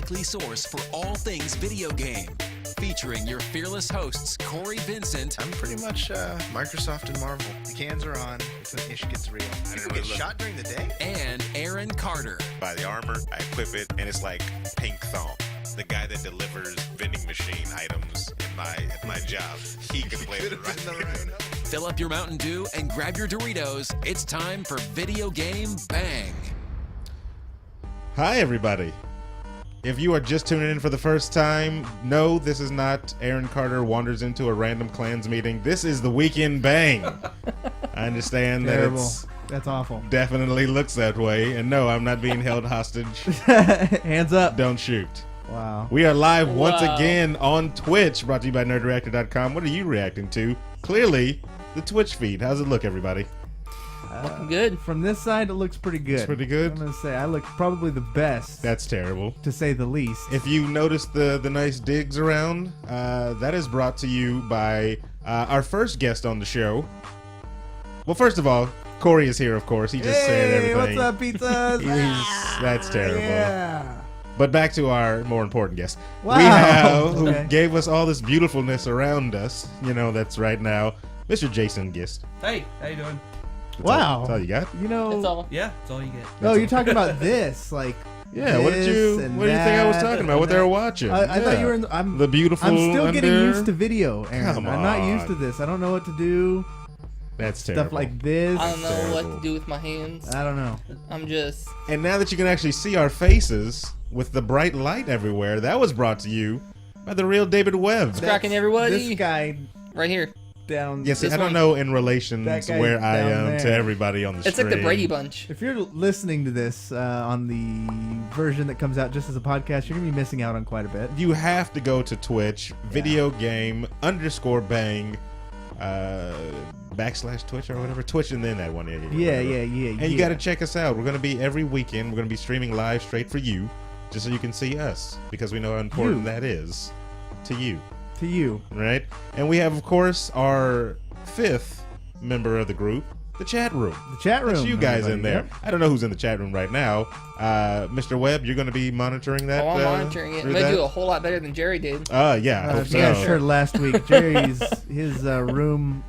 weekly source for all things video game. Featuring your fearless hosts, Corey Vincent. I'm pretty much Microsoft and Marvel. The cans are on. The ish gets real. People get shot during the day? And Aaron Carter. Buy the armor, I equip it, and it's like pink thong. The guy that delivers vending machine items at my job, he can play it right. Fill up your Mountain Dew and grab your Doritos. It's time for Video Game Bang. Hi, everybody. If you are just tuning in for the first time, no, this is not Aaron Carter wanders into a random clans meeting. This is the Weekend Bang. I understand Terrible. That's awful. Definitely looks that way. And no, I'm not being held hostage. Hands up. Don't shoot. Wow. We are live once again on Twitch, brought to you by nerdreactor.com. What are you reacting to? Clearly, the Twitch feed. How's it look, everybody? Looking good. From this side, it looks pretty good. It's pretty good? I'm going to say I look probably the best. That's terrible. To say the least. If you notice the nice digs around, that is brought to you by our first guest on the show. Well, first of all, Corey is here, of course. He just said everything. What's up, pizzas? That's terrible. Yeah. But back to our more important guest. Wow. We have, Okay. who gave us all this beautifulness around us, that's right now, Mr. Jason Gist. Hey, how you doing? Wow. That's all you got? You know. That's all. Yeah, that's all you get. No, you're talking about this, like. Yeah, what do you think I was talking about? What they were watching? I thought you were in the beautiful. I'm still getting under- used to video, Aaron. Come I'm not used on. to this. I don't know what to do. That's terrible. Stuff like this. I don't know terrible. what to do with my hands. I don't know. I'm just. And now that you can actually see our faces with the bright light everywhere, that was brought to you by the real David Webb. Cracking everybody. This guy Right here. down. Yes, This I don't one. know in relation That to guy where I down am there. to everybody on the It's stream. like the Brady Bunch. If you're listening to this on the version that comes out just as a podcast, you're gonna be missing out on quite a bit. You have to go to Twitch, Videogame_bang, /Twitch or whatever. Twitch and then that one. Yeah. And you got to check us out. We're going to be every weekend. We're going to be streaming live straight for you, just so you can see us, because we know how important that is to you. To you. Right? And we have, of course, our fifth member of the group, the chat room. The chat room. That's you guys in everybody. there. Yep. I don't know who's in the chat room right now. Mr. Webb, you're going to be monitoring that? Oh, I'm monitoring it. I'm through going to that? do a whole lot better than Jerry did. Yeah, I hope If you guys so. heard last week, Jerry's his room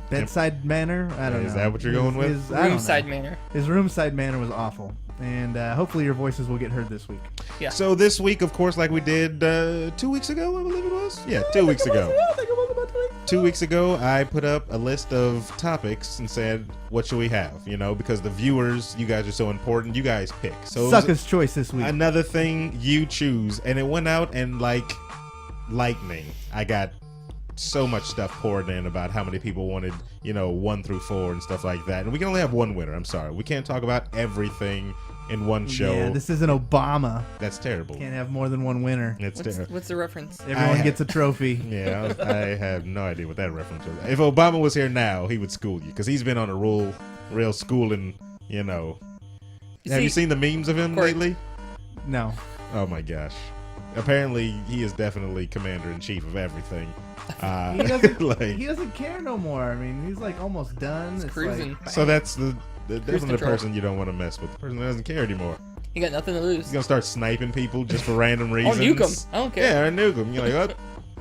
bedside manner. I don't know. Is that what you're going with? His, I don't know. Roomside manner. His roomside manner was awful, and hopefully your voices will get heard this week. Yeah. So this week, of course, like we did 2 weeks ago, I believe it was? Yeah, 2 weeks ago. 2 weeks ago, I put up a list of topics and said, what should we have? Because the viewers, you guys are so important, you guys pick. So it was Sucker's choice this week. another thing you choose, and it went out and like lightning. I got so much stuff poured in about how many people wanted 1 through 4 and stuff like that, and we can only have one winner. I'm sorry, we can't talk about everything in one show. Yeah, this isn't Obama. That's terrible. Can't have more than one winner. It's terrible. What's the reference? Everyone gets a trophy. Yeah, I have no idea what that reference was. If Obama was here now, he would school you, because he's been on a real schooling. Have you seen the memes of him lately? No. Oh my gosh! Apparently, he is definitely commander in chief of everything. He doesn't. He doesn't care no more. I mean, he's like almost done. It's cruising. like, So that's the definitely the control. person you don't want to mess with. The person that doesn't care anymore. You got nothing to lose. He's gonna start sniping people just for random Or reasons. nuke 'em. I don't care. Yeah, or nuke them. You're like, oh,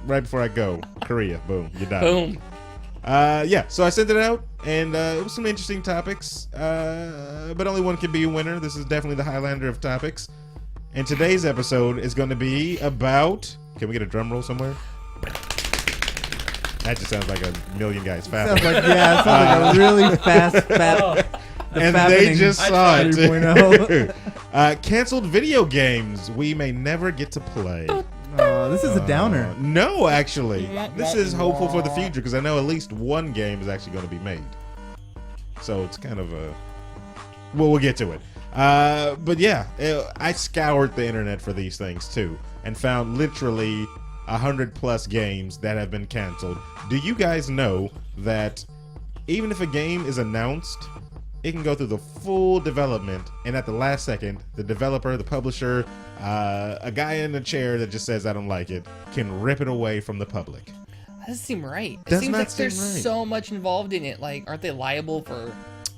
right before I go, Korea, boom, you die. Boom. Yeah, so I sent it out, and it was some interesting topics, but only one can be a winner. This is definitely the Highlander of topics. And today's episode is going to be about... Can we get a drum roll somewhere? That just sounds like a million guys fast. sounds like it sounds like a really fast And they just saw it. 3.0. Canceled video games we may never get to play. This is a downer. No, actually. This is hopeful for the future, because I know at least one game is actually going to be made. So it's kind of a... Well, we'll get to it. But yeah, I scoured the internet for these things too, and found literally 100+ games that have been canceled. Do you guys know that even if a game is announced, it can go through the full development, and at the last second, the developer, the publisher, a guy in a chair that just says, I don't like it, can rip it away from the public? That doesn't seem right. It Does seems not like seem there's right. so much involved in it. Like, aren't they liable for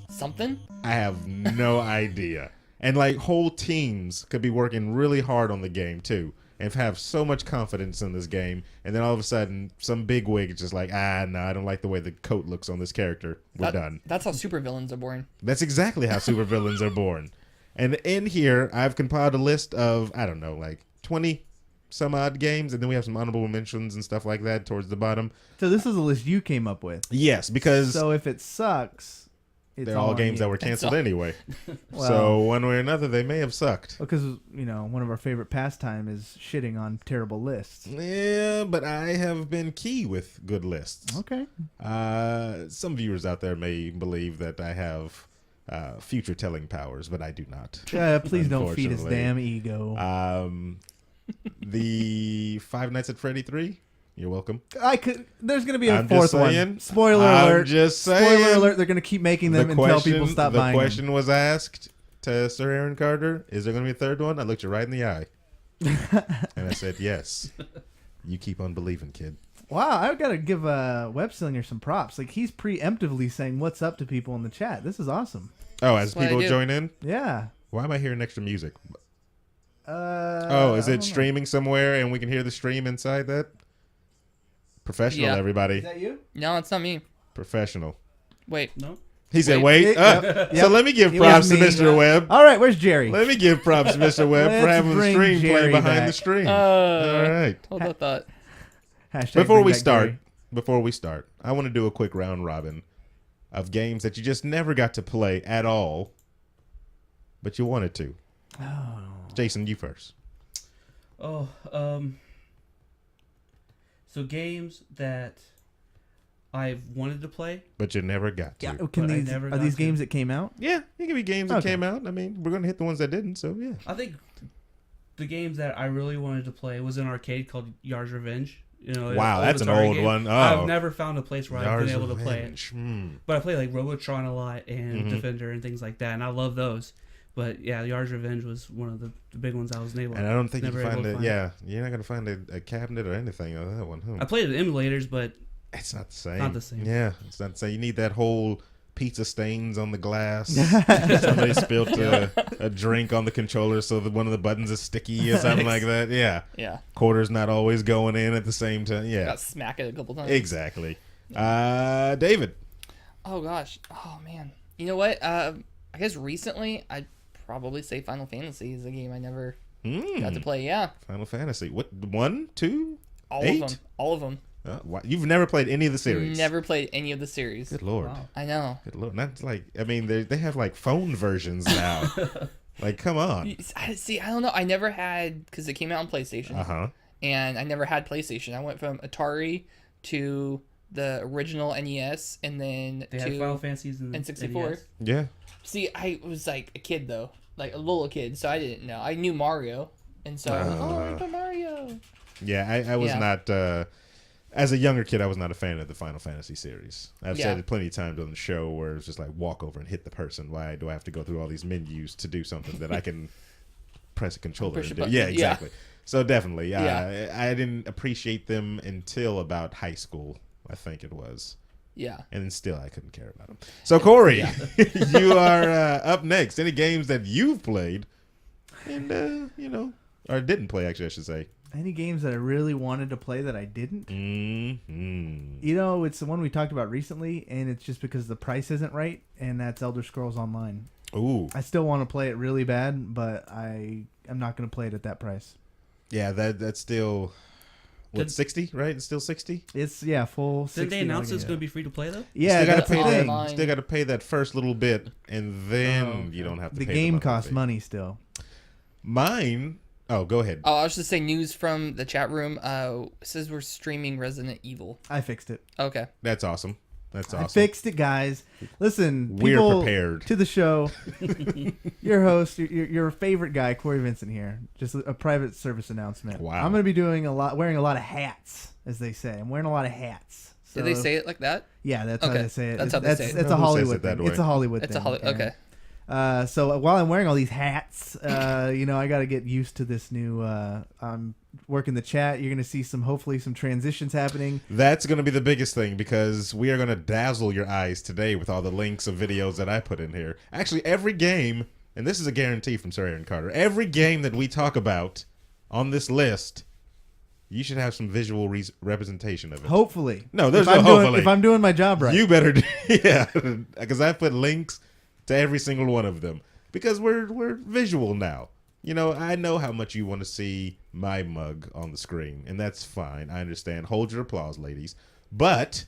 something? I have no idea. And like whole teams could be working really hard on the game too, and have so much confidence in this game, and then all of a sudden some bigwig is just like, no, I don't like the way the coat looks on this character. We're done. That's how supervillains are born. That's exactly how supervillains are born. And in here, I've compiled a list of, I don't know, like 20 some odd games, and then we have some honorable mentions and stuff like that towards the bottom. So this is a list you came up with. Yes, because So if it sucks, it's they're all on games you. that were canceled all. anyway. Well- So one way or another, they may have sucked. Because, one of our favorite pastime is shitting on terrible lists. Yeah, but I have been key with good lists. Okay. Some viewers out there may believe that I have future telling powers, but I do not. Please don't feed his Unfortunately. damn ego. The Five Nights at Freddy 3, you're welcome. There's going to be a I'm just fourth one. saying. Spoiler I'm alert. just saying. Spoiler alert. They're going to keep making them until people stop the buying question was asked to Sir Aaron Carter, is there going to be a third one? I looked you right in the eye. And I said, yes. You keep on believing, kid. them. Wow, I've got to give Web Slinger some props. Like, he's preemptively saying what's up to people in the chat. This is awesome. Oh, as That's what I people do. join in? Yeah. Why am I hearing extra music? Is I it don't know. streaming somewhere and we can hear the stream inside that? Professional, Yeah. everybody. Is that you? No, it's not me. Professional. Wait. No. He said, Wait. wait. Yep. So let me give It was props to me. Mr. Webb. All right, where's Jerry? Let me give props to Mr. Webb for Let's having the bring stream play Jerry behind back. the stream. All right. Hold that thought. Hashtag Before bring we back start, Jerry. I want to do a quick round robin of games that you just never got to play at all, but you wanted to. Oh. Jason, you first. Oh, so games that I've wanted to play. But you never got to. Yeah, Yeah, can But I these, never are got these to. games that came out? it can be games that Okay. came out. I mean, we're going to hit the ones that didn't, so yeah. I think the games that I really wanted to play was an arcade called Yar's Revenge. Wow, that's an Atari old game. one. Oh. I've never found a place where I've Yars been able to play it. Revenge. Hmm. But I play like Robotron a lot and Mhm. Defender and things like that, and I love those. But yeah, Yar's Revenge was one of the big ones I was able. And I don't think you never can able find to it. find Yeah, you're not going to find a cabinet or anything on that one. I played it in emulators, but It's not the same. Not the same. Yeah, it's not the same. You need that whole pizza stains on the glass. Somebody spilled a drink on the controller so that one of the buttons is sticky or something like that. Yeah. Yeah. Quarters not always going in at the same time. Yeah. Got smacked it a couple times. Exactly. David. Oh gosh. Oh man. You know what? I guess recently I'd probably say Final Fantasy is a game I never got to play. Yeah. Final Fantasy. What? 1, 2? All 8? of them. All of them. You've never played any of the series? Never played any of the series. Good Lord. wow. I know. Good Lord. Not like, I mean, they have like phone versions now. Like, come on. See, I don't know. I never had, because it came out on PlayStation. Uh-huh. And I never had PlayStation. I went from Atari to the original NES and then They had to Final Fantasies and N64. NES. Yeah. See, I was like a kid though, like a little kid, so I didn't know. I knew Mario, and so I was like, oh, I play Mario. Yeah, I was Yeah. not, as a younger kid, I was not a fan of the Final Fantasy series. I've Yeah. said it plenty of times on the show where it's just like walk over and hit the person. Why do I have to go through all these menus to do something that I can press a controller Push a and do? button. Yeah, Yeah. exactly. So definitely, Yeah. I didn't appreciate them until about high school, I think it was. Yeah. And then still, I couldn't care about them. So, Corey, you are up next. Any games that you've played and, or didn't play, actually, I should say. Any games that I really wanted to play that I didn't? Mm-hmm. It's the one we talked about recently, and it's just because the price isn't right, and that's Elder Scrolls Online. Ooh. I still want to play it really bad, but I'm not going to play it at that price. Yeah, that's still... What, 60, right? It's still 60? It's, full 60. Didn't they announce like it's it. going to be free to play though? Yeah, still gotta that's the pay thing. Online. Still got to pay that first little bit, and then okay. you don't have to The pay game monthly costs fee. money still. Mine... Oh, go ahead. Oh, I was just saying news from the chat room. It says we're streaming Resident Evil. I fixed it. Okay. That's awesome. That's awesome. I fixed it, guys. Listen, We're people prepared. to the show. Your host, your favorite guy, Corey Vincent here. Just a private service announcement. Wow. I'm going to be wearing a lot of hats, as they say. I'm wearing a lot of hats. So, Did they say it like that? Yeah, that's how Okay. they say it. That's how they say it. It's Who a says Hollywood it that thing. way? It's a Hollywood It's thing. a holiday. Okay. So while I'm wearing all these hats, I got to get used to this new. I'm working the chat. You're going to see hopefully some transitions happening. That's going to be the biggest thing because we are going to dazzle your eyes today with all the links of videos that I put in here. Actually, every game and this is a guarantee from Sir Aaron Carter, every game that we talk about on this list, you should have some visual representation of it. Hopefully. No, there's if no I'm doing- hopefully. If I'm doing my job right. You better, yeah, because I put links to every single one of them because we're visual now. You know, I know how much you want to see my mug on the screen, and that's fine. I understand. Hold your applause, ladies. But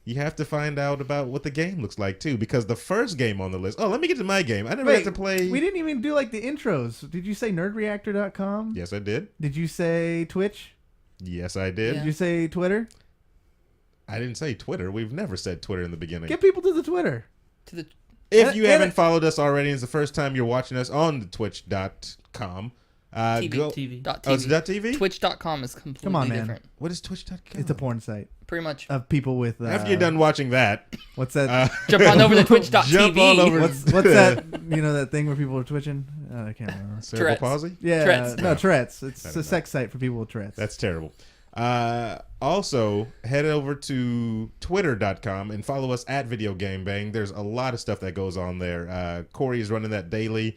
you have to find out about what the game looks like, too, because the first game on the list... Oh, let me get to my game. I never Wait, got to play... We didn't even do like the intros. Did you say nerdreactor.com? Yes, I did. Did you say Twitch? Yes, I did. Did you say Twitter? I didn't say Twitter. We've never said Twitter in the beginning. Get people to the Twitter. To the If you and- haven't followed us already, and it's the first time you're watching us on the twitch.com, TV. go... TV. Oh, it's .tv? Twitch.com is completely Come on, man. different. What is twitch.com? It's a porn site Pretty much. of people with. After you're done watching that, What's that? Jump on over to Twitch.tv. jump all over what's that? You know that thing where people are twitching? I can't remember. cerebral Tourette's. palsy. Yeah, Tourette's. no Tourette's. It's I a don't sex site for people with Tourette's. That's terrible. Also, head over to twitter.com and follow us at Videogame Bang. There's a lot of stuff that goes on there. Corey is running that daily.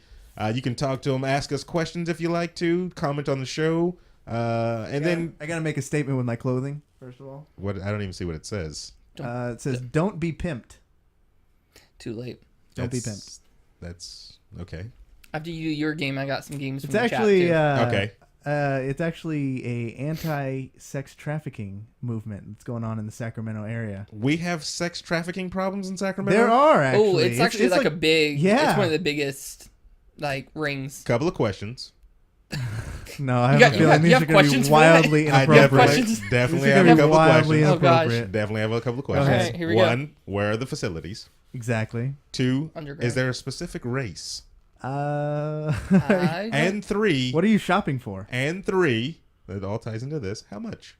You can talk to him, ask us questions if you like to, comment on the show. Then I gotta make a statement with my clothing first of all. what? I don't even see what it says. It says, "Don't be pimped." Too late. Don't be That's- That's okay. After you do your game, I got some games It's from actually the chat, too. Okay. It's actually a anti-sex trafficking movement that's going on in the Sacramento area. We have sex trafficking problems in Sacramento. There are actually. Oh, it's actually like a big. yeah. It's one of the biggest like rings. Couple of questions. No, I You have got- a you feeling have- these you are have going to questions be for that? wildly I inappropriate. questions? definitely These are have gonna a be couple of wildly questions. Oh, gosh. inappropriate. Definitely have a couple of Go questions. ahead. Alright, here we go. One, where are the facilities? Exactly. Two, Underground. is there a specific race? I And three, what are you shopping for? that all ties into this. How much?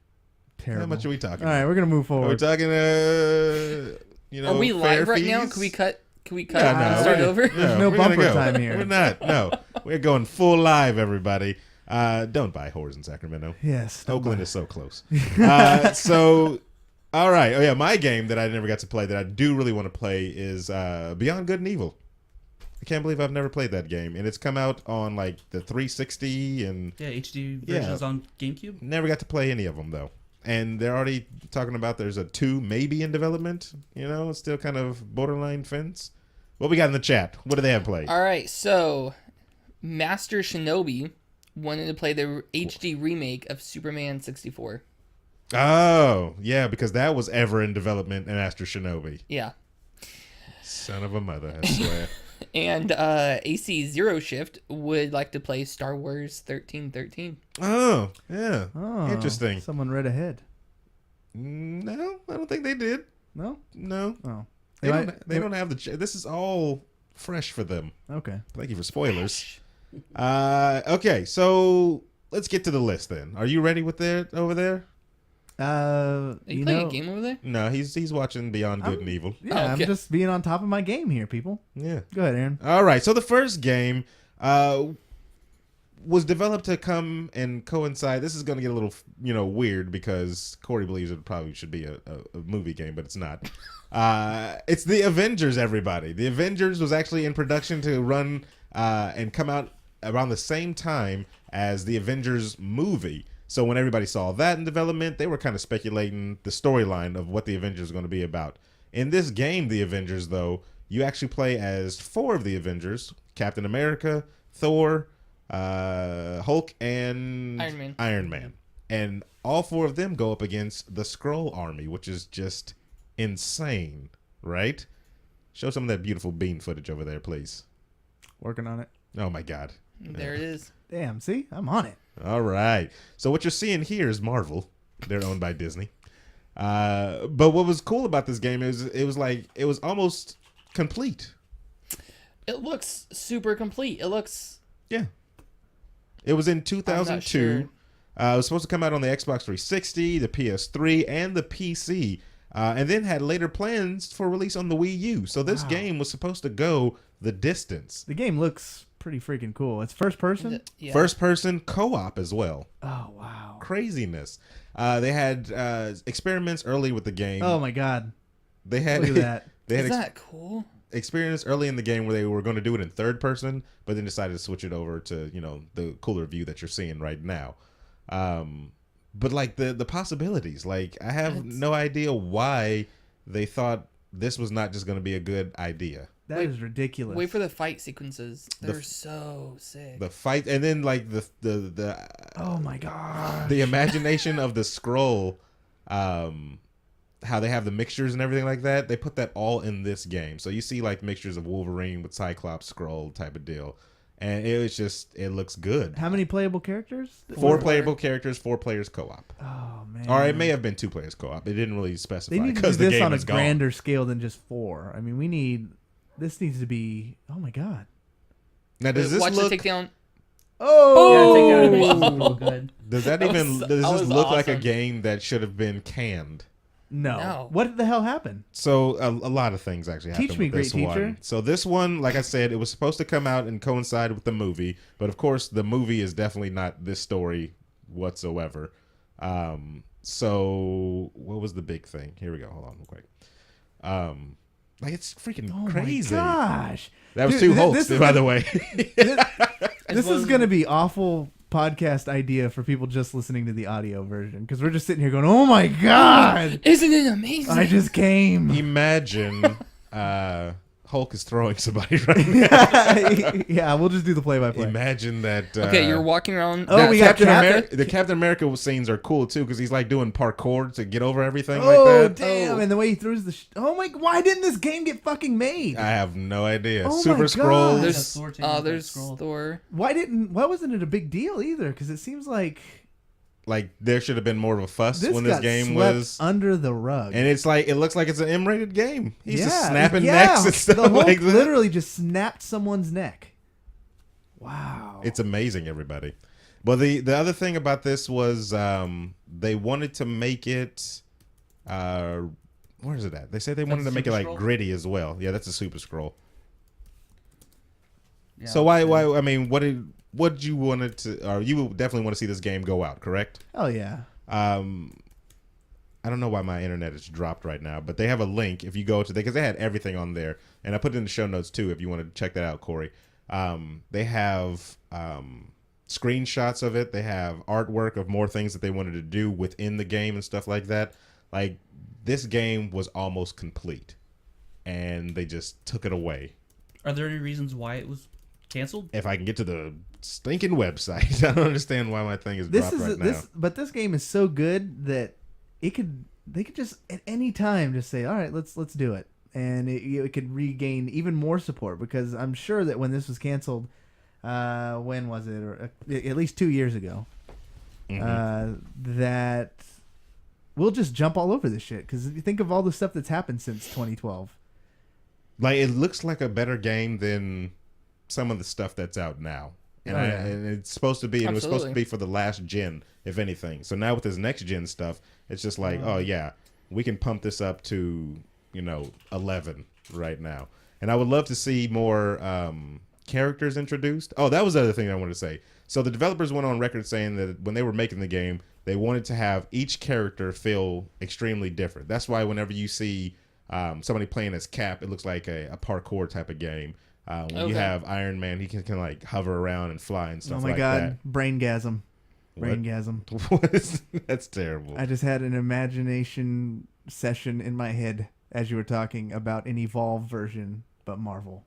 Terrible. How much are we talking? All right, we're gonna move Are we forward. talking? You know, Are we fair live right now? fees? Can we cut? Can we No, cut? and start we're- over? no we're gonna bumper go. time here. We're not. No, we're going full live, everybody. Don't buy whores in Sacramento. Yes. don't Oakland buy- is so close. All right. Oh yeah, my game that I never got to play that I do really want to play is Beyond Good and Evil. I can't believe I've never played that game, and it's come out on like the 360, and Yeah, HD Yeah. versions on GameCube. never got to play any of them though. And they're already talking about there's a 2 maybe in development. You know, it's still kind of borderline fence. What we got in the chat? What do they have played? All right, so Master Shinobi wanted to play the HD remake of Superman 64. Oh, yeah, because that was ever in development in Master Shinobi. Yeah. Son of a mother, I swear. And AC Zero Shift would like to play Star Wars 1313. Oh, yeah. Oh, Interesting. Someone read ahead. No, I don't think they did. No. No. Oh. They might- don't have the... This is all fresh for them. Okay. Thank you for spoilers. Okay, so let's get to the list then. Are you ready with that over there? Are you You playing know, a game over there? No, he's watching Beyond Good I'm- and Evil. Yeah, Oh, okay. I'm just being on top of my game here, people. Yeah. Go ahead, Aaron. All right, so the first game was developed to come and coincide. This is going to get a little, weird because Corey believes it probably should be a movie game, but it's not. It's the Avengers, everybody. The Avengers was actually in production to run and come out around the same time as the Avengers movie. So when everybody saw that in development, they were kind of speculating the storyline of what the Avengers is going to be about. In this game, The Avengers, though, you actually play as 4 of the Avengers: Captain America, Thor, Hulk, and Iron Man. And all 4 of them go up against the Skrull Army, which is just insane, right? Show some of that beautiful bean footage over there, please. Working on it. Oh, my God. There it is. Damn, see? I'm on it. All right. So what you're seeing here is Marvel. They're owned by Disney. But what was cool about this game is it was almost complete. It looks super complete. It looks. Yeah. It was in I'm 2002. not sure. It was supposed to come out on the Xbox 360, the PS3, and the PC. And then had later plans for release on the Wii U. So this game was supposed to go the distance. The game looks pretty freaking cool. It's first person? Yeah. First person co-op as well. Oh, wow. Craziness. They had experiments early with the game. Oh, my God. They had Look at that. They had Is that cool? experience early in the game where they were going to do it in third person, but then decided to switch it over to, you know, the cooler view that you're seeing right now. But like the possibilities, like I have no idea why they thought this was not just going to be a good idea. That is ridiculous. Wait for the fight sequences. They're so sick. The fight, and then like the oh my god, the imagination of the scroll, how they have the mixtures and everything like that. They put that all in this game. So you see like mixtures of Wolverine with Cyclops scroll type of deal. And it looks good. How many playable characters? 4 playable characters, 4 players co-op. Oh man! Or it may have been 2 players co-op. It didn't really specify. They need to do because the this game on a is gone. grander scale than just 4. I mean, this needs to be. Oh my god! Now does this Watch look? the takedown. Oh, Yeah, take that animation real good. Does that even? was- Does that this was look like a awesome. game that should have been canned? no. What the hell happened? So a lot of things actually happened Teach me, with this great one. teacher. So this one, like I said, it was supposed to come out and coincide with the movie, but of course the movie is definitely not this story whatsoever. So what was the big thing? Here we go. Hold on real quick. Like it's freaking Oh crazy. my gosh! That was Dude, 2 Hulks, this is by the way. This is going to be awful podcast idea for people just listening to the audio version because we're just sitting here going, "Oh my god, Isn't it amazing? I just came." Imagine Hulk is throwing somebody right now. Yeah, we'll just do the play-by-play. Imagine that. Okay, you're walking around. Oh, we got Captain Captain. America. The Captain America scenes are cool too because he's like doing parkour to get over everything Oh like that. damn! And the way he throws the oh my! Why didn't this game get fucking made? I have no idea. Oh Super my Scroll. God. There's Thor taking out that there's scroll. Thor. Why wasn't it a big deal either? Because it seems like Like there should have been more of a fuss this when this got game swept was. under the rug. And it's like it looks like it's an M-rated game. He's yeah, just snapping yeah, necks and stuff the Hulk like that. literally just snapped someone's neck. Wow. It's amazing, everybody. But the other thing about this was they wanted to make it. Where is it at? They said they wanted to make it Super like Scroll? gritty as well. Yeah, that's a Super Scroll. Yeah, So why? I mean, what did you want it to? Or you definitely want to see this game go out, correct? Oh yeah. I don't know why my internet is dropped right now, but they have a link if you go to because they had everything on there, and I put it in the show notes too if you want to check that out, Corey. They have screenshots of it. They have artwork of more things that they wanted to do within the game and stuff like that. Like this game was almost complete, and they just took it away. Are there any reasons why it was canceled? If I can get to the stinking website, I don't understand why my thing is dropped right now. But this game is so good that they could just at any time just say, all right, let's do it, and it could regain even more support because I'm sure that when this was canceled, when was it, or at least 2 years ago, that we'll just jump all over this shit because you think of all the stuff that's happened since 2012. Like it looks like a better game than some of the stuff that's out now. And, Oh, yeah. and it's supposed to be, and it was supposed to Absolutely. be for the last gen, if anything. So now with this next gen stuff, it's just like, oh yeah, we can pump this up to 11 right now. And I would love to see more characters introduced. Oh, that was the other thing I wanted to say. So the developers went on record saying that when they were making the game, they wanted to have each character feel extremely different. That's why whenever you see somebody playing as Cap, it looks like a parkour type of game. When you Okay. have Iron Man, he can like hover around and fly and stuff Oh my like god, braingasm. What? Braingasm. that. That's terrible. I just had an imagination session in my head as you were talking about an evolved version, but Marvel.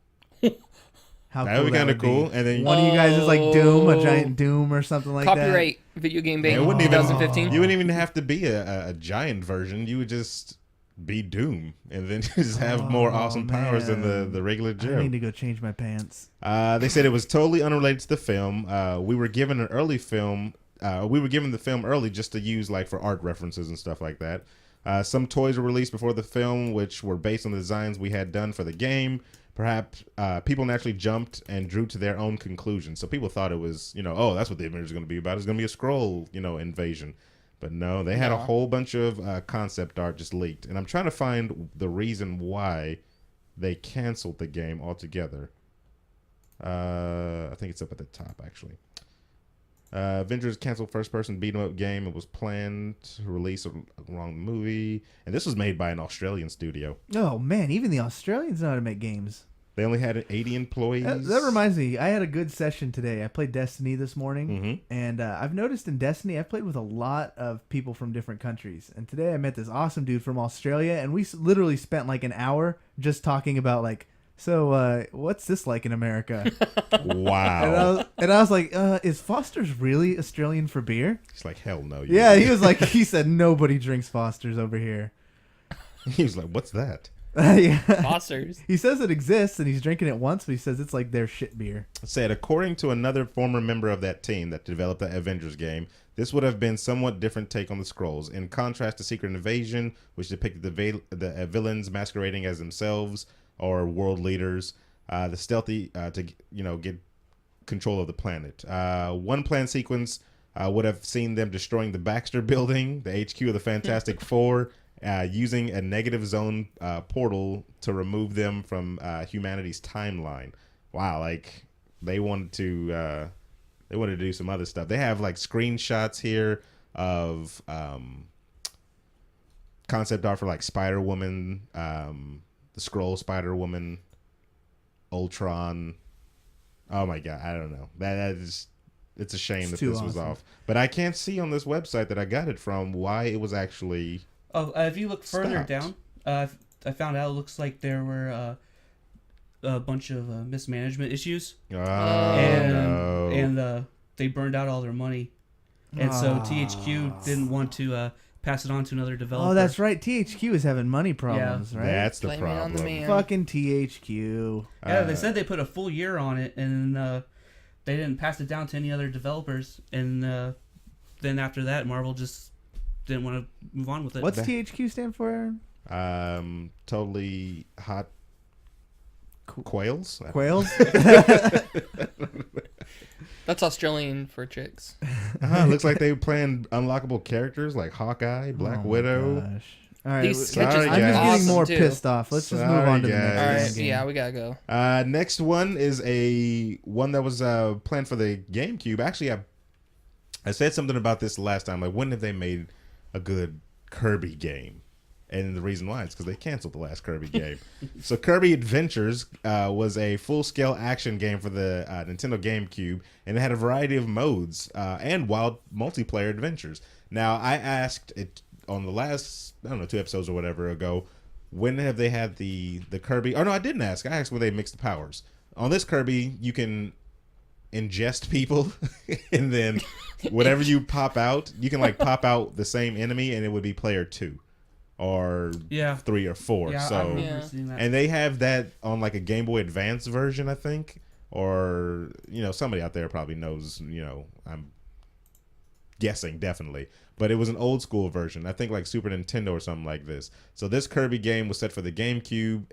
How That would be kind of cool. And then One of you guys is like Doom, a Oh. giant Doom or something like that. Copyright video game it ban wouldn't even 2015. you wouldn't even have to be a giant version. You would just be Doom and then just have more awesome powers than the regular I Joe. need to go change my pants. They said it was totally unrelated to the film. We were given an early film. We were given the film early just to use like for art references and stuff like that. Some toys were released before the film, which were based on the designs we had done for the game. Perhaps people naturally jumped and drew to their own conclusions. So people thought it was, oh, that's what the image is going to be about. It's going to be a Skrull, invasion. But no, they had a whole bunch of concept art just leaked. And I'm trying to find the reason why they canceled the game altogether. I think it's up at the top, actually. Avengers canceled first-person beat-em-up game. It was planned to release along the movie, and this was made by an Australian studio. Oh man, even the Australians know how to make games. They only had 80 employees. That reminds me, I had a good session today. I played Destiny this morning, Mhm. and I've noticed in Destiny, I've played with a lot of people from different countries. And today I met this awesome dude from Australia, and we literally spent like an hour just talking about like, so what's this like in America? Wow. And I was like, is Foster's really Australian for beer? He's like, hell no. Yeah, he was like, he said nobody drinks Foster's over here. He was like, what's that? Yeah. Foster's. He says it exists, and he's drinking it once, but he says it's like their shit beer. Said, according to another former member of that team that developed the Avengers game, this would have been somewhat different take on the Skrulls. In contrast to Secret Invasion, which depicted the villains masquerading as themselves or world leaders, the stealthy to get control of the planet. One planned sequence would have seen them destroying the Baxter Building, the HQ of the Fantastic Four, using a negative zone portal to remove them from humanity's timeline. Wow, like they wanted to do some other stuff. They have like screenshots here of concept art for like Spider-Woman, the Skrull Spider-Woman, Ultron. Oh my god, I don't know. That is, it's a shame that this was off. But I can't see on this website that I got it from why it was actually. Oh, if you look further stopped. down, I found out it looks like there were a bunch of mismanagement issues, Oh and no. and they burned out all their money, and so THQ didn't want to pass it on to another developer. Oh, that's right. THQ is having money problems, right? That's the Blame it on the problem. man. Fucking THQ. Yeah, they said they put a full year on it, and they didn't pass it down to any other developers, and then after that, Marvel just didn't want to move on with it. What's THQ stand for, Aaron? Totally hot quails. Quails? That's Australian for chicks. Looks like they were playing unlockable characters like Hawkeye, Black Oh my Widow. gosh. All right, These Sorry, sketches I'm are just awesome getting more too. pissed off. Let's just move Sorry, on to the guys. next All right, game. yeah, we gotta go. Next one is a one that was planned for the GameCube. Actually, I said something about this last time. Like, when have they made a good Kirby game? And the reason why is because they canceled the last Kirby game. So Kirby Adventures was a full-scale action game for the Nintendo GameCube, and it had a variety of modes and wild multiplayer adventures. Now, I asked it on the last, I don't know, 2 episodes or whatever ago, when have they had the Kirby? Oh, no, I didn't ask. I asked when they mixed the powers. On this Kirby, you can ingest people, and then whatever you pop out, you can like pop out the same enemy, and it would be player 2. Or 3 or 4. Yeah, so I remember seeing that. and they have that on like a Game Boy Advance version, I think. Or somebody out there probably knows. I'm guessing definitely, but it was an old school version. I think like Super Nintendo or something like this. So this Kirby game was set for the GameCube.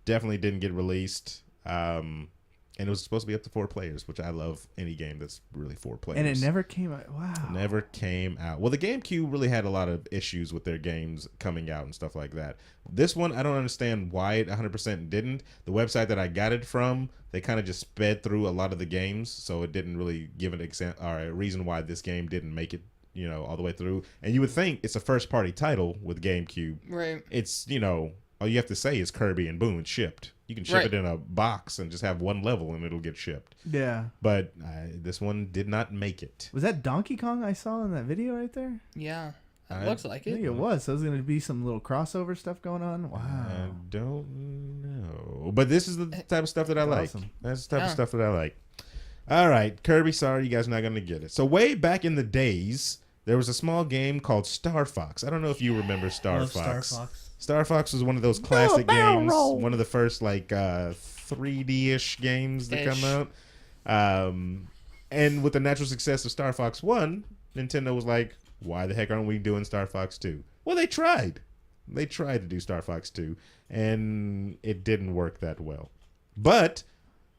Definitely didn't get released. And it was supposed to be up to 4 players, which I love any game that's really 4 players. And it never came out. Wow. Never came out. Well, the GameCube really had a lot of issues with their games coming out and stuff like that. This one, I don't understand why it 100% didn't. The website that I got it from, they kind of just sped through a lot of the games, so it didn't really give an a reason why this game didn't make it, all the way through. And you would think it's a first-party title with GameCube. Right. It's, all you have to say is Kirby and boom, it's shipped. You can ship it in a box and just have one level and it'll get shipped. Yeah. But this one did not make it. Was that Donkey Kong I saw in that video right there? Yeah. It looks like I think it. it was. So there's going to be some little crossover stuff going on. Wow. I don't know. But this is the type of stuff that I like. Awesome. That's the type of stuff that I like. All right. Kirby, sorry, you guys are not going to get it. So way back in the days, there was a small game called Star Fox. I don't know if you remember Star Love Fox. Star Fox. Star Fox was one of those classic games. roll. One of the first like 3D-ish games that come out. And with the natural success of Star Fox 1, Nintendo was like, why the heck aren't we doing Star Fox 2? Well, they tried. They tried to do Star Fox 2, and it didn't work that well. But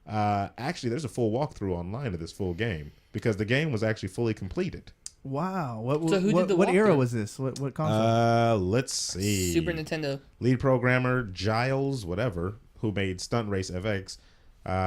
actually, there's a full walkthrough online of this full game because the game was actually fully completed. Wow. So who did the what era walkthrough? was this? What console? Let's see. Super Nintendo. Lead programmer Giles, whatever, who made Stunt Race FX, and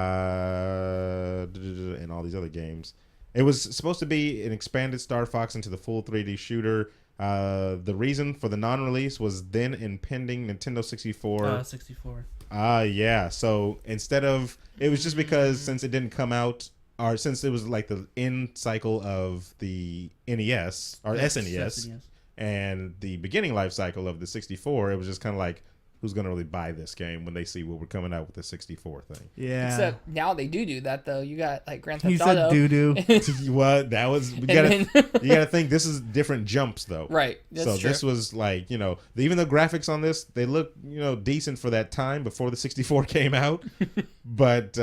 all these other games. It was supposed to be an expanded Star Fox into the full 3D shooter. The reason for the non-release was then impending Nintendo 64. 64. Yeah. So instead of, it was just because since it didn't come out, or since it was like the end cycle of the NES or SNES and the beginning life cycle of the 64, it was just kind of like, who's going to really buy this game when they see what we're coming out with the 64 thing? Yeah. Except now they do that though. You got like Grand Theft You Auto. said doo doo. What? That was, you gotta think this is different jumps though. Right. That's so true. this was like, even the graphics on this, they look, decent for that time before the 64 came out. But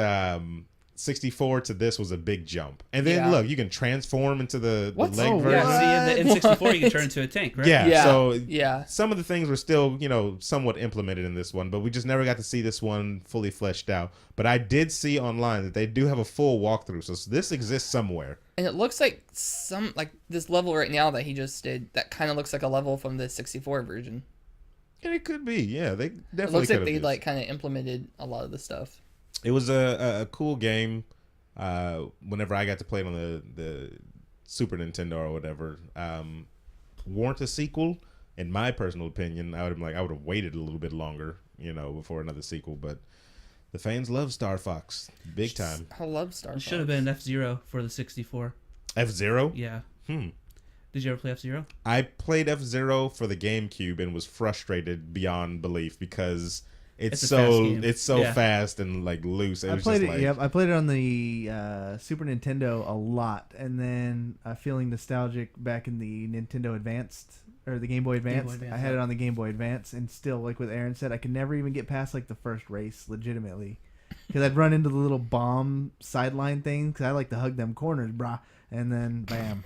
64 to this was a big jump. And then look, you can transform into the What? leg Oh, version. Yeah, see, in the N64 you can turn into a tank, right? Yeah, so yeah. some of the things were still, somewhat implemented in this one, but we just never got to see this one fully fleshed out. But I did see online that they do have a full walkthrough, so this exists somewhere. And it looks like this level right now that he just did, that kind of looks like a level from the 64 version. And it could be, yeah. They definitely It looks like they used. kind of implemented a lot of the stuff. It was a cool game. Whenever I got to play it on the Super Nintendo or whatever, warrant a sequel. In my personal opinion, I would have waited a little bit longer, before another sequel. But the fans love Star Fox big time. I love Star It Fox. should have been F-Zero for the 64. F-Zero? Yeah. Hmm. Did you ever play F-Zero? I played F-Zero for the GameCube and was frustrated beyond belief because it's a fast game. Yeah. fast and like loose. I was played just it. like, Yep, I played it on the Super Nintendo a lot, and then feeling nostalgic back in the Nintendo Advanced or the Game Boy Advance. Advance, I had yeah. it on the Game Boy Advance, and still, like what Aaron said, I could never even get past like the first race legitimately, because I'd run into the little bomb sideline thing. Because I like to hug them corners, brah, and then bam.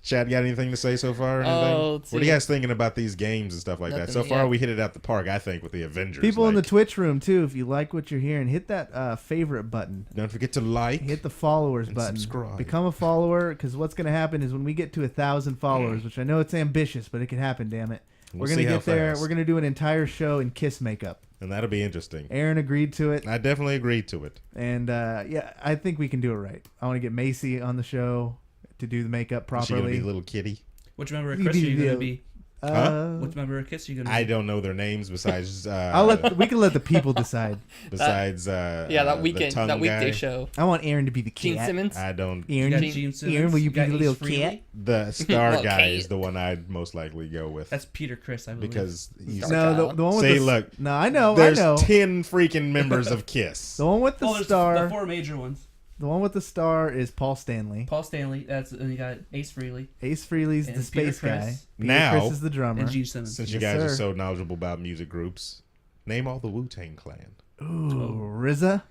Chad, got anything to say so far? Or anything? let's What are you see. guys thinking about these games and stuff like that? Nothing So far, yet. we hit it out the park, I think, with the Avengers. People in the like, Twitch room too, if you like what you're hearing, hit that favorite button. don't forget to like. Hit the followers And button. subscribe. Become a follower, because what's going to happen is when we get to 1,000 followers, which I know it's ambitious, but it can happen. Damn it, We'll we're going to see how get there. fast. We're going to do an entire show in Kiss makeup. And that'll be interesting. Aaron agreed to it, I definitely agreed to it. and yeah, I think we can do it right. I want to get Macy on the show to do the makeup Is she gonna be properly. a little kitty? Which member of You Chris are you be going to the- be? Which member of Kiss are you going to be? I don't know their names besides. we can let the people decide. Besides. That weekend, the tongue that weekday guy. show. I want Aaron to be the Gene cat. Simmons. I don't. You Aaron, got Gene Simmons. Aaron, will you you be got the Ace little Frehley. cat? The star Well, guy Kate. is the one I'd most likely go with. That's Peter Chris, I believe. Because he's. No, the one with See, the look. No, I know. There's I know. 10 freaking members of Kiss. The one with the there's star. the four major ones. The one with the star is Paul Stanley. Paul Stanley. And you got Ace Frehley Ace Frehley's And the space Peter guy. Criss. Peter Now- Criss is the drummer. and Gene Simmons. Since you Yes, guys are sir. so knowledgeable about music groups, name all the Wu-Tang Clan. Ooh, RZA,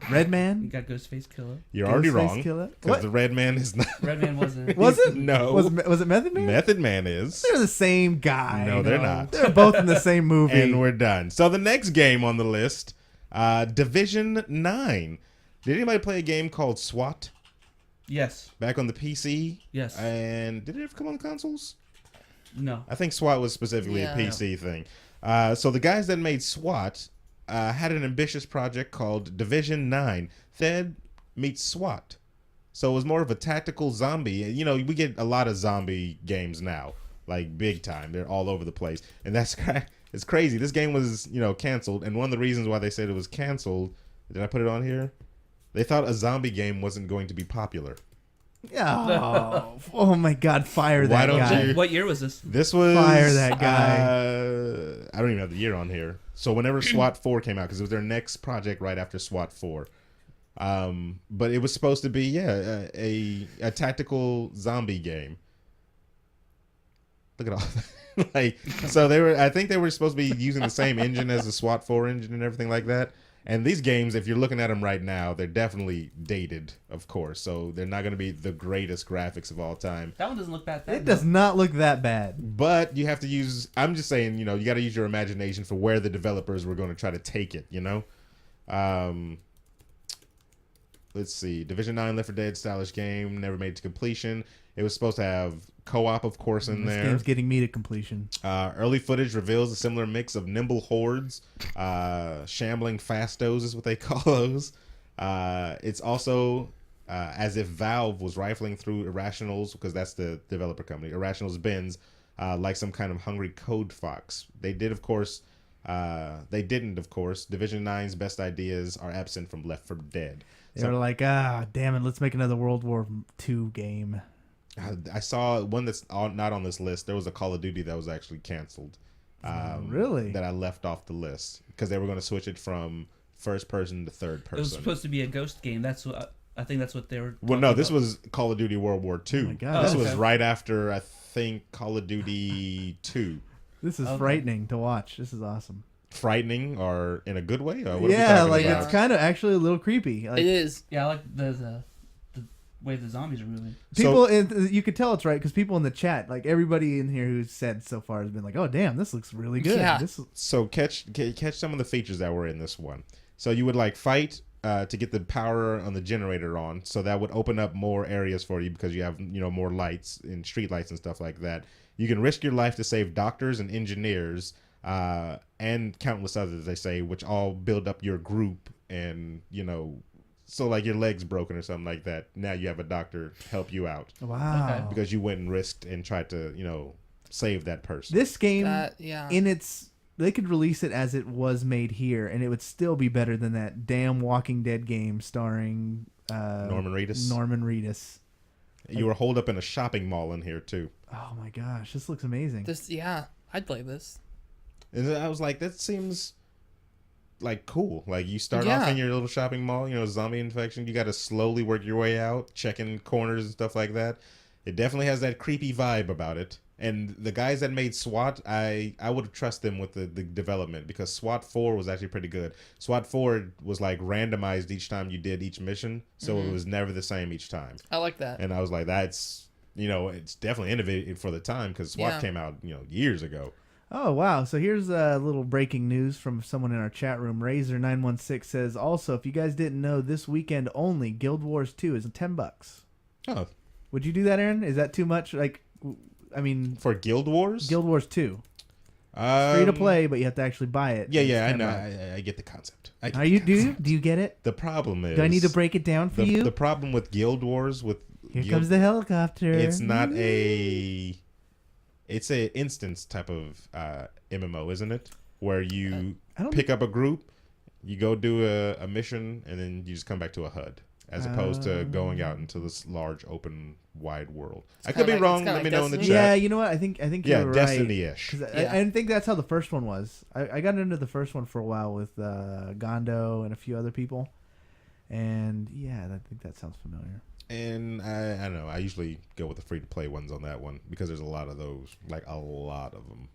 Redman. You got Ghostface Killer. You're already Ghostface wrong. Killah. Because What? the Red Man is not. Redman wasn't. Was it? No. Was it Method Man? Method Man is. They're the same guy. No, they're not. They're both in the same movie. And we're done. So the next game on the list, Division 9. Did anybody play a game called SWAT Yes. back on the PC? Yes. And did it ever come on the consoles? No. I think SWAT was specifically Yeah. a PC thing. So the guys that made SWAT had an ambitious project called Division 9. Fed meets SWAT. So it was more of a tactical zombie. We get a lot of zombie games now, like big time. They're all over the place. And it's crazy. This game was, canceled. And one of the reasons why they said it was canceled, did I put it on here? They thought a zombie game wasn't going to be popular. Oh my God! Fire Why that don't guy. you- What year was this? This was Fire that guy. I don't even have the year on here. So whenever SWAT 4 came out, because it was their next project right after SWAT 4. But it was supposed to be a tactical zombie game. Look at all so I think they were supposed to be using the same engine as the SWAT 4 engine and everything like that. And these games, if you're looking at them right now, they're definitely dated, of course. So they're not going to be the greatest graphics of all time. That one doesn't look bad. It does not look that bad. But you have to use, I'm just saying, you got to use your imagination for where the developers were going to try to take it, Let's see. Division 9 Left 4 Dead stylish game, never made it to completion. It was supposed to have co-op, of course, in This there. game's getting me to completion. Early footage reveals a similar mix of nimble hordes, shambling fastos is what they call those, It's also as if Valve was rifling through Irrational's, because that's the developer company, Irrational's bins, like some kind of hungry code fox. They didn't, of course. Division 9's best ideas are absent from Left 4 Dead. They were like, damn it, let's make another World War II game. I saw one that's not on this list. There was a Call of Duty that was actually canceled. Really? That I left off the list because they were going to switch it from first person to third person. It was supposed to be a ghost game. That's what I think. That's what they were. Well, no, this about. was Call of Duty World War II. Oh my God. This Oh, was okay. right after, I think, Call of Duty 2. This is frightening to watch. This is awesome. Frightening, or in a good way? Or what are we Yeah, talking like about? it's kind of actually a little creepy. Like, It is. Yeah, I like the way the zombies are moving. people, you could tell it's right because people in the chat, like everybody in here who's said so far, has been like, "Oh, damn, this looks really good." Yeah. This is, So catch some of the features that were in this one. So you would like fight to get the power on the generator on, so that would open up more areas for you because you have more lights and street lights and stuff like that. You can risk your life to save doctors and engineers and countless others, they say, which all build up your group. And so like your leg's broken or something like that, now you have a doctor help you out wow. because you went and risked and tried to save that person. This game, Yeah. they could release it as it was made here, and it would still be better than that damn Walking Dead game starring Norman Reedus. Norman Reedus. You were holed up in a shopping mall in here too. Oh my gosh, this looks amazing. I'd play this. And I was like, that seems like cool. Like you start off Yeah. in your little shopping mall, zombie infection. You got to slowly work your way out, checking corners and stuff like that. It definitely has that creepy vibe about it. And the guys that made SWAT, I would trust them with the development because SWAT 4 was actually pretty good. SWAT 4 was like randomized each time you did each mission, so it was never the same each time. I like that. And I was like, that's it's definitely innovative for the time because SWAT Yeah. came out years ago. Oh wow! So here's a little breaking news from someone in our chat room. Razor916 says, also, if you guys didn't know, this weekend only, Guild Wars 2 is $10. Oh, Would you do that, Aaron? Is that too much? Like, I mean, for Guild Wars? Guild Wars 2, free to play, but you have to actually buy it. Yeah, I It's know. $10. I get the concept. Are you? Do you get it? The problem is, Do I need to break it down for you? The problem with Guild Wars Here comes the helicopter. It's not a. It's a instance type of MMO, isn't it? Where you I don't pick up a group, you go do a mission, and then you just come back to a HUD, as opposed to going out into this large, open, wide world. I could be kinda like- wrong. it's kinda Let me like know in the Destiny. chat. Yeah, you know what? I think Yeah, you're right. Destiny-ish. 'Cause Yeah. I didn't think that's how the first one was. I got into the first one for a while with Gondo and a few other people, and yeah, I think that sounds familiar. And I don't know. I usually go with the free to play ones on that one because there's a lot of those, like a lot of them.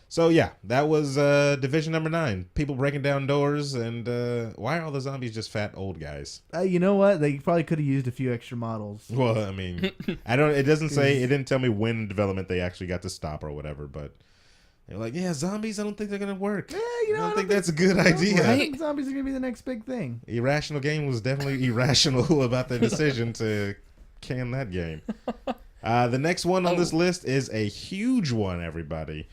So yeah, that was Division number 9. People breaking down doors, and why are all the zombies just fat old guys? You know what? They probably could have used a few extra models. Well, I mean, I don't. It doesn't say. It didn't tell me when in development they actually got to stop or whatever. But they're like, yeah, zombies. I don't think they're gonna work. Yeah, I don't think that's a good idea. I think zombies are gonna be the next big thing. Irrational Game was definitely irrational about their decision to can that game. The next one on this list is a huge one, everybody.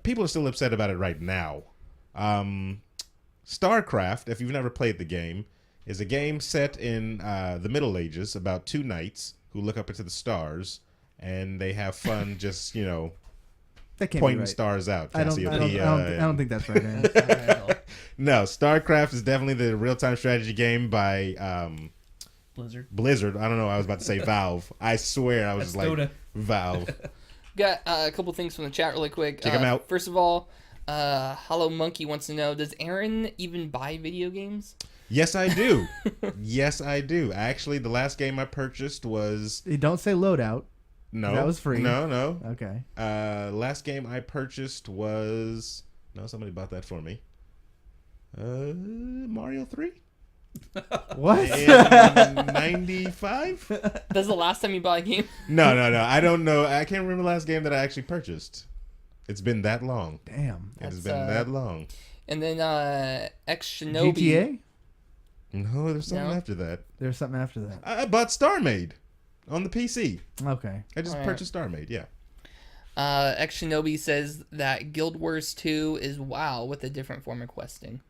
People are still upset about it right now. StarCraft, if you've never played the game, is a game set in the Middle Ages about two knights who look up into the stars and they have fun just, That can't pointing be right. stars out. I don't think that's right, man. No, StarCraft is definitely the real-time strategy game by Blizzard. I don't know. I was about to say Valve. I swear I was just like Dota. Valve. Got a couple things from the chat really quick. Check 'em out. First of all, Hollow Monkey wants to know, does Aaron even buy video games? Yes, I do. Yes, I do. Actually, the last game I purchased was You don't say loadout. no. That was free. No. Okay. Last game I purchased was somebody bought that for me. Mario 3? What? 95? That's the last time you bought a game? No. I don't know. I can't remember the last game that I actually purchased. It's been that long. Damn. It's That's, been that long. And then Ex Shinobi. GTA? No, there's something No? after that. There's something after that. I bought StarMade on the PC. Okay. I just Alright. purchased StarMade, yeah. Ex Shinobi says that Guild Wars 2 is WoW with a different form of questing.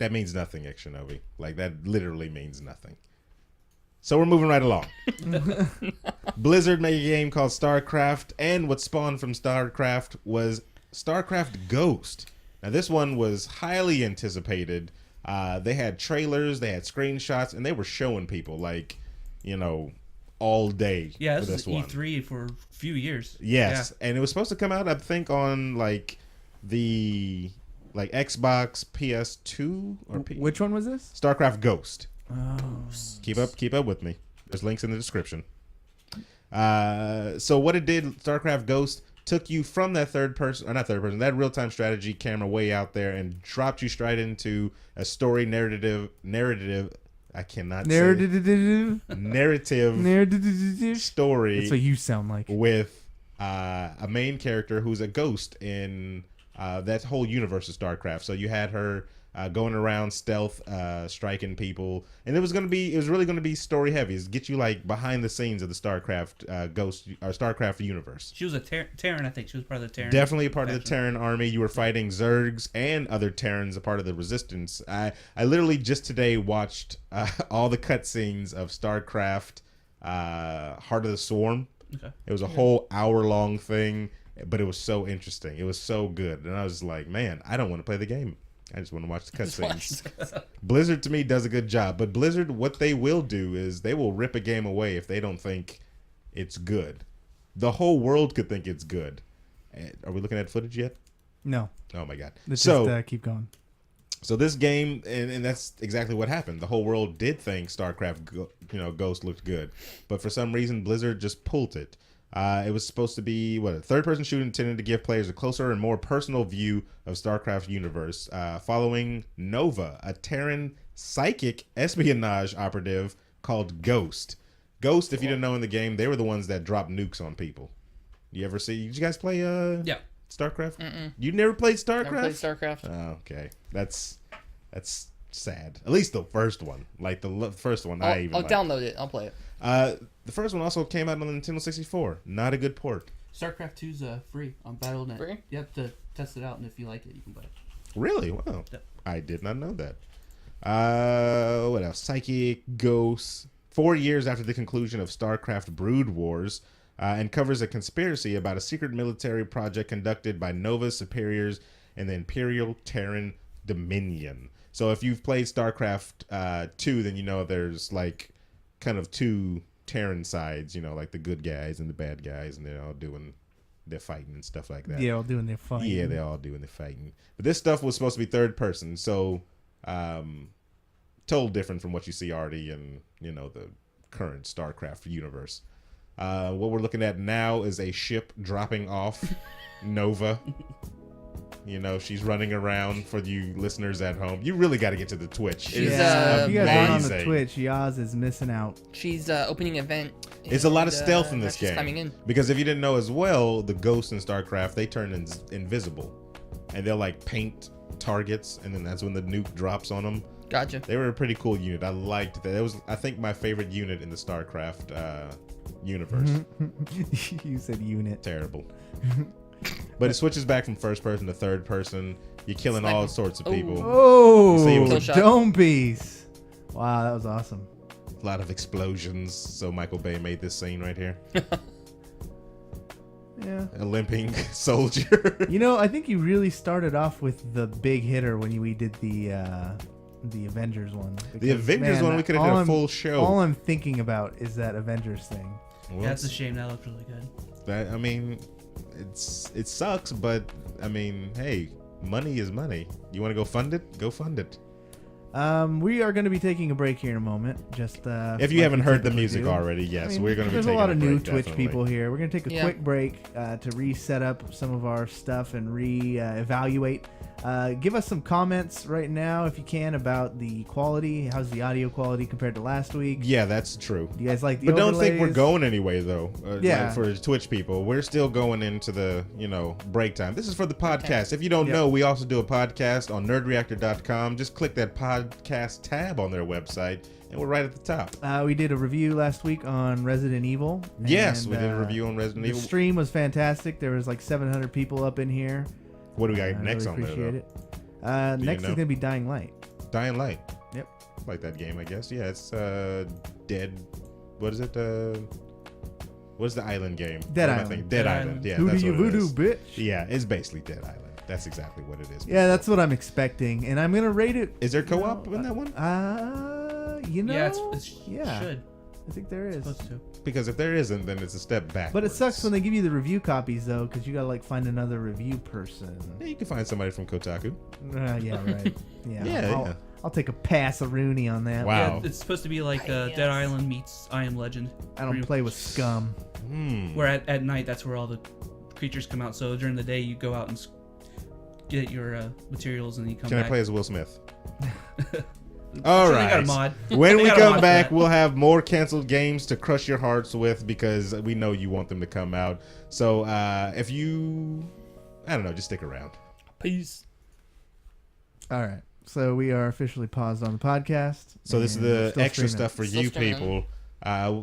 That means nothing, Shinobi. Like, that literally means nothing. So we're moving right along. Blizzard made a game called StarCraft, and what spawned from StarCraft was StarCraft Ghost. Now, this one was highly anticipated. They had trailers, they had screenshots, and they were showing people, like, you know, all day. Yeah, for this is one. E3 for a few years. Yes, and it was supposed to come out, I think, on like the Xbox, PS2, or Which one was this? StarCraft Ghost. Oh. Keep up with me. There's links in the description. So what it did, StarCraft Ghost took you from that that real-time strategy camera way out there and dropped you straight into a story narrative. I cannot say narrative story. That's what you sound like. With a main character who's a ghost in that whole universe of StarCraft. So you had her going around stealth, striking people, and it was really gonna be story heavy. It's get you like behind the scenes of the StarCraft Ghost or StarCraft universe. She was a Terran, I think. She was part of the Terran. Definitely a part of the Terran army. You were fighting Zergs and other Terrans, a part of the Resistance. I literally just today watched all the cutscenes of StarCraft Heart of the Swarm. Okay. It was a whole hour-long thing, but it was so interesting. It was so good, and I was like, man, I don't want to play the game. I just want to watch the cutscenes. Blizzard, to me, does a good job. But Blizzard, what they will do is they will rip a game away if they don't think it's good. The whole world could think it's good. Are we looking at footage yet? No. Oh, my God. Let's so just keep going. So this game, and that's exactly what happened. The whole world did think StarCraft Ghost looked good. But for some reason, Blizzard just pulled it. It was supposed to be a third-person shooter intended to give players a closer and more personal view of StarCraft universe, following Nova, a Terran psychic espionage operative called Ghost. Ghost, if you didn't know in the game, they were the ones that dropped nukes on people. Did you guys play Yeah. StarCraft? You never played StarCraft? Never played StarCraft. Oh, okay, that's sad. At least the first one, like the first one. I'll download it. I'll play it. The first one also came out on the Nintendo 64. Not a good port. StarCraft 2's free on Battle.net. Free? You have to test it out, and if you like it, you can buy it. Really? Wow. Yep. I did not know that. What else? Psychic Ghosts. 4 years after the conclusion of StarCraft Brood Wars, and covers a conspiracy about a secret military project conducted by Nova's superiors in the Imperial Terran Dominion. So if you've played StarCraft 2, then you know there's like kind of two Terran sides, like the good guys and the bad guys, and they're all doing their fighting and stuff like that. Yeah, all doing their fighting. Yeah, they're all doing their fighting. But this stuff was supposed to be third person, so totally different from what you see already in, the current StarCraft universe. What we're looking at now is a ship dropping off Nova. She's running around for you listeners at home. You really got to get to the Twitch. She's, If you guys aren't on the amazing. Twitch, Yaz is missing out. She's opening an event. It's a lot of stealth in this she's game. coming in. Because if you didn't know as well, the ghosts in StarCraft, they turn invisible. And they'll like paint targets, and then that's when the nuke drops on them. Gotcha. They were a pretty cool unit. I liked that. It was, I think, my favorite unit in the StarCraft universe. You said unit. Terrible. But it switches back from first person to third person. You're killing all sorts of people. Oh, You see, it was Kill shot. dome piece. Wow, that was awesome. a lot of explosions. So Michael Bay made this scene right here. Yeah. A limping soldier. I think you really started off with the big hitter when we did the Avengers one. The Because, Avengers man, one, we could have all did a I'm- full show. All I'm thinking about is that Avengers thing. Well, That's a shame. That looked really good. that, I mean, it sucks, but I mean, hey, money is money. You want to go fund it? Go fund it. We are going to be taking a break here in a moment. Just If you like haven't we heard the typically music do. already, yes, we're going to be There's taking a lot of new break, Twitch definitely. people here. We're going to take a Yeah. quick break to reset up some of our stuff and evaluate. Give us some comments right now, if you can, about the quality. How's the audio quality compared to last week? Yeah, that's true. Do you guys like the But don't think we're overlays? going anyway, though. Yeah. Like for Twitch people, we're still going into the break time. This is for the podcast. If you don't Yep. know, we also do a podcast on nerdreactor.com. Just click that podcast tab on their website, and we're right at the top. We did a review last week on Resident Evil. Yes, and, we did a review on Resident The Evil. stream was fantastic. There was like 700 people up in here. What do we got I next really on there? appreciate Though? it. Do you Next is know? going to be Dying Light. Dying Light. Yep. Like that game, I guess. Yeah, it's Dead. What is it? What's the island game? Dead What am I Island. thinking? Dead Island. Yeah, Who do that's you what it voodoo, is. bitch? Yeah, it's basically Dead Island. That's exactly what it is. Yeah, that's what I'm expecting, and I'm gonna rate it. Is there co-op in that one? Yeah, it yeah. should. I think there is. Supposed to. Because if there isn't, then it's a step back. But it sucks when they give you the review copies though, because you gotta like find another review person. Yeah, you can find somebody from Kotaku. Yeah, right. Yeah, Yeah, I'll take a pass-a-rooney on that. Wow. Yeah, it's supposed to be like Dead Island meets I Am Legend. I don't play with scum. Where at night, that's where all the creatures come out. So during the day, you go out and get your materials, and then you come Can back. I play as Will Smith? All Sure, right. they got a mod. When They we got a come mod for back, that. we'll have more canceled games to crush your hearts with because we know you want them to come out. So if you, I don't know, just stick around. Peace. All right. So we are officially paused on the podcast. So this is and we're the still extra streaming. stuff for Still you streaming. people.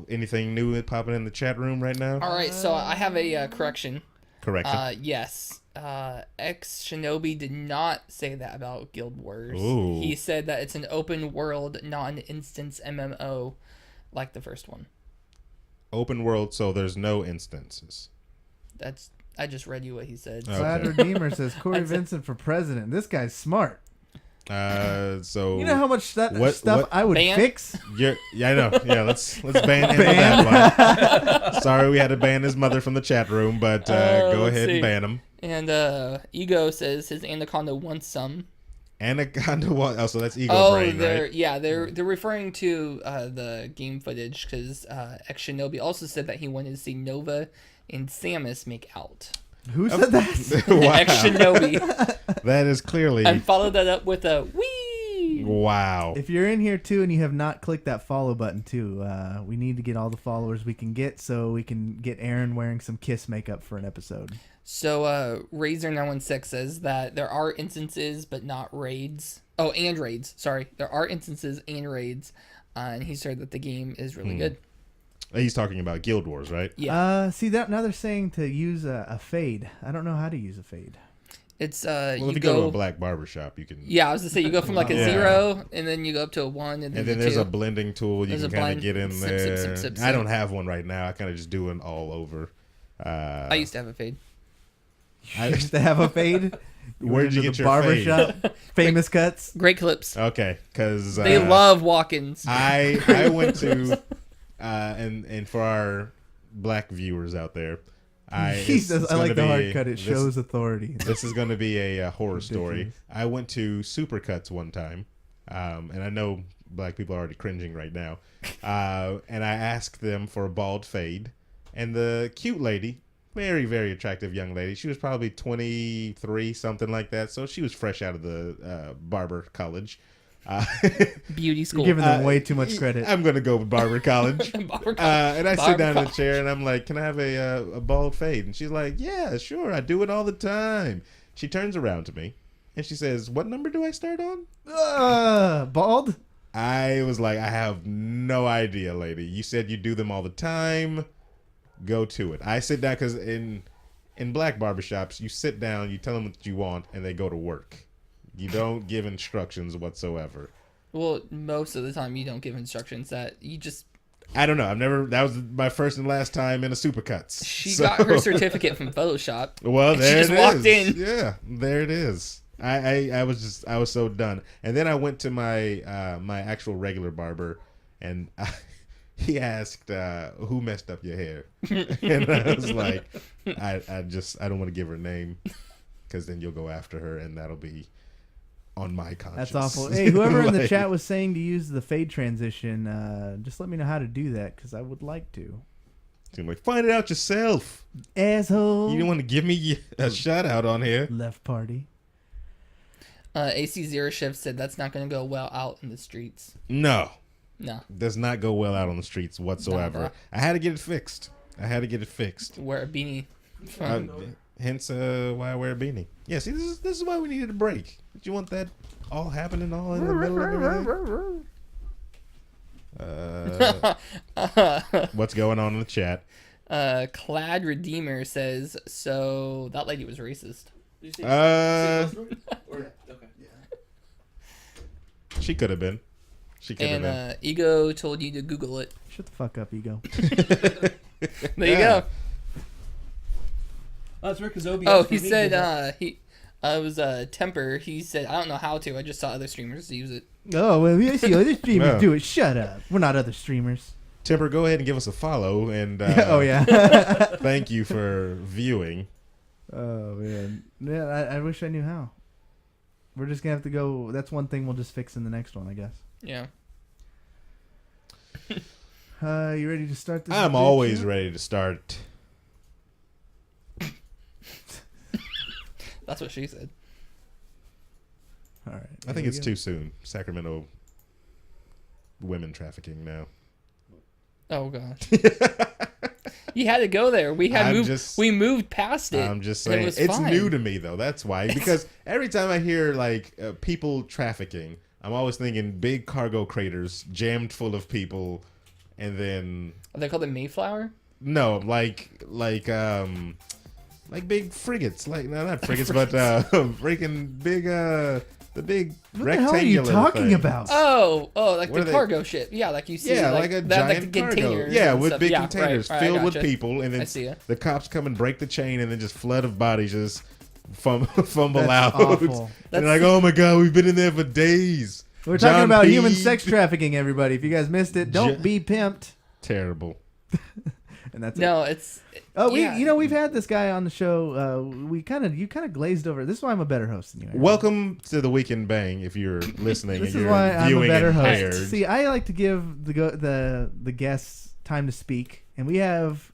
Anything new popping in the chat room right now? All right, so I have a correction. Correct. Yes. Ex Shinobi did not say that about Guild Wars. Ooh. He said that it's an open world, not an instance MMO like the first one. Open world, so there's no instances. I just read you what he said. Oh. Glad Okay. Redeemer says Corey That's it. Vincent for president. This guy's smart. So You know how much stuff what- I would Ban? fix? yeah, I know. Yeah, let's ban him on that one. Sorry, we had to ban his mother from the chat room, but go let's ahead see. and ban him. And Ego says his Anaconda wants some. Anaconda. Oh, so that's Eagle Oh, Brain, right? they're referring to the game footage because Ex Shinobi also said that he wanted to see Nova and Samus make out. Who said that? Wow. Ex Shinobi. That is clearly And followed that up with a wee. wow. If you're in here too and you have not clicked that follow button too, we need to get all the followers we can get so we can get Aaron wearing some Kiss makeup for an episode. So Razor916 says that there are instances but not raids. Oh, and raids. Sorry. There are instances and raids. And he said that the game is really good. He's talking about Guild Wars, right? Yeah. See that now they're saying to use a fade. I don't know how to use a fade. It's Well, you if you go, go to a black barbershop, you can. Yeah, I was gonna say you go from like a Yeah. 0 and then you go up to a 1 and then, And then a there's 2. a blending tool you There's can a kind of blend. get in Sip, there. sip, sip, sip, I don't sip. have one right now. I kind of just do it all over. I used to have a fade. I used to have a fade. Where did you Went get to your the fade? barbershop? Famous cuts. Great clips. Okay, because They love walk-ins. I went to and for our black viewers out there, He says, I like the hard cut. It this- shows authority. This is going to be a horror story. Ridiculous. I went to Supercuts one time, and I know black people are already cringing right now. And I asked them for a bald fade, and the cute lady, very, very attractive young lady, she was probably 23, something like that. So she was fresh out of the barber college. Beauty You're school. giving them way too much credit. I'm going to go with barber college. Barber college. And I sit Barber down in the college. chair and I'm like, can I have a bald fade? And she's like, yeah, sure. I do it all the time. She turns around to me and she says, what number do I start on? Bald? I was like, I have no idea, lady. You said you do them all the time. Go to it. I sit down because in black barbershops, you sit down, you tell them what you want, and they go to work. You don't give instructions whatsoever. Well, most of the time you don't give instructions. That you just. I don't know. That was my first and last time in a Supercuts. She So- got her certificate from Photoshop. Well, and there she just it is. walked in. Yeah, there it is. I was so done. And then I went to my my actual regular barber, and he asked, "Who messed up your hair?" And I was like, I don't want to give her name, because then you'll go after her, and that'll be on my conscience. That's awful. Hey, whoever in the Like, chat was saying to use the fade transition, just let me know how to do that because I would like to. I'm like, find it out yourself. Asshole. You don't want to give me a shout out on here. Left party. AC Zero Shift said that's not going to go well out in the streets. No. No. Does not go well out on the streets whatsoever. Nah. I had to get it fixed. Wear a beanie. Hence why I wear a beanie. Yeah, see, this is why we needed a break. Did you want that all happening all in the middle of everything? What's going on in the chat? Clad Redeemer says, so that lady was racist. she could have been. She could have been. And Ego told you to Google it. Shut the fuck up, Ego. There you go. Oh, it's Rick Azobi. Oh, he said it was Temper. He said, I don't know how to. I just saw other streamers use it. Oh, well, I see other streamers No. do it. Shut up. We're not other streamers. Temper, go ahead and give us a follow. And Oh, yeah. thank you for viewing. Oh, man. Yeah, I wish I knew how. We're just going to have to go. That's one thing we'll just fix in the next one, I guess. Yeah. You ready to start this? I'm bitch always yet? ready to start. That's what she said. All right. I think it's too soon. Sacramento women trafficking now. Oh, gosh. You had to go there. We moved past it. I'm just and it saying. was It's fine. new to me, though. That's why. Because every time I hear, like, people trafficking, I'm always thinking big cargo craters jammed full of people, and then... Are they called the Mayflower? No, like big frigates. Like, no, not frigates, but freaking big, the big What the rectangular hell are you talking thing. about? Oh, like What are the they- cargo ship. Yeah, like you see. Yeah, like a giant the cargo. containers Yeah, and with stuff. big Yeah, containers right, filled with gotcha. people, and I then see ya. the cops come and break the chain, and then just flood of bodies just fumble That's out. awful. And they're like, oh my god, we've been in there for days. We're talking John about P. human sex trafficking, everybody. If you guys missed it, don't be pimped. Terrible. And that's it. No, it's. Oh, yeah. we've had this guy on the show. You kind of glazed over. This is why I'm a better host than you. Aaron. Welcome to the Weekend Bang. If you're listening, This and is you're why I'm a viewing better impaired. host. See, I like to give the guests time to speak, and we have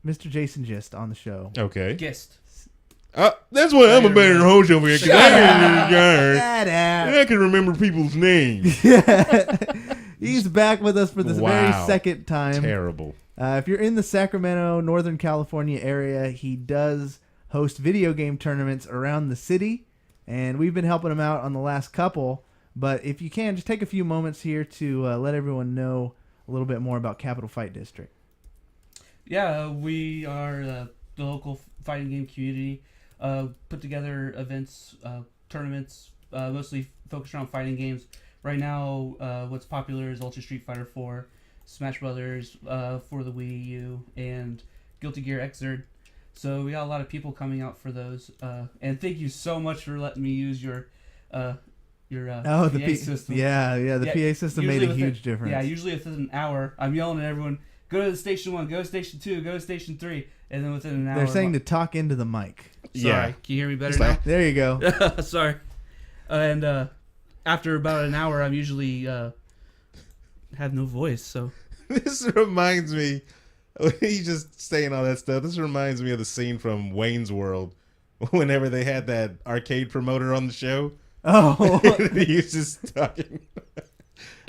Mr. Jason Gist on the show. Okay. Guest. That's why I'm a better host over here. 'Cause Shut up. I can remember people's names. He's back with us for this very Wow. second time. Terrible. If you're in the Sacramento, Northern California area, he does host video game tournaments around the city, and we've been helping him out on the last couple. But if you can, just take a few moments here to let everyone know a little bit more about Capital Fight District. Yeah, we are the local fighting game community. Put together events, tournaments, mostly focused around fighting games. Right now, what's popular is Ultra Street Fighter 4, Smash Brothers for the Wii U, and Guilty Gear Xrd. So we got a lot of people coming out for those. And thank you so much for letting me use your PA system. The PA system made usually a within- huge difference. Yeah, usually within an hour, I'm yelling at everyone, go to station 1, go to station 2, go to station 3, and then within an hour... They're saying to talk into the mic. Sorry, Yeah. can you hear me better It's now? like- There you go. Sorry. And after about an hour, I'm usually have no voice, so... This reminds me, he's just saying all that stuff. This reminds me of the scene from Wayne's World, whenever they had that arcade promoter on the show. Oh, He was just talking.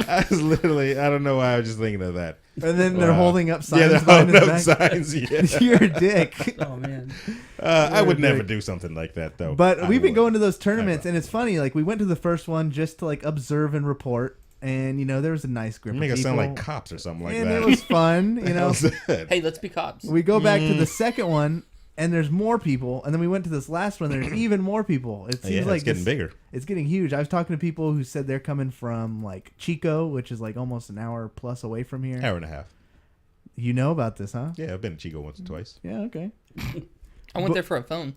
I don't know why I was just thinking of that. and then they're Wow. holding up signs. Yeah, they're behind holding his up back. signs. Yeah. You're a dick. Oh, man. I would You're a never dick. do something like that, though. But I we've been would. going to those tournaments, I and it's funny. Like we went to the first one just to like observe and report, and there was a nice group. You make of us sound people, like cops or something like and that. it was fun. That was good. Hey, let's be cops. We go back to the second one, and there's more people, and then we went to this last one. There's even more people. It seems Yeah, like it's getting bigger. It's getting huge. I was talking to people who said they're coming from like Chico, which is like almost an hour plus away from here. Hour and a half. You know about this, huh? Yeah, I've been to Chico once or twice. Yeah. Okay. I went there for a phone.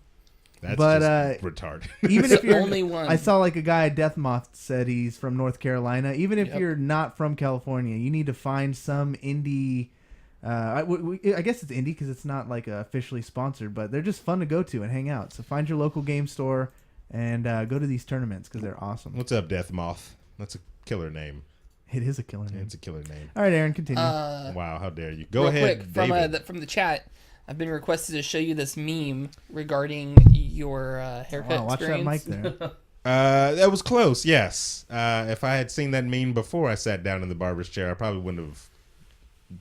That's But, just retarded. Even It's if the you're only one. I saw like a guy at Deathmoth said he's from North Carolina. Even if Yep. you're not from California, you need to find some indie. I guess it's indie because it's not like officially sponsored, but they're just fun to go to and hang out. So find your local game store and go to these tournaments because they're awesome. What's up, Death Moth? That's a killer name. It is a killer name. It's a killer name. All right, Aaron, continue. Wow, how dare you? Go Real ahead, quick, David. from the chat, I've been requested to show you this meme regarding your haircut Wow, watch that experience. mic there. That was close, yes. If I had seen that meme before I sat down in the barber's chair, I probably wouldn't have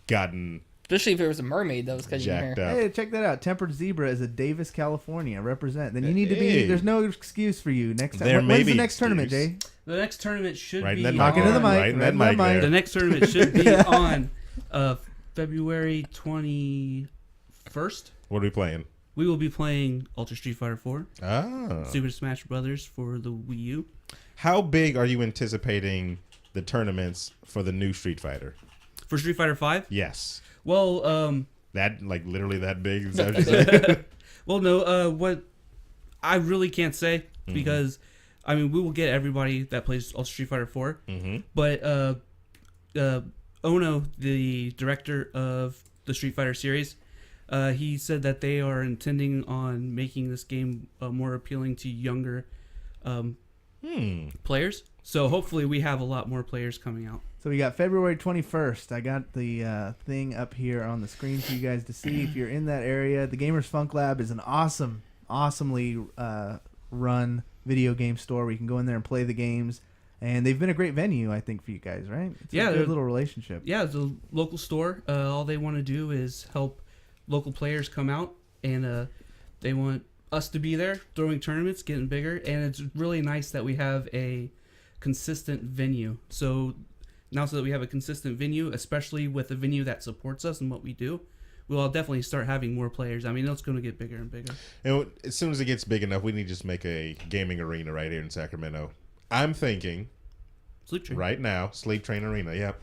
gotten Especially if it was a mermaid that was cutting your jacked hair. up. Hey, check that out. Tempered Zebra is a Davis, California. Represent. Then you need to be. Hey. There's no excuse for you next time. There may When's the be next tournament, Jay? excuse. The next tournament should Right in be that mic. Talking to the on- mic. Right in that Right in that mic mic. there. The next tournament should be on February 21st. What are we playing? We will be playing Ultra Street Fighter 4, Ah. Super Smash Brothers for the Wii U, How big are you anticipating the tournaments for the new Street Fighter? For Street Fighter 5? Yes. Well, that like literally that big? Is that what you're saying? well, no. What I really can't say because I mean we will get everybody that plays Street Fighter 4, but Ono, the director of the Street Fighter series, he said that they are intending on making this game more appealing to younger players. So hopefully we have a lot more players coming out. So we got February 21st. I got the thing up here on the screen for you guys to see. If you're in that area, the Gamers Funk Lab is an awesomely run video game store where you can go in there and play the games. And they've been a great venue, I think, for you guys, right? It's a good little relationship. Yeah, it's a local store. All they want to do is help local players come out, and they want us to be there, throwing tournaments, getting bigger. And it's really nice that we have a consistent venue. So now that we have a consistent venue, especially with a venue that supports us and what we do, we'll definitely start having more players. I mean, it's going to get bigger and bigger. And as soon as it gets big enough, we need to just make a gaming arena right here in Sacramento. I'm thinking Sleep Train. Right now, Sleep Train Arena. Yep.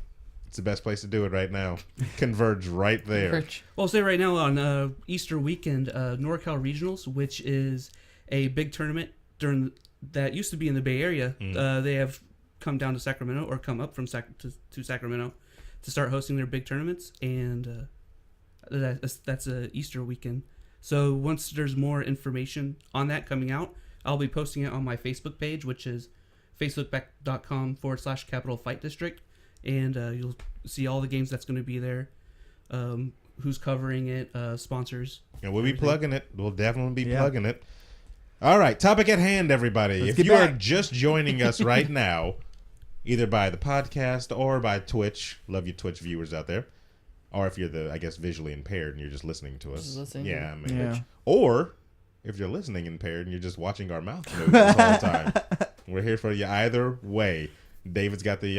It's the best place to do it right now. Converge right there. Converge. Well, I'll say right now on Easter weekend, NorCal Regionals, which is a big tournament that used to be in the Bay Area. They have come down to Sacramento or come up from to Sacramento to start hosting their big tournaments, and that's a Easter weekend. So once there's more information on that coming out, I'll be posting it on my Facebook page, which is facebook.com/Capital Fight District, and you'll see all the games that's going to be there, who's covering it, sponsors. And we'll be plugging it. We'll definitely be plugging it. All right, topic at hand, everybody. If you are just joining us right now, either by the podcast or by Twitch, love you Twitch viewers out there, or if you're visually impaired and you're just listening to us. Or if you're listening impaired and you're just watching our mouth move this whole time. We're here for you either way. David's got the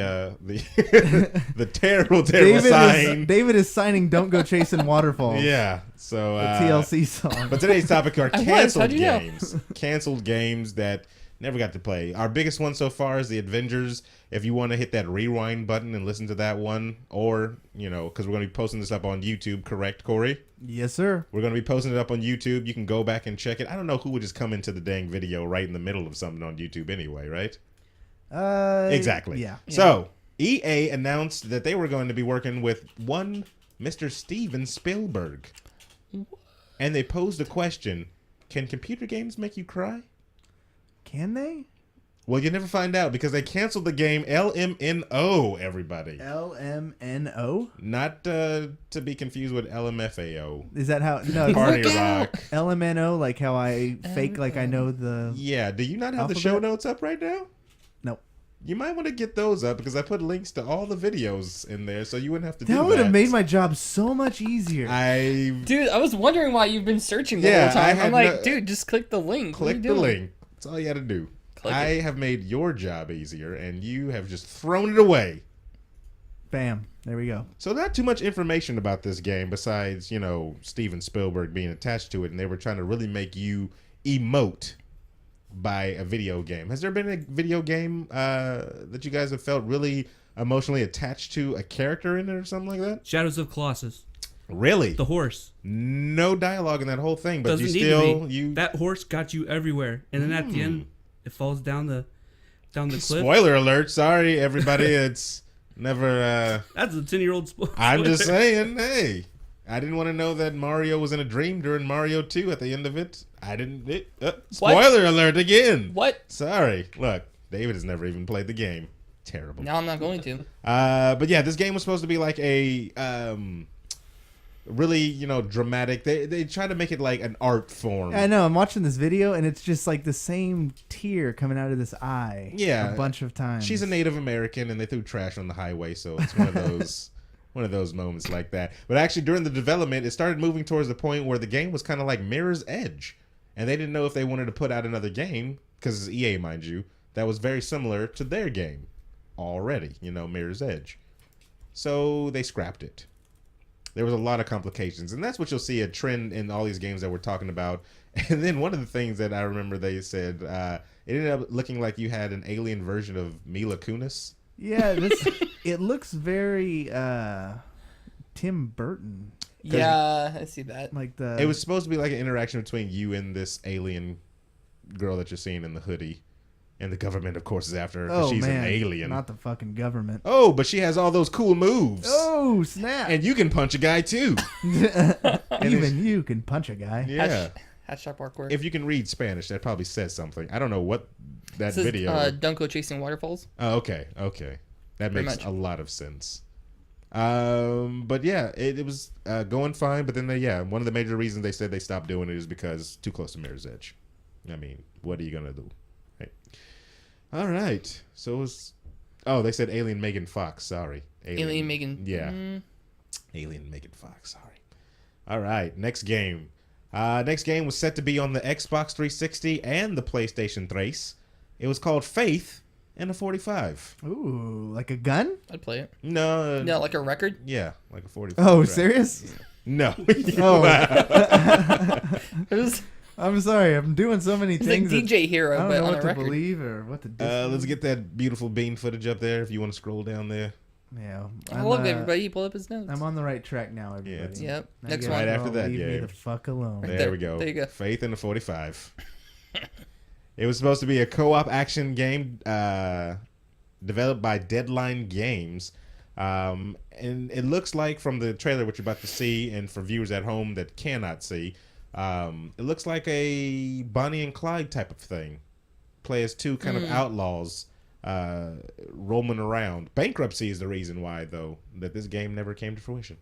the terrible sign. David is signing "Don't Go Chasing Waterfalls." Yeah, so the TLC song. But today's topic are canceled games. Canceled games that never got to play. Our biggest one so far is the Avengers. If you want to hit that rewind button and listen to that one, or because we're going to be posting this up on YouTube, correct, Corey? Yes, sir. We're going to be posting it up on YouTube. You can go back and check it. I don't know who would just come into the dang video right in the middle of something on YouTube anyway, right? Exactly. Yeah. So, EA announced that they were going to be working with one Mr. Steven Spielberg. And they posed a question, can computer games make you cry? Can they? Well, you never find out because they canceled the game LMNO, everybody. LMNO? Not to be confused with LMFAO. Is that how? No, Party Rock. LMNO, like how I fake like I know the... Yeah, do you not have the show notes up right now? Nope. You might want to get those up because I put links to all the videos in there so you wouldn't have to do that. That would have made my job so much easier. Dude, I was wondering why you've been searching the whole time. I'm like, dude, just click the link. Click the link. That's all you had to do. I have made your job easier, and you have just thrown it away. Bam. There we go. So not too much information about this game besides, Steven Spielberg being attached to it, and they were trying to really make you emote by a video game. Has there been a video game that you guys have felt really emotionally attached to a character in it or something like that? Shadows of Colossus. Really? The horse. No dialogue in that whole thing, but that horse got you everywhere, and then at the end, it falls down the cliff. Spoiler alert! Sorry, everybody. It's never. That's a 10-year-old spoiler. I'm just saying. Hey, I didn't want to know that Mario was in a dream during Mario 2 at the end of it. I didn't. Spoiler alert again. What? Sorry. Look, David has never even played the game. Terrible. No, I'm not going to. But yeah, this game was supposed to be like a really, dramatic. They try to make it like an art form. I know. I'm watching this video, and it's just like the same tear coming out of this eye. Yeah, a bunch of times. She's a Native American, and they threw trash on the highway, so it's one of those. One of those moments like that. But actually, during the development, it started moving towards the point where the game was kind of like Mirror's Edge. And they didn't know if they wanted to put out another game, because it's EA, mind you, that was very similar to their game already, Mirror's Edge. So they scrapped it. There was a lot of complications, and that's what you'll see a trend in all these games that we're talking about. And then one of the things that I remember they said, it ended up looking like you had an alien version of Mila Kunis. Yeah, it looks very Tim Burton. Yeah, I see that. Like the It was supposed to be like an interaction between you and this alien girl that you're seeing in the hoodie. And the government, of course, is after her because she's an alien. Not the fucking government. Oh, but she has all those cool moves. Oh, snap. And you can punch a guy, too. Even you can punch a guy. Yeah. Hashtag parkour. If you can read Spanish, that probably says something. I don't know what that It says, video... Dunko chasing waterfalls. Oh, okay. That Pretty makes much. a lot of sense. But yeah, it was going fine. But then, one of the major reasons they said they stopped doing it is because too close to Mirror's Edge. I mean, what are you going to do? Right. All right. So it was... Oh, they said Alien Megan Fox. Sorry. Alien Megan. Yeah. Alien Megan Fox. Sorry. All right. Next game. Next game was set to be on the Xbox 360 and the PlayStation 3. It was called Faith and a 45. Ooh, like a gun? I'd play it. No. No, like a record. Yeah, like a 45. Oh, track. serious? No. Oh. It was I'm sorry. I'm doing so many it's like things. DJ Hero, I don't but know on what a to record. believe or what to do. Let's get that beautiful bean footage up there if you want to scroll down there. Yeah. I love everybody. He pulled up his notes. I'm on the right track now, everybody. it's- Yep. Now Next you one. Right guys after all that leave me game. the fuck alone. Right There we go. There you go. Faith in the 45. It was supposed to be a co-op action game developed by Deadline Games. And it looks like from the trailer, which you're about to see, and for viewers at home that cannot see, it looks like a Bonnie and Clyde type of thing. Play as two kind of outlaws roaming around. Bankruptcy is the reason why, though, that this game never came to fruition.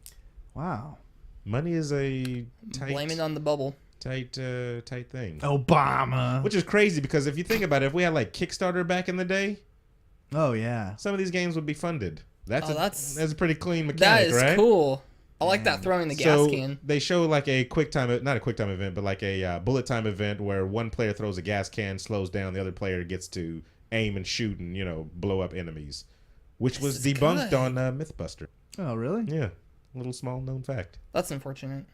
Wow. Money is a tight, Blame it on the bubble. tight thing. Obama. Which is crazy because if you think about it, if we had like Kickstarter back in the day, Oh, yeah. some of these games would be funded. That's that's a pretty clean That mechanic, is right? cool. I like that throwing the gas So can. they show like a quick time, not a quick time event, but like a bullet time event where one player throws a gas can, slows down, the other player gets to aim and shoot and blow up enemies, which was This is debunked good. on MythBuster. Oh, really? Yeah, little small known fact. That's unfortunate.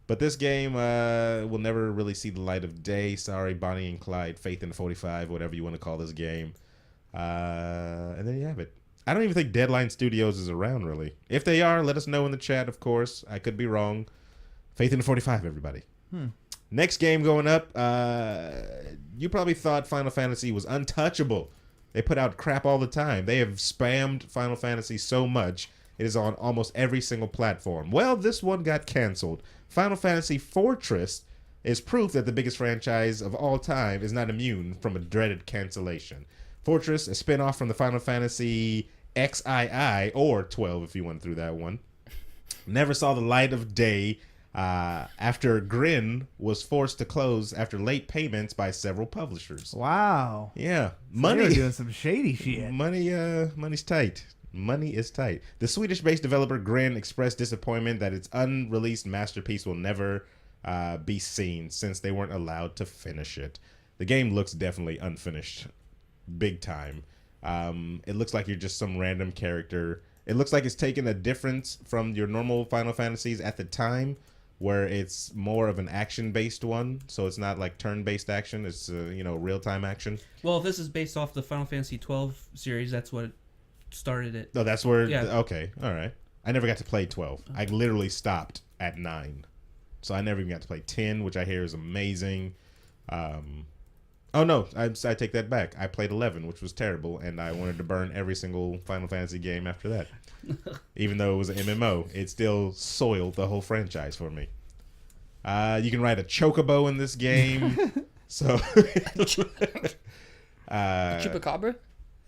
But this game will never really see the light of day. Sorry, Bonnie and Clyde, Faith in the 45, whatever you want to call this game. And there you have it. I don't even think Deadline Studios is around, really. If they are, let us know in the chat, of course. I could be wrong. Faith in the 45, everybody. Next game going up. You probably thought Final Fantasy was untouchable. They put out crap all the time. They have spammed Final Fantasy so much. It is on almost every single platform. Well, this one got canceled. Final Fantasy Fortress is proof that the biggest franchise of all time is not immune from a dreaded cancellation. Fortress, a spin-off from the Final Fantasy XII, or 12 if you went through that one, never saw the light of day after Grin was forced to close after late payments by several publishers. Wow. Yeah, They were money. doing some shady shit. Money's tight. Money is tight. The Swedish-based developer Grin expressed disappointment that its unreleased masterpiece will never be seen since they weren't allowed to finish it. The game looks definitely unfinished, big time. It looks like you're just some random character. It looks like it's taken a difference from your normal Final Fantasies at the time, where it's more of an action-based one. So it's not like turn-based action. It's real-time action. Well, if this is based off the Final Fantasy 12 series, that's what started it. Oh, that's where. Yeah. Okay, all right. I never got to play 12. I literally stopped at 9, so I never even got to play 10, which I hear is amazing. Oh no, I take that back. I played 11, which was terrible, and I wanted to burn every single Final Fantasy game after that. Even though it was an MMO, it still soiled the whole franchise for me. You can ride a chocobo in this game, so. Chupacabra?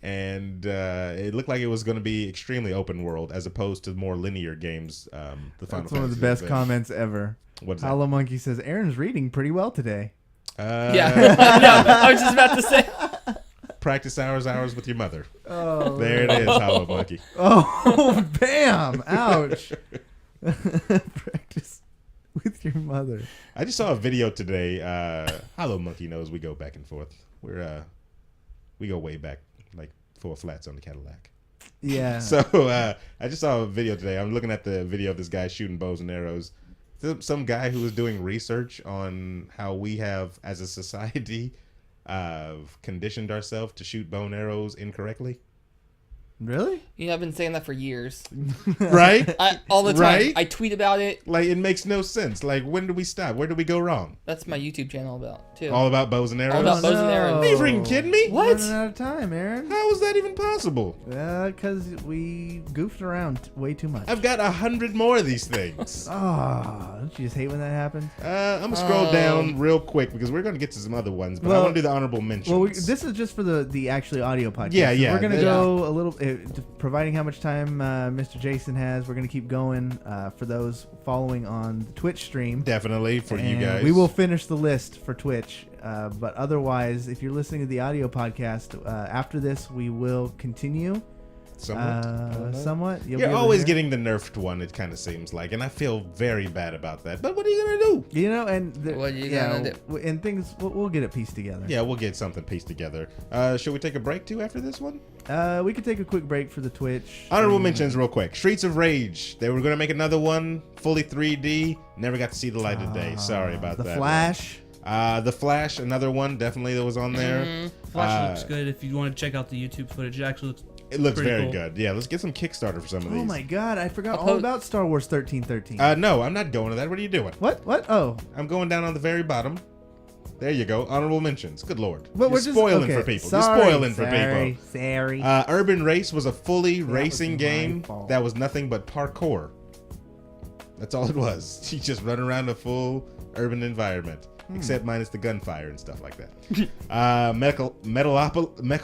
And it looked like it was going to be extremely open world as opposed to more linear games. The Final That's one of the Fantasy best been. comments ever. What's that? Hollow Monkey says, Aaron's reading pretty well today. Yeah. No, I was just about to say. Practice hours with your mother. Oh, There it is, Hollow Monkey. oh bam. Ouch. Practice with your mother. I just saw a video today. Hollow Monkey knows we go back and forth. We go way back, like 4 flats on the Cadillac. Yeah. So I just saw a video today. I'm looking at the video of this guy shooting bows and arrows. Some guy who was doing research on how we have, as a society, conditioned ourselves to shoot bow and arrows incorrectly. Really? You know, I've been saying that for years. Right? All the time. Right? I tweet about it. Like, it makes no sense. Like, when do we stop? Where do we go wrong? That's my YouTube channel about, too. All about bows and arrows? All about bows and arrows. Are you freaking kidding me? What? Running out of time, Aaron. How is that even possible? Because we goofed around way too much. I've got 100 more of these things. Oh, don't you just hate when that happens? I'm going to scroll down real quick because we're going to get to some other ones, but I Well- want to do the honorable mentions. Well, this is just for the actually audio podcast. Yeah, yeah. We're gonna Yeah. go a little, providing how much time Mr. Jason has. We're gonna keep going for those following on the Twitch stream. Definitely for you And guys. we will finish the list for Twitch. But otherwise, if you're listening to the audio podcast, after this, we will continue. Somewhat. You'll be You're able to always hear. getting the nerfed one, it kind of seems like, and I feel very bad about that. But what are you going to do? You know, and What are you yeah, gonna and things we'll get it pieced together. Yeah, we'll get something pieced together. Should we take a break, too, after this one? We could take a quick break for the Twitch. Honorable mentions real quick. Streets of Rage. They were going to make another one, fully 3D. Never got to see the light of day. Sorry about the that. Flash. The Flash, another one, definitely that was on there. Flash looks good if you want to check out the YouTube footage. It actually looks It looks pretty very cool. good. Yeah, let's get some Kickstarter for some of these. Oh my God! I forgot I'll all post- about Star Wars 1313. No, I'm not going to that. What are you doing? What? Oh, I'm going down on the very bottom. There you go. Honorable mentions. Good lord. but You're spoiling for people. You're spoiling for people. Sorry. Urban Race was a fully was racing my game fault. that was nothing but parkour. That's all it was. You just run around a full urban environment, except minus the gunfire and stuff like that.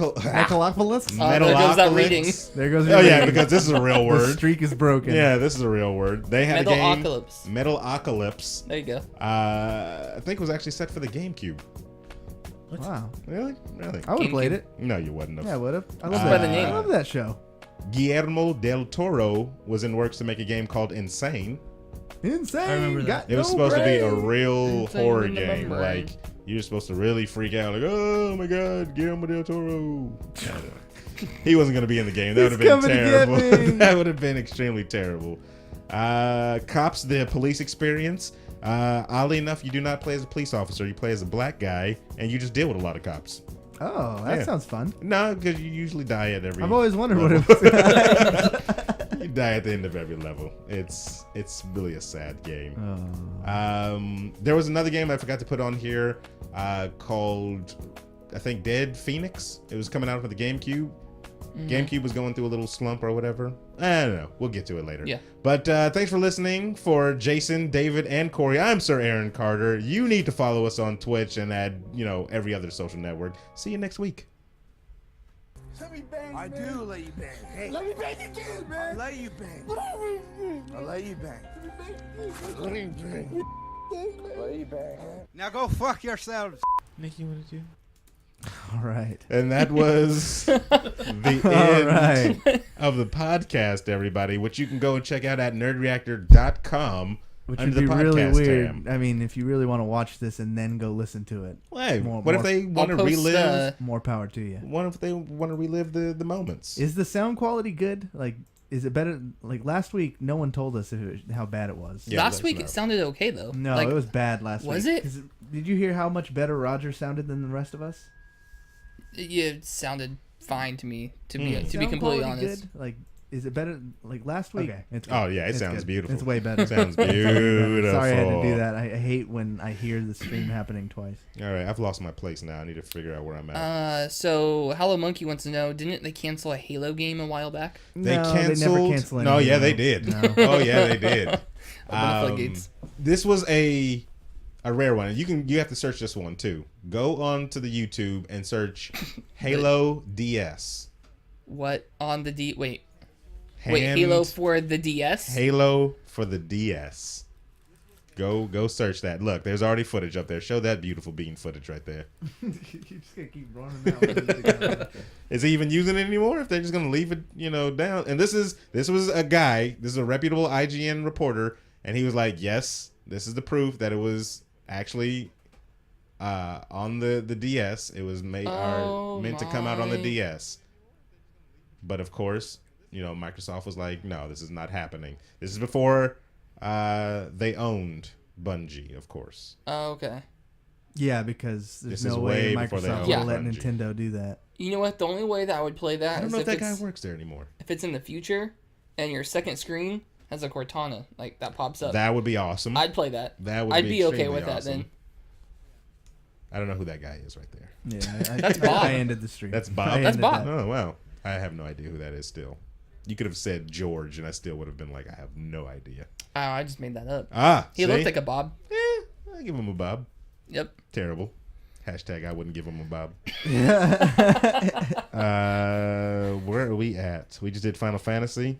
Metalopolis. There goes that reading. There goes. Oh your yeah, rating. because this is a real the word. streak is broken. Yeah, this is a real word. They had a game. Metalocalypse. Metalocalypse. There you go. I think it was actually set for the GameCube. Wow. Really? Really? I would have played GameCube. it. No, you wouldn't have. Yeah, I would have. I love By that. the name. I love that show. Guillermo del Toro was in works to make a game called Insane. Insane. I remember that. Got It was no supposed to be a brain. real Insane horror in the game. membrane. Like, you're supposed to really freak out. Like, oh my god, Guillermo del Toro. He wasn't going to be in the game. That would have He's been coming to get terrible. me. That would have been extremely terrible. Cops, the police experience. Oddly enough, you do not play as a police officer. You play as a black guy, and you just deal with a lot of cops. Oh, that Yeah. sounds fun. No, because you usually die at every. I've always wondered what level. it was. You die at the end of every level. It's really a sad game. Oh. There was another game I forgot to put on here called, I think, Dead Phoenix. It was coming out for the GameCube. GameCube was going through a little slump or whatever. I don't know. We'll get to it later. Yeah. But thanks for listening. For Jason, David, and Corey, I'm Sir Aaron Carter. You need to follow us on Twitch and add, every other social network. See you next week. I do let you bang. Hey. Let me bang again, man. I let you bang. I let you bang. Let you bang. Let you bang. Now go fuck yourselves. Nick, you want to do? All right. And that was the end of the podcast, everybody, which you can go and check out at nerdreactor.com Which under would the be really podcast weird. tab. I mean, if you really want to watch this and then go listen to it, Hey, More- what if more- they want to I'll post, relive? more power to you. What if they want to relive the moments? Is the sound quality good? Like, is it better? Like last week, no one told us how bad it was. Yeah, let Last us week know. it sounded okay though. No, Like, it was bad last week. Was it? 'Cause did you hear how much better Roger sounded than the rest of us? it sounded fine to me. To be Sound completely quality honest. Good? Like, is it better? Like last week? Okay. It's Oh, yeah, it It's sounds good. beautiful. It's way better. Sounds beautiful. Sorry I had to do that. I hate when I hear the stream happening twice. All right, I've lost my place now. I need to figure out where I'm at. So Hello Monkey wants to know: didn't they cancel a Halo game a while back? They No, canceled. They never cancel No, anything, yeah, they though. did. No. Oh, yeah, they did. Open the floodgates. This was a rare one. You have to search this one too. Go on to the YouTube and search Halo DS. What on the D? Wait, Hand Halo for the DS. Halo for the DS. Go search that. Look, there's already footage up there. Show that beautiful bean footage right there. You're just gonna keep running out. Is he even using it anymore? If they're just gonna leave it, down. And this was a guy. This is a reputable IGN reporter, and he was like, "Yes, this is the proof that it was actually on the DS. It was meant to come out on the my. DS." But of course, Microsoft was like, no, this is not happening. This is before they owned Bungie, of course. Oh, okay. Yeah, because there's This is no way way before they Microsoft owned will let Bungie. Nintendo do that. You know what? The only way that I would play that I don't is know if that it's, guy works there anymore. if it's in the future and your second screen has a Cortana, like that pops up. That would be awesome. I'd play that. That would I'd be okay extremely with that awesome. then. I don't know who that guy is right there. Yeah, That's Bob. I ended the stream. That's Bob? I That's ended Bob. that. Oh, wow. I have no idea who that is still. You could have said George, and I still would have been like, I have no idea. Oh, I just made that up. Ah, He looked like a Bob. I give him a Bob. Yep. Terrible. Hashtag I wouldn't give him a Bob. Where are we at? We just did Final Fantasy.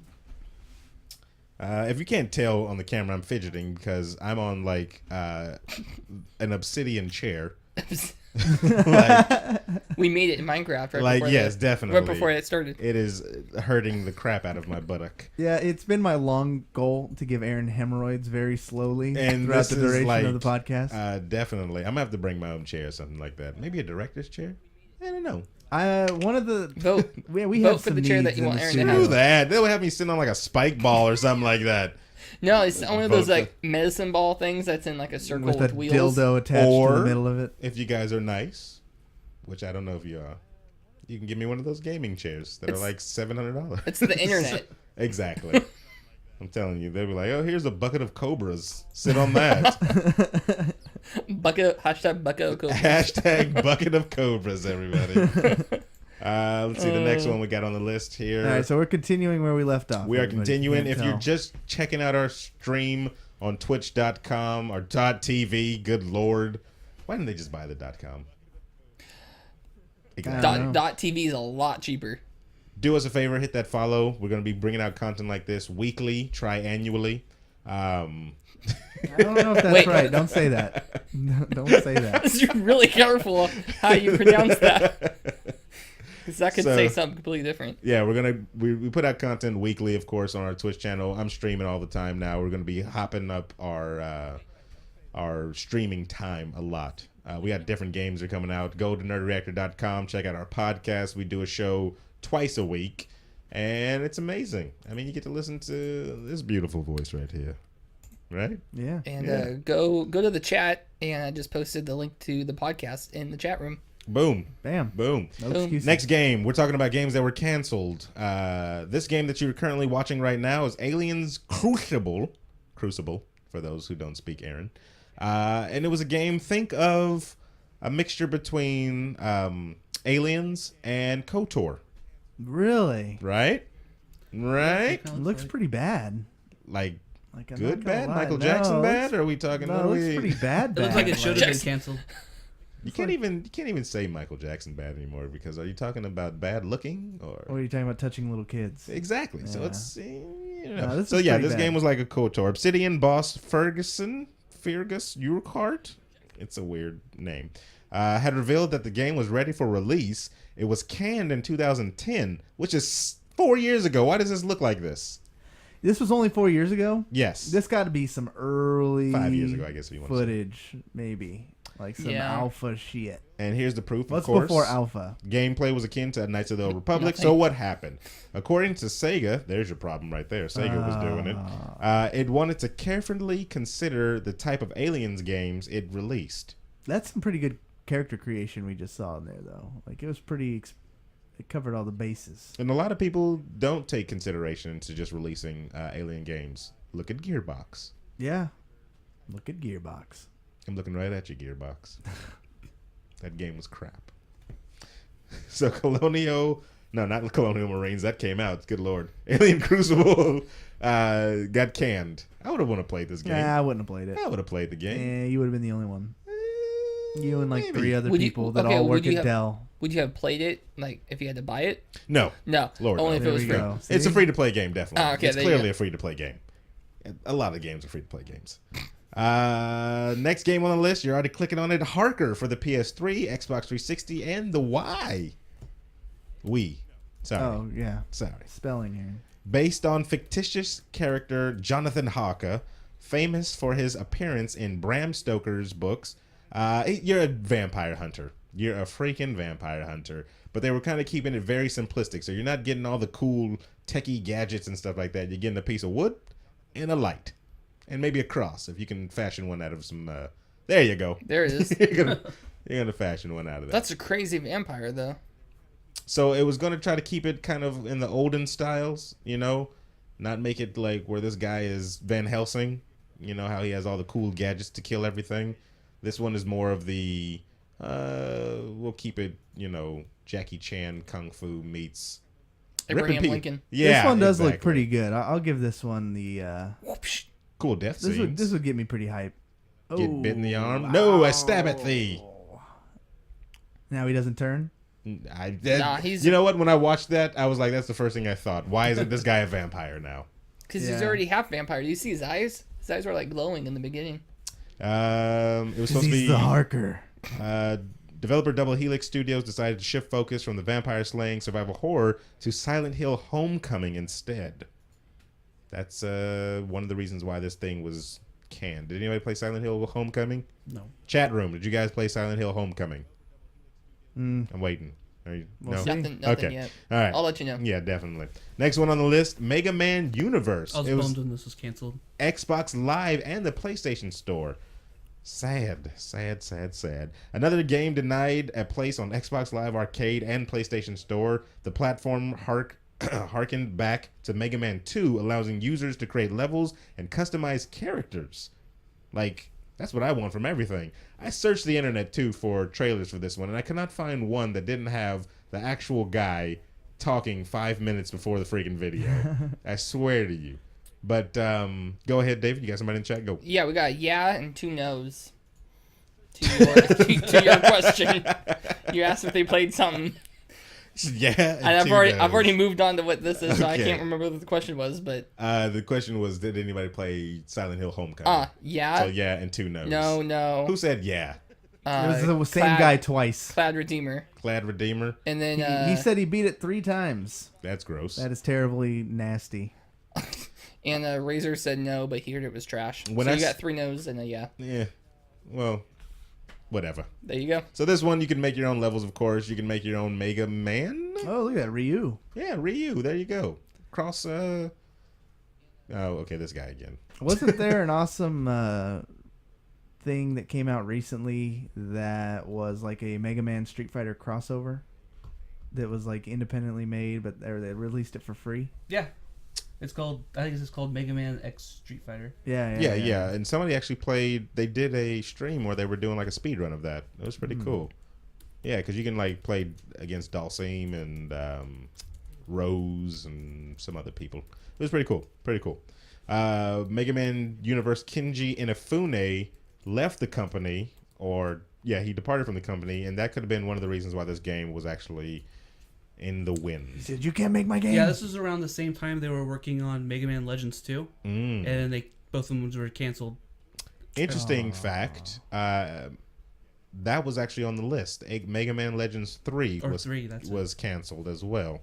If you can't tell on the camera, I'm fidgeting because I'm on like an obsidian chair. We made it in Minecraft, right? Like, before yes, the, definitely. Right before it started. It is hurting the crap out of my buttock. Yeah, it's been my long goal to give Aaron hemorrhoids very slowly And throughout this the is duration like, of the podcast. Definitely. I'm going to have to bring my own chair or something like that. Maybe a director's chair? I don't know. One of the Vote. we Vote have for some the chair that needs you in want the Aaron to studio. have. Do that. They would have me sitting on like a spike ball or something like that. No, it's one of Vote those for- like medicine ball things that's in like a circle with with, a wheels. dildo attached to Or- the middle of it. If you guys are nice, which I don't know if you are, you can give me one of those gaming chairs that are like $700. It's the internet. Exactly. I'm telling you, they'll be like, oh, here's a bucket of cobras. Sit on that. Hashtag bucket of Cobra. Hashtag bucket of cobras, everybody. Let's see the next one we got on the list here. All right, so we're continuing where we left off. We are everybody, continuing. can't If you're tell. just checking out our stream on twitch.com or .tv, good lord. Why didn't they just buy the .com? Exactly. Dot TV is a lot cheaper. Do us a favor, hit that follow. We're going to be bringing out content like this weekly, triannually. I don't know if that's Wait. right. Don't say that. Don't say that. You're really careful how you pronounce that. Because that could So- say something completely different. Yeah, we put out content weekly, of course, on our Twitch channel. I'm streaming all the time now. We're going to be hopping up our streaming time a lot. We got different games that are coming out. Go to nerdreactor.com. Check out our podcast. We do a show twice a week, and it's amazing. I mean, you get to listen to this beautiful voice right here, right? Yeah. And Yeah. go to the chat, and I just posted the link to the podcast in the chat room. Boom. Bam. Boom. No Boom. excuses. Next game, we're talking about games that were canceled. This game that you're currently watching right now is Aliens Crucible, for those who don't speak Aaron. And it was a game, think of a mixture between Aliens and KOTOR, Really? right? Right? It looks pretty bad. Like Like I'm good not gonna bad? lie. Michael No, Jackson it bad? looks- Or are we talking No, what it are looks we- pretty bad. It looks like it bad. should have been Jackson. canceled. You can't even say Michael Jackson bad anymore because are you talking about bad looking or Or are you talking about touching little kids? exactly? So Yeah. it's No, this so is yeah, pretty this bad. game was like a KOTOR. Obsidian boss Fergus Urquhart. It's a weird name. Had revealed that the game was ready for release. It was canned in 2010, which is 4 years ago. Why does this look like this? This was only 4 years ago. Yes, This got to be some early 5 years ago, I guess if you want to say. footage, maybe like some Yeah. alpha shit. And here's the proof. What's of course, before alpha? gameplay was akin to Knights of the Old Republic. So Nothing. what happened? According to Sega, there's your problem right there. Sega was doing it. It wanted to carefully consider the type of Aliens games it released. That's some pretty good character creation we just saw in there, though. Like it was pretty. It covered all the bases. And a lot of people don't take consideration into just releasing Alien games. Look at Gearbox. Yeah. Look at Gearbox. I'm looking right at you, Gearbox. That game was crap. So not Colonial Marines, that came out. Good lord. Alien Crucible got canned. I would have wanted to play this game. Nah, I wouldn't have played it. I would have played the game. You would have been the only one. You and like Maybe. 3 other Would you- people that okay, all would work you at have- Dell. Would you have played it like if you had to buy it? No. No, Lord, only no. if it There was we free. go. It's a See? free-to-play game, definitely. Oh, okay, It's there you clearly go. a free-to-play game. A lot of games are free-to-play games. Next game on the list, you're already clicking on it. Harker for the PS3, Xbox 360, and the Wii. Sorry. Oh yeah. Sorry. Spelling here. Based on fictitious character Jonathan Harker, famous for his appearance in Bram Stoker's books. You're a vampire hunter. You're a freaking vampire hunter. But they were kind of keeping it very simplistic, so you're not getting all the cool techie gadgets and stuff like that. You're getting a piece of wood and a light, and maybe a cross if you can fashion one out of some. There you go. There it is. you're gonna fashion one out of that. That's a crazy vampire, though. So it was gonna try to keep it kind of in the olden styles, you know, not make it like where this guy is Van Helsing, you know, how he has all the cool gadgets to kill everything. This one is more of the we'll keep it, you know, Jackie Chan Kung Fu meets Abraham Lincoln. Yeah, this one does exactly. look pretty good. I'll give this one the. Whoopsh. Cool death scenes. This would get me pretty hype. Get bit in the arm. No, I stab at thee. Now he doesn't turn. He's. You know what? When I watched that, I was like, "That's the first thing I thought. Why isn't this guy a vampire now?" Because he's already half vampire. Do you see his eyes? His eyes were like glowing in the beginning. It was supposed to be the Harker. Developer Double Helix Studios decided to shift focus from the vampire slaying survival horror to Silent Hill Homecoming instead. That's one of the reasons why this thing was canned. Did anybody play Silent Hill Homecoming? No. Chat room, did you guys play Silent Hill Homecoming? I'm waiting. No? Nothing Okay. yet. All right. I'll let you know. Yeah, definitely. Next one on the list, Mega Man Universe. I was It was bummed when this was canceled. Xbox Live and the PlayStation Store. Sad. Another game denied a place on Xbox Live Arcade and PlayStation Store. The platform harkened back to Mega Man 2, allowing users to create levels and customize characters. Like, that's what I want from everything. I searched the internet, too, for trailers for this one, and I could not find one that didn't have the actual guy talking 5 minutes before the freaking video. I swear to you. But go ahead, David. You got somebody in chat? Go. Yeah, we got and 2 no's. To your question, you asked if they played something, Yeah. and I've already moved on to what this is, so I can't remember what the question was. But the question was, did anybody play Silent Hill Homecoming? yeah. So yeah, and 2 no's. No. Who said yeah? It was the same guy twice. Clad Redeemer. Clad Redeemer. And then He said he beat it 3 times. That's gross. That is terribly nasty. And Razor said no, but he heard it was trash. When so I you got 3 no's and a yeah. Yeah. Well, whatever. There you go. So this one, you can make your own levels, of course. You can make your own Mega Man. Oh, look at that, Ryu. Yeah, Ryu. There you go. Cross. Oh, okay. This guy again. Wasn't there an awesome thing that came out recently that was like a Mega Man Street Fighter crossover that was like independently made, but they released it for free? Yeah. I think it's just called Mega Man X Street Fighter. Yeah. And somebody actually played. They did a stream where they were doing like a speed run of that. It was pretty cool. Yeah, because you can like play against Dalsim and Rose and some other people. It was pretty cool. Mega Man Universe Kenji Inafune left the company, he departed from the company, and that could have been one of the reasons why this game was actually in the wind. He said, "You can't make my game." Yeah, this was around the same time they were working on Mega Man Legends 2, and both of them were canceled. Interesting fact. That was actually on the list. Mega Man Legends 3 was canceled as well.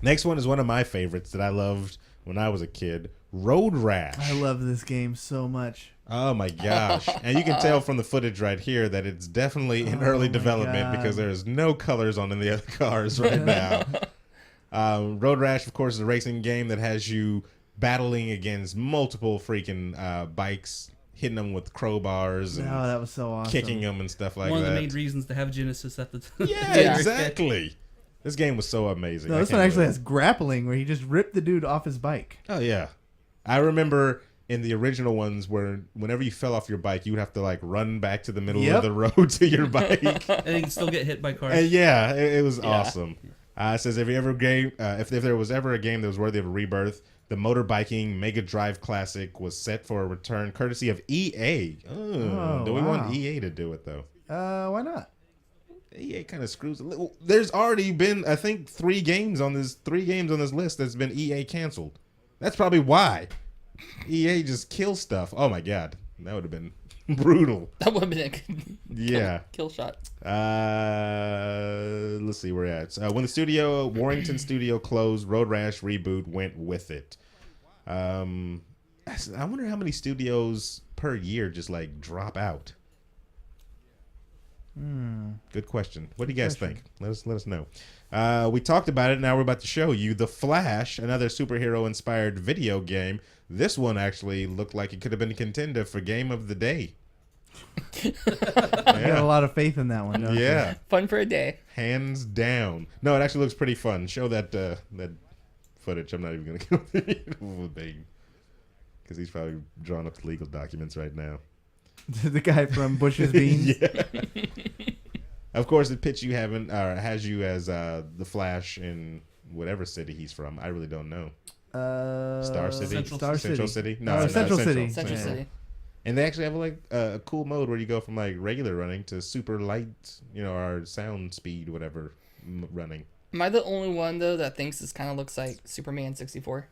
Next one is one of my favorites that I loved when I was a kid. Road Rash. I love this game so much. Oh my gosh. And you can tell from the footage right here that it's definitely in early development because there's no colors on any other cars right now. Road Rash, of course, is a racing game that has you battling against multiple freaking bikes, hitting them with crowbars and that was so awesome. Kicking them and stuff like that. One of the main reasons to have Genesis at the time. Yeah, exactly. This game was so amazing. No, this one actually has grappling where he just ripped the dude off his bike. Oh, yeah. I remember in the original ones where whenever you fell off your bike, you would have to like run back to the middle of the road to your bike. And you can still get hit by cars. And yeah, it was awesome. It says if there was ever a game that was worthy of a rebirth, the motorbiking Mega Drive Classic was set for a return courtesy of EA. Do we want EA to do it though? Why not? EA kind of screws a little. There's already been, I think, 3 games on this list that's been EA canceled. That's probably why. EA just kills stuff. Oh my god, that would have been brutal. That would have been a good kill shot. Let's see where we're at. When the Warrington studio closed, Road Rash reboot went with it. I wonder how many studios per year just like drop out. Good question. What do you guys think? Let us know. We talked about it. Now we're about to show you The Flash, another superhero-inspired video game. This one actually looked like it could have been a contender for Game of the Day. I got a lot of faith in that one. Don't Yeah. Fun for a day. Hands down. No, it actually looks pretty fun. Show that that footage. I'm not even going to go through it because he's probably drawing up the legal documents right now. you? The guy from Bush's Beans. Yeah. Of course, the pitch you haven't has you as the Flash in whatever city he's from. I really don't know. Star City, Central City. No, Central City. Central City. And they actually have like a cool mode where you go from like regular running to super light, or sound speed, whatever running. Am I the only one though that thinks this kind of looks like Superman 64?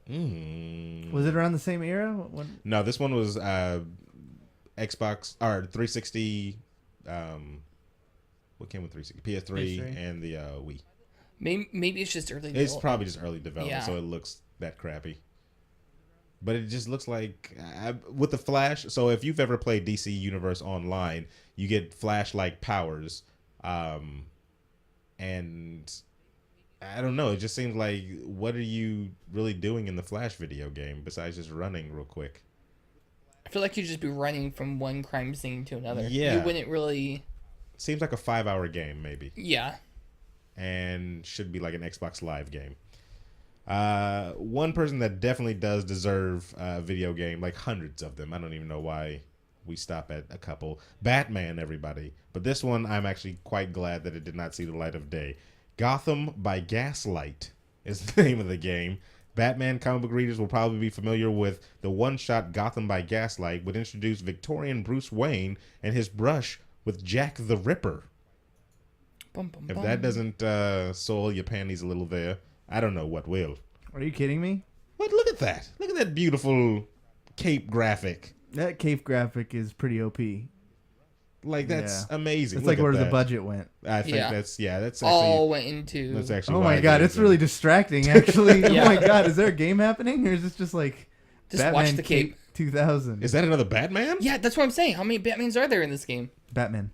Was it around the same era? No, this one was Xbox or 360. What came with 360? PS3 and the Wii. Maybe it's just early. It's probably just early development, Yeah. so it looks that crappy. But it just looks like with the Flash. So if you've ever played DC Universe Online, you get Flash-like powers, and I don't know. It just seems like, what are you really doing in the Flash video game besides just running real quick? I feel like you'd just be running from one crime scene to another. Yeah. You wouldn't really. Seems like a 5-hour game, maybe. Yeah. And should be like an Xbox Live game. One person that definitely does deserve a video game, like hundreds of them. I don't even know why we stop at a couple. Batman, everybody. But this one, I'm actually quite glad that it did not see the light of day. Gotham by Gaslight is the name of the game. Batman comic book readers will probably be familiar with the one-shot Gotham by Gaslight, would introduce Victorian Bruce Wayne and his brush with Jack the Ripper. Bum, bum, If bum. that doesn't soil your panties a little there, I don't know what will. Are you kidding me? What? Look at that. Look at that beautiful cape graphic. That cape graphic is pretty OP. Like, that's amazing. It's Look like at where that. the budget went. I think Yeah. that's actually all went into. that's actually Oh why my it god, is it's really distracting, actually. Yeah. Oh my god, is there a game happening? Or is this just like Just Batman watch the cape. 2000? Is that another Batman? Yeah, that's what I'm saying. How many Batmans are there in this game? Batman.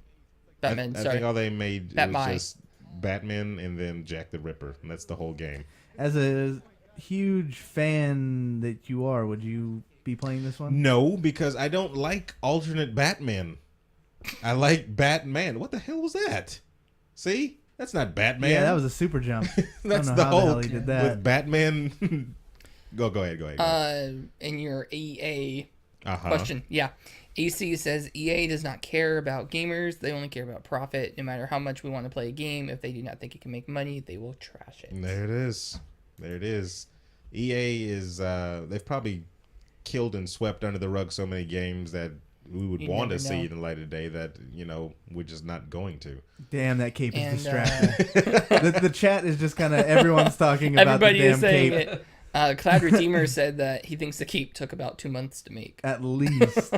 Batman, I sorry. think all they made was Batman. just Batman and then Jack the Ripper, and that's the whole game. As a huge fan that you are, would you be playing this one? No, because I don't like alternate Batman. I like Batman. What the hell was that? See? That's not Batman. Yeah, that was a super jump. That's I don't the know how the hell Hulk he did that. with Batman. Go ahead. In your EA Uh-huh. question, yeah. AC says EA does not care about gamers. They only care about profit. No matter how much we want to play a game, if they do not think it can make money, they will trash it. There it is. There it is. EA is, they've probably killed and swept under the rug so many games that we would You want to never see know. in the light of day that, we're just not going to. Damn, that cape is And, distracting. The chat is just kind of, everyone's talking about Everybody the damn is saying cape. it. Cloud Redeemer said that he thinks the cape took about 2 months to make. At least.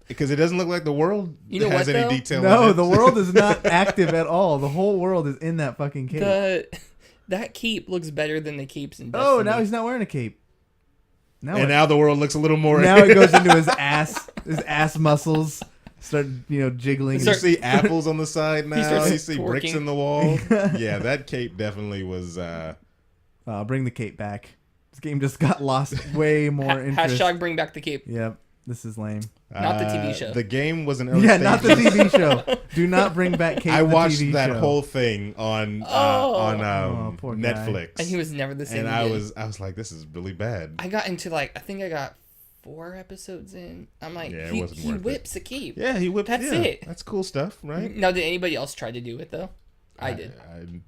Because it doesn't look like the world You know has what, any though? detail in No, it. the world is not active at all. The whole world is in that fucking cape. That cape looks better than the capes in Oh, Destiny. now he's not wearing a cape. And now the world looks a little more... now it goes into his ass muscles start jiggling. You see apples on the side now. starts You see bricks twerking. in the wall. Yeah, that cape definitely was... Bring the cape back. This game just got lost way more interest. Hashtag bring back the cape. Yep, this is lame. Not the TV show. The game was an early Yeah, not the stages. TV show. Do not bring back cape. I watched the TV that show. whole thing on poor guy. Netflix, And he was never the same and I again. was like, this is really bad. I got into I think I got 4 episodes in. I'm like, Yeah, it he wasn't worth it. whips a cape. Yeah, he whipped. That's yeah, it. That's cool stuff, right? Now, did anybody else try to do it though? I did.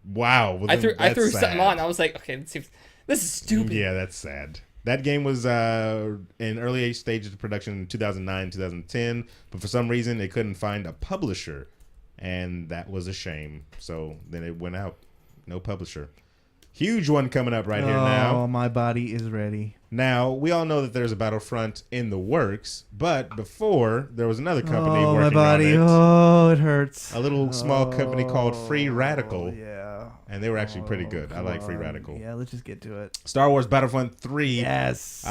Wow. Well, I then threw that's something sad. on. I was like, okay, let's see. This is stupid. Yeah, that's sad. That game was in early stages of production in 2009, 2010, but for some reason they couldn't find a publisher, and that was a shame. So then it went out. No publisher. Huge one coming up right here now. Oh, my body is ready. Now, we all know that there's a Battlefront in the works, but before, there was another company Oh, my working body. on it. Oh, it hurts. A little small company called Free Radical. Yeah. And they were actually pretty good. I like Free come on. Radical. Yeah, let's just get to it. Star Wars Battlefront 3. Yes.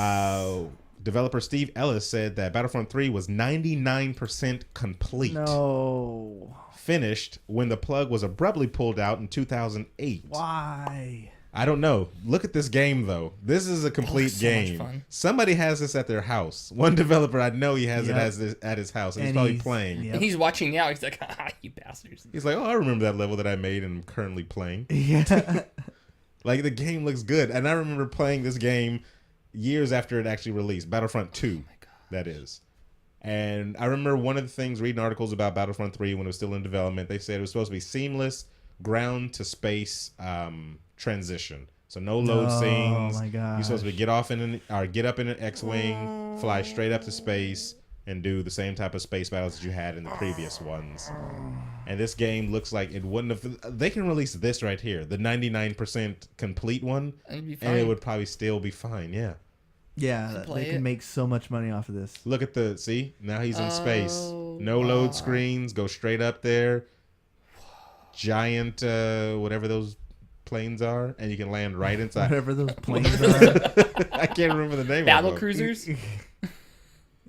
developer Steve Ellis said that Battlefront 3 was 99% complete. No. Finished when the plug was abruptly pulled out in 2008. Why? I don't know. Look at this game, though. This is a complete so much game. fun. Somebody has this at their house. One developer, I know he has Yep. it at his house, and he's probably playing. Yep. And he's watching now. He's like, ah, you bastards. He's like, oh, I remember that level that I made and I'm currently playing. Yeah. Like, the game looks good. And I remember playing this game years after it actually released. Battlefront 2, that is. And I remember one of the things, reading articles about Battlefront 3 when it was still in development, they said it was supposed to be seamless ground to space transition. So no load scenes. Oh my gosh. You're supposed to get up in an X-wing, fly straight up to space, and do the same type of space battles that you had in the previous ones. And this game looks like it wouldn't have. They can release this right here, the 99% complete one, It'd be and fine. it would probably still be fine. Yeah. Yeah, Play they it. can make so much money off of this. Look at see? Now he's in space. Oh, No wow. load screens. Go straight up there. Giant, whatever those planes are, and you can land right inside. Whatever those planes are. I can't remember the name Battle of them. cruisers?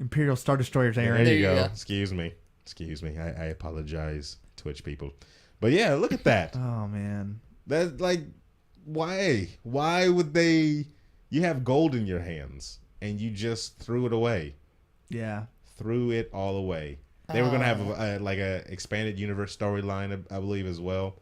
Imperial Star Destroyers, Aaron. There you There you go. go. Excuse me. I apologize, Twitch people. But yeah, look at that. Oh, man. That's like, why? Why would they? You have gold in your hands, and you just threw it away. Yeah. Threw it all away. They were gonna have a expanded universe storyline, I believe, as well.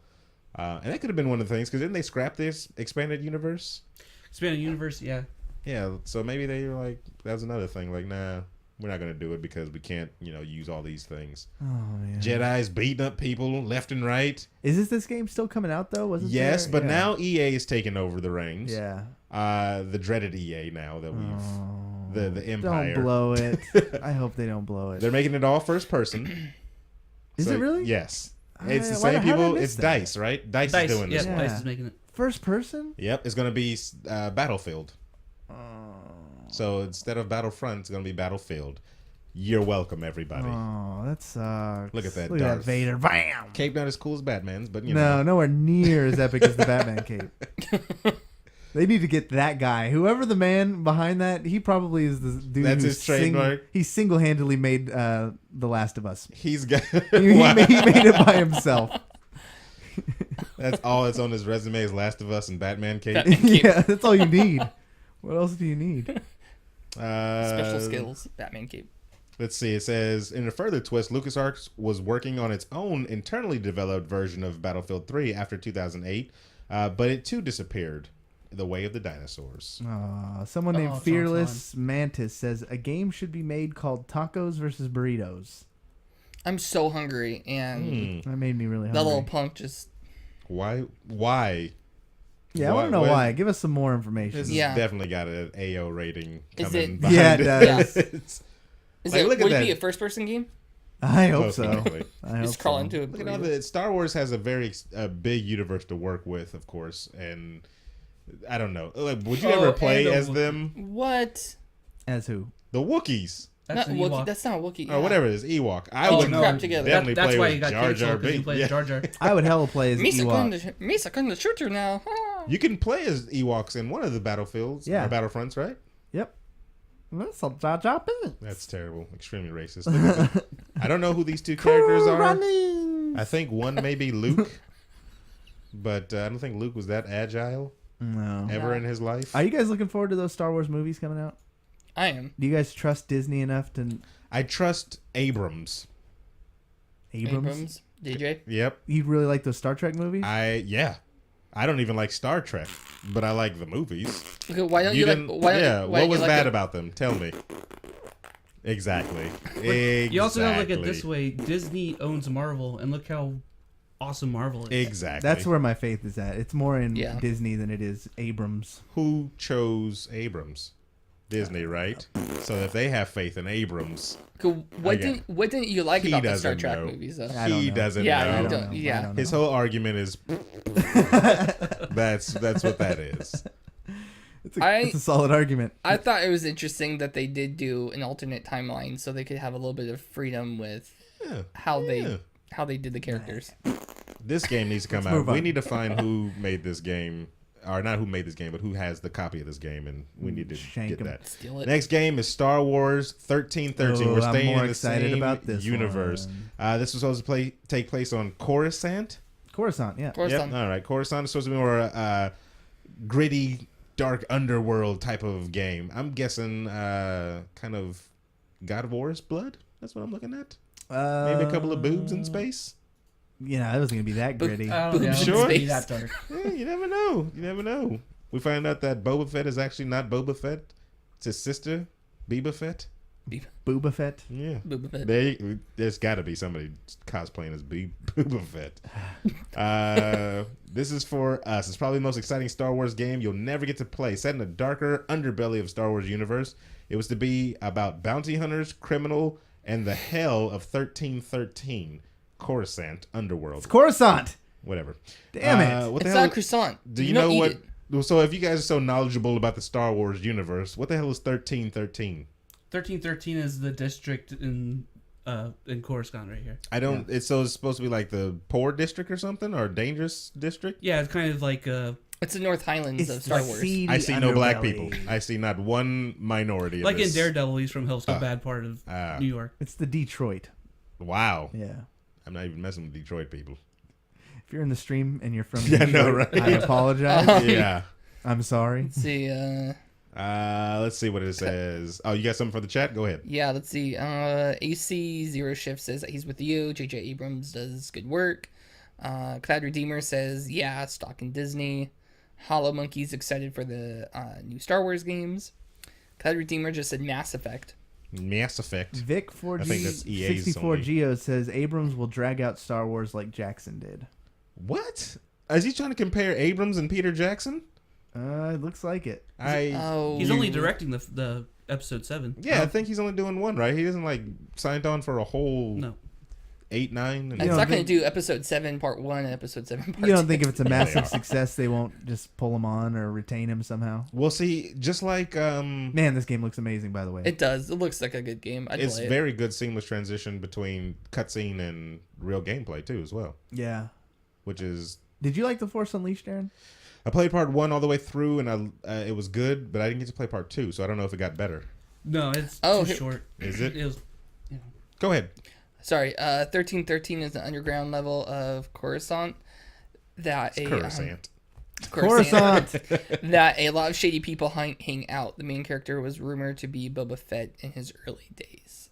And that could have been one of the things, because didn't they scrap this expanded universe? Expanded universe, yeah. Yeah, so maybe they were like, that was another thing. Like, nah, we're not gonna do it because we can't, use all these things. Oh, man. Jedi's beating up people left and right. Is this game still coming out, though? Was it Yes, there? but Yeah. now EA is taking over the reins. Yeah. The dreaded EA now that we've the Empire. Don't blow it. I hope they don't blow it. They're making it all first person. Is it really? Yes. It's the Why- same how did I people. miss It's that? Dice, right? Dice is doing this yeah, one. Dice is making it. First person? Yep, it's gonna be Battlefield. Oh. So instead of Battlefront, it's gonna be Battlefield. You're welcome, everybody. Oh, that sucks. Look at that Look at that Darth. Vader. Bam! Cape not as cool as Batman's, but No, nowhere near as epic as the Batman cape. They need to get that guy. Whoever the man behind that, he probably is the dude That's who his trademark? he single-handedly made The Last of Us. he's got. He made it by himself. That's all that's on his resume is Last of Us and Batman cape. Batman cape. Yeah, that's all you need. What else do you need? Special skills. Batman cape. Let's see. It says, in a further twist, LucasArts was working on its own internally developed version of Battlefield 3 after 2008, but it too disappeared. The way of the dinosaurs. Someone named sounds Fearless Mantis says a game should be made called Tacos versus Burritos. I'm so hungry, and That made me really that hungry. little punk just. Why? Yeah, I want to know What- why. Give us some more information. This Yeah. has definitely got an AO rating Is coming it- behind Yeah, it does. It's- Is Like, it, look at would it that. be a first-person game? I hope Most so. likely. I hope Just crawl so. into a Look at all burrito. the Star Wars has a very big universe to work with, of course, and I don't know. Like, would you Oh, ever play and a as Wookiee. them? What? As who? The Wookiees. That's Not an Wookiee. Ewok. That's not a Wookiee. Or whatever it is, Ewok. I Oh, would crap together. definitely That's play why with you got Jar Jar canceled because you Binks. played Yeah. Jar Jar. I would hella play as Ewok. Misa can the shooter now. You can play as Ewoks in one of the battlefields, Yeah. or Battlefronts, right? Yep. That's a Jar Jar Binks. That's terrible. Extremely racist. Look at that. I don't know who these two characters are. Running. I think one may be Luke, but I don't think Luke was that agile No. ever in his life. Are you guys looking forward to those Star Wars movies coming out? I am. Do you guys trust Disney enough to I trust Abrams. Abrams? DJ. Yep. You really like those Star Trek movies? I don't even like Star Trek, but I like the movies. Okay, why don't you like? didn't- Why don't, yeah. why What don't you was like bad it? about them? Tell me. Exactly. You also gotta look at it this Exactly. way: Disney owns Marvel, and look how awesome Marvel is. Exactly. That's where my faith is at. It's more in Yeah. Disney than it is Abrams. Who chose Abrams? Disney, right? So if they have faith in Abrams, Okay, What didn't you like He about the Star doesn't Trek know. movies though? I don't he know. doesn't Yeah, I know. you don't don't- know. yeah. I don't His know. whole argument is that's what that is. It's a solid argument. I thought it was interesting that they did do an alternate timeline so they could have a little bit of freedom with Yeah. how Yeah. they did the characters. This game needs to come Let's move out. We on. need to find who made this game. or not who made this game, but who has the copy of this game, and we need to Shank get 'em. that. Steal it. Next game is Star Wars 1313. Oh, We're I'm staying more in the excited same about this universe. This was supposed to take place on Coruscant. Coruscant, yeah. Coruscant. Yep. All right. Coruscant is supposed to be more gritty, dark underworld type of game. I'm guessing kind of God of War's blood. That's what I'm looking at. Maybe a couple of boobs in space. You know, it wasn't gonna be that gritty. Oh, Boobs yeah, in Sure. Be space. that dark. You never know. You never know. We find out that Boba Fett is actually not Boba Fett. It's his sister, Biba Fett. Boba Fett. Yeah. Boba Fett. There's got to be somebody cosplaying as Boba Fett. This is for us. It's probably the most exciting Star Wars game you'll never get to play. Set in a darker underbelly of Star Wars universe, it was to be about bounty hunters, criminal, and the hell of 1313, Coruscant underworld. It's Coruscant. Whatever. Damn it. What the It's hell? not croissant. Do you don't know eat what? it. So if you guys are so knowledgeable about the Star Wars universe, what the hell is 1313? 1313 is the district in Coruscant right here. I don't. It's supposed to be like the poor district or something, or dangerous district. Yeah, it's kind of like It's the North Highlands It's of Star the Wars. seedy I see no black underbelly. people. I see not one minority. like in this. Daredevil, he's from Hillsville, bad part of New York. It's the Detroit. Wow. Yeah. I'm not even messing with Detroit people. If you're in the stream and you're from Yeah, I Detroit, know, right? I apologize. Yeah. I'm sorry. Let's see. Let's see what it says. Oh, you got something for the chat? Go ahead. Yeah, let's see. AC Zero Shift says that he's with you. JJ Abrams does good work. Cloud Redeemer says, yeah, stalking Disney. Hollow Monkey's excited for the new Star Wars games. Cloud Redeemer just said Mass Effect. Mass Effect. Vic I think that's 4G EA's 64 only. Geo says Abrams will drag out Star Wars like Jackson did. What? Is he trying to compare Abrams and Peter Jackson? It looks like it. He's only directing the episode 7. Yeah, I think he's only doing one, right? He isn't like signed on for a whole No. 8, 9. And It's not going to do episode 7 part 1 and episode 7 part 2. You don't think if it's a They massive are. success, they won't just pull him on or retain him somehow? We'll see. Just like Man, this game looks amazing, by the way. It does. It looks like a good game. I'd it's play it. very good seamless transition between cutscene and real gameplay too, as well. Yeah. Which is, Did you like The Force Unleashed, Aaron? I played part 1 all the way through, and it was good, but I didn't get to play part 2, so I don't know if it got better. No, it's Oh, too here- short. Is it? It was, Go ahead. Sorry, 1313 is the underground level of Coruscant. That It's Coruscant. Coruscant! That a lot of shady people hang out. The main character was rumored to be Boba Fett in his early days.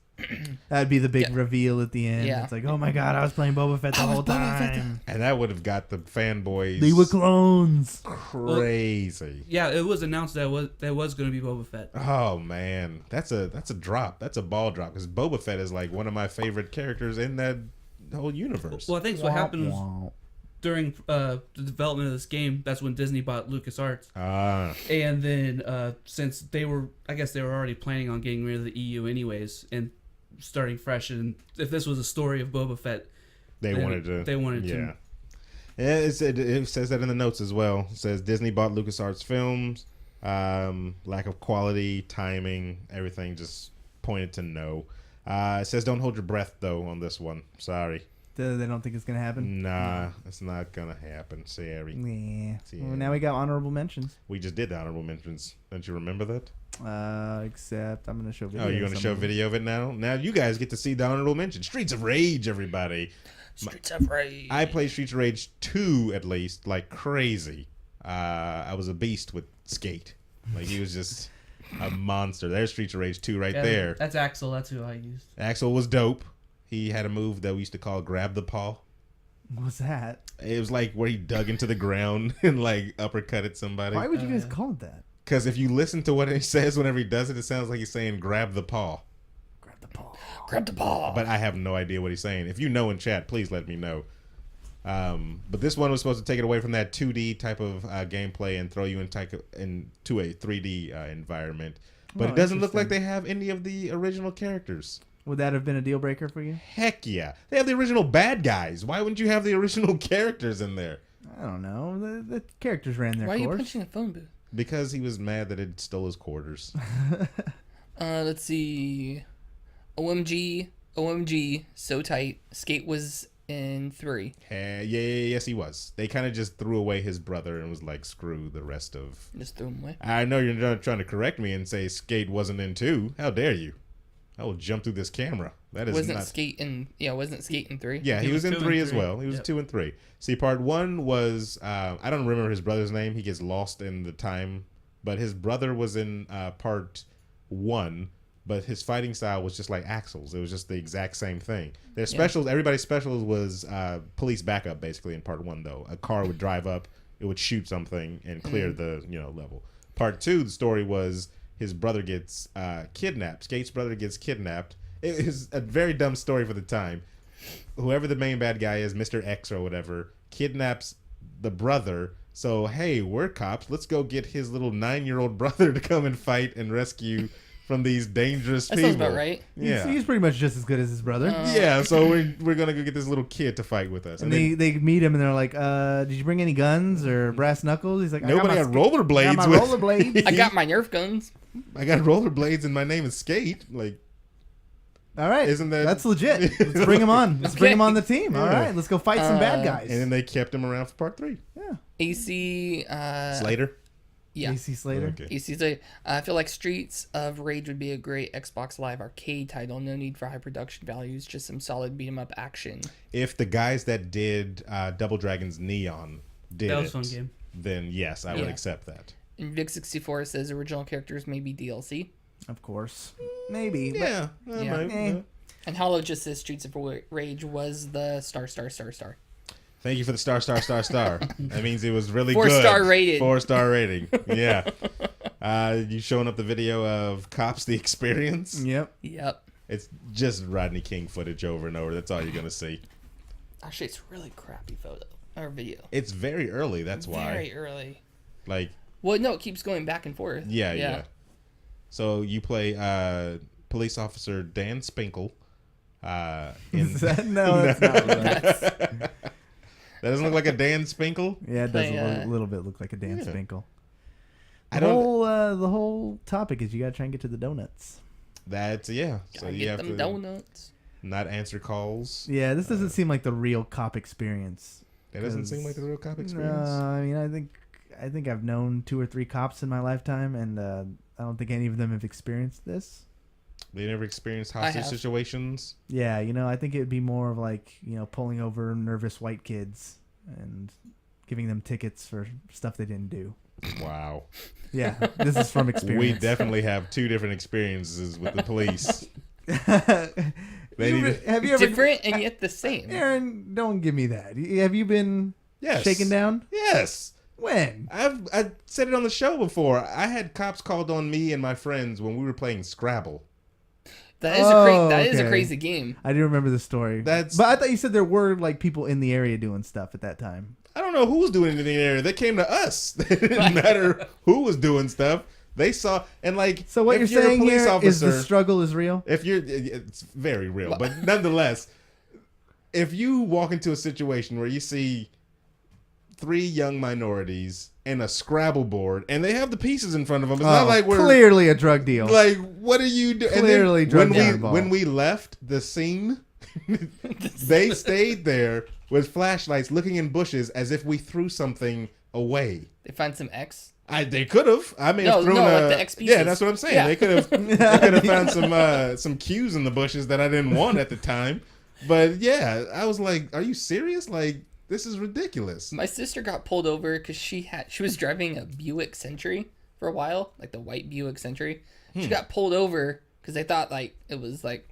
That'd be the big Yeah. reveal at the end. Yeah. It's like, oh my god, I was playing Boba Fett the whole time. And that would have got the fanboys They were clones. crazy. yeah, it was announced that was going to be Boba Fett. Oh man, that's a drop. That's a ball drop because Boba Fett is like one of my favorite characters in that whole universe. Well, I think what happened was Wah. during the development of this game, that's when Disney bought LucasArts. And then since they were already planning on getting rid of the EU anyways and starting fresh, and if this was a story of Boba Fett, They wanted to. to. Yeah, it says that in the notes as well. It says Disney bought LucasArts films. Lack of quality, timing, everything just pointed to no. It says don't hold your breath though on this one. Sorry. They don't think it's gonna happen. Nah, it's not gonna happen. Sorry. Yeah. Yeah. Well, now we got honorable mentions. We just did the honorable mentions. Don't you remember that? Except I'm gonna show video. Oh, you're gonna show video of it now? Now you guys get to see the honorable mention. Streets of Rage, everybody. Streets of Rage. I played Streets of Rage 2 at least, like crazy. I was a beast with Skate. Like he was just a monster. There's Streets of Rage 2 right Yeah, there. That's Axel. That's who I used. Axel was dope. He had a move that we used to call grab the paw. What was that? It was like where he dug into the ground and like uppercutted somebody. Why would you guys call it that? Because if you listen to what he says whenever he does it, it sounds like he's saying grab the paw. Grab the paw. Grab the ball. But I have no idea what he's saying. If you know in chat, please let me know. But this one was supposed to take it away from that 2D type of gameplay and throw you into a 3D environment. But Oh, it doesn't look like interesting. they have any of the original characters. Would that have been a deal breaker for you? Heck yeah. They have the original bad guys. Why wouldn't you have the original characters in there? I don't know. The characters ran their Why are you course. punching a phone booth? Because he was mad that it stole his quarters. Let's see. OMG, so tight. Skate was in 3. Yes, he was. They kind of just threw away his brother and was like, screw the rest of. Just threw him away. I know you're not trying to correct me and say Skate wasn't in 2. How dare you? I will jump through this camera. That is Wasn't not. Skate in 3? Yeah, he was in 2 and 3 as 3. well. He was Yep. 2 and 3. See, part 1 was I don't remember his brother's name. He gets lost in the time, but his brother was in part 1. But his fighting style was just like Axel's. It was just the exact same thing. Their specials, everybody's specials was police backup basically in part 1 though. A car would drive up, it would shoot something and clear the level. Part 2, the story was his brother gets kidnapped. Skate's brother gets kidnapped. It is a very dumb story for the time. Whoever the main bad guy is, Mr. X or whatever, kidnaps the brother. So hey, we're cops. Let's go get his little 9-year-old brother to come and fight and rescue from these dangerous That people. sounds about right. Yeah. He's pretty much just as good as his brother. Yeah, so we're gonna go get this little kid to fight with us. And they meet him and they're like, "Did you bring any guns or brass knuckles?" He's like, nobody had I rollerblades. got my with rollerblades. I got my Nerf guns. I got rollerblades and my name is Skate. Like, All right, Isn't that- that's legit? Let's bring him on. Let's bring him on the team. All Yeah. right, let's go fight some bad guys. and then they kept him around for part 3. yeah, AC. Slater. Yeah. AC Slater. Okay. AC's a, I feel like Streets of Rage would be a great Xbox Live arcade title. No need for high production values, just some solid beat 'em up action. If the guys that did Double Dragon's Neon did That was it, a fun game. then yes, I would Yeah. accept that. And Vic64 says original characters may be DLC. Of course, maybe. but- Yeah. Yeah. Eh. And Hollow just says Streets of Rage was the star. Thank you for the star. That means it was really 4-star good. rated. 4-star rating. Yeah. You showing up the video of Cops the Experience? Yep. Yep. It's just Rodney King footage over and over. That's all you're gonna see. Actually, it's really crappy photo or video. It's very early. That's why. Very early. Like, Well, no, it keeps going back and forth. yeah. So you play police officer Dan Spinkle. Is that, no, that's not right. That doesn't look like a Dan Spinkle. Yeah, it does Play, a little bit look like a Dan Spinkle. I The don't. whole topic is you gotta try and get to the donuts. That's yeah. So Gotta you get have them to donuts. not answer calls. Yeah, this doesn't seem like the real cop experience. That doesn't 'Cause- seem like a real cop No, experience. I mean, I think I've known 2 or 3 cops in my lifetime, and I don't think any of them have experienced this. They never experienced I hostage have. situations. Yeah, I think it would be more of like, pulling over nervous white kids and giving them tickets for stuff they didn't do. Wow. Yeah, this is from We experience. definitely have 2 different experiences with the police. have you ever, Different and yet the same. Aaron, don't give me that. Have you been Yes. shaken down? Yes. When? I said it on the show before. I had cops called on me and my friends when we were playing Scrabble. That is a okay. crazy game. I do remember the story. That's- But I thought you said there were like people in the area doing stuff at that time. I don't know who was doing anything there. They came to us. It didn't matter who was doing stuff. They saw and like. So what if you're saying a police here is officer, the struggle is real? If you're, it's very real, but nonetheless, if you walk into a situation where you see 3 young minorities and a Scrabble board, and they have the pieces in front of them, it's not like we're clearly a drug deal. like, what are you doing? Clearly drug deal involved. when we left the scene, they stayed there with flashlights, looking in bushes as if we threw something away. They find some X. They could have. I may have thrown like the X pieces. Yeah, that's what I'm saying. Yeah. They could have. They could have found some cues in the bushes that I didn't want at the time. But yeah, I was like, "Are you serious? Like, this is ridiculous." My sister got pulled over because she was driving a Buick Century for a while, like the white Buick Century. She got pulled over because they thought like it was like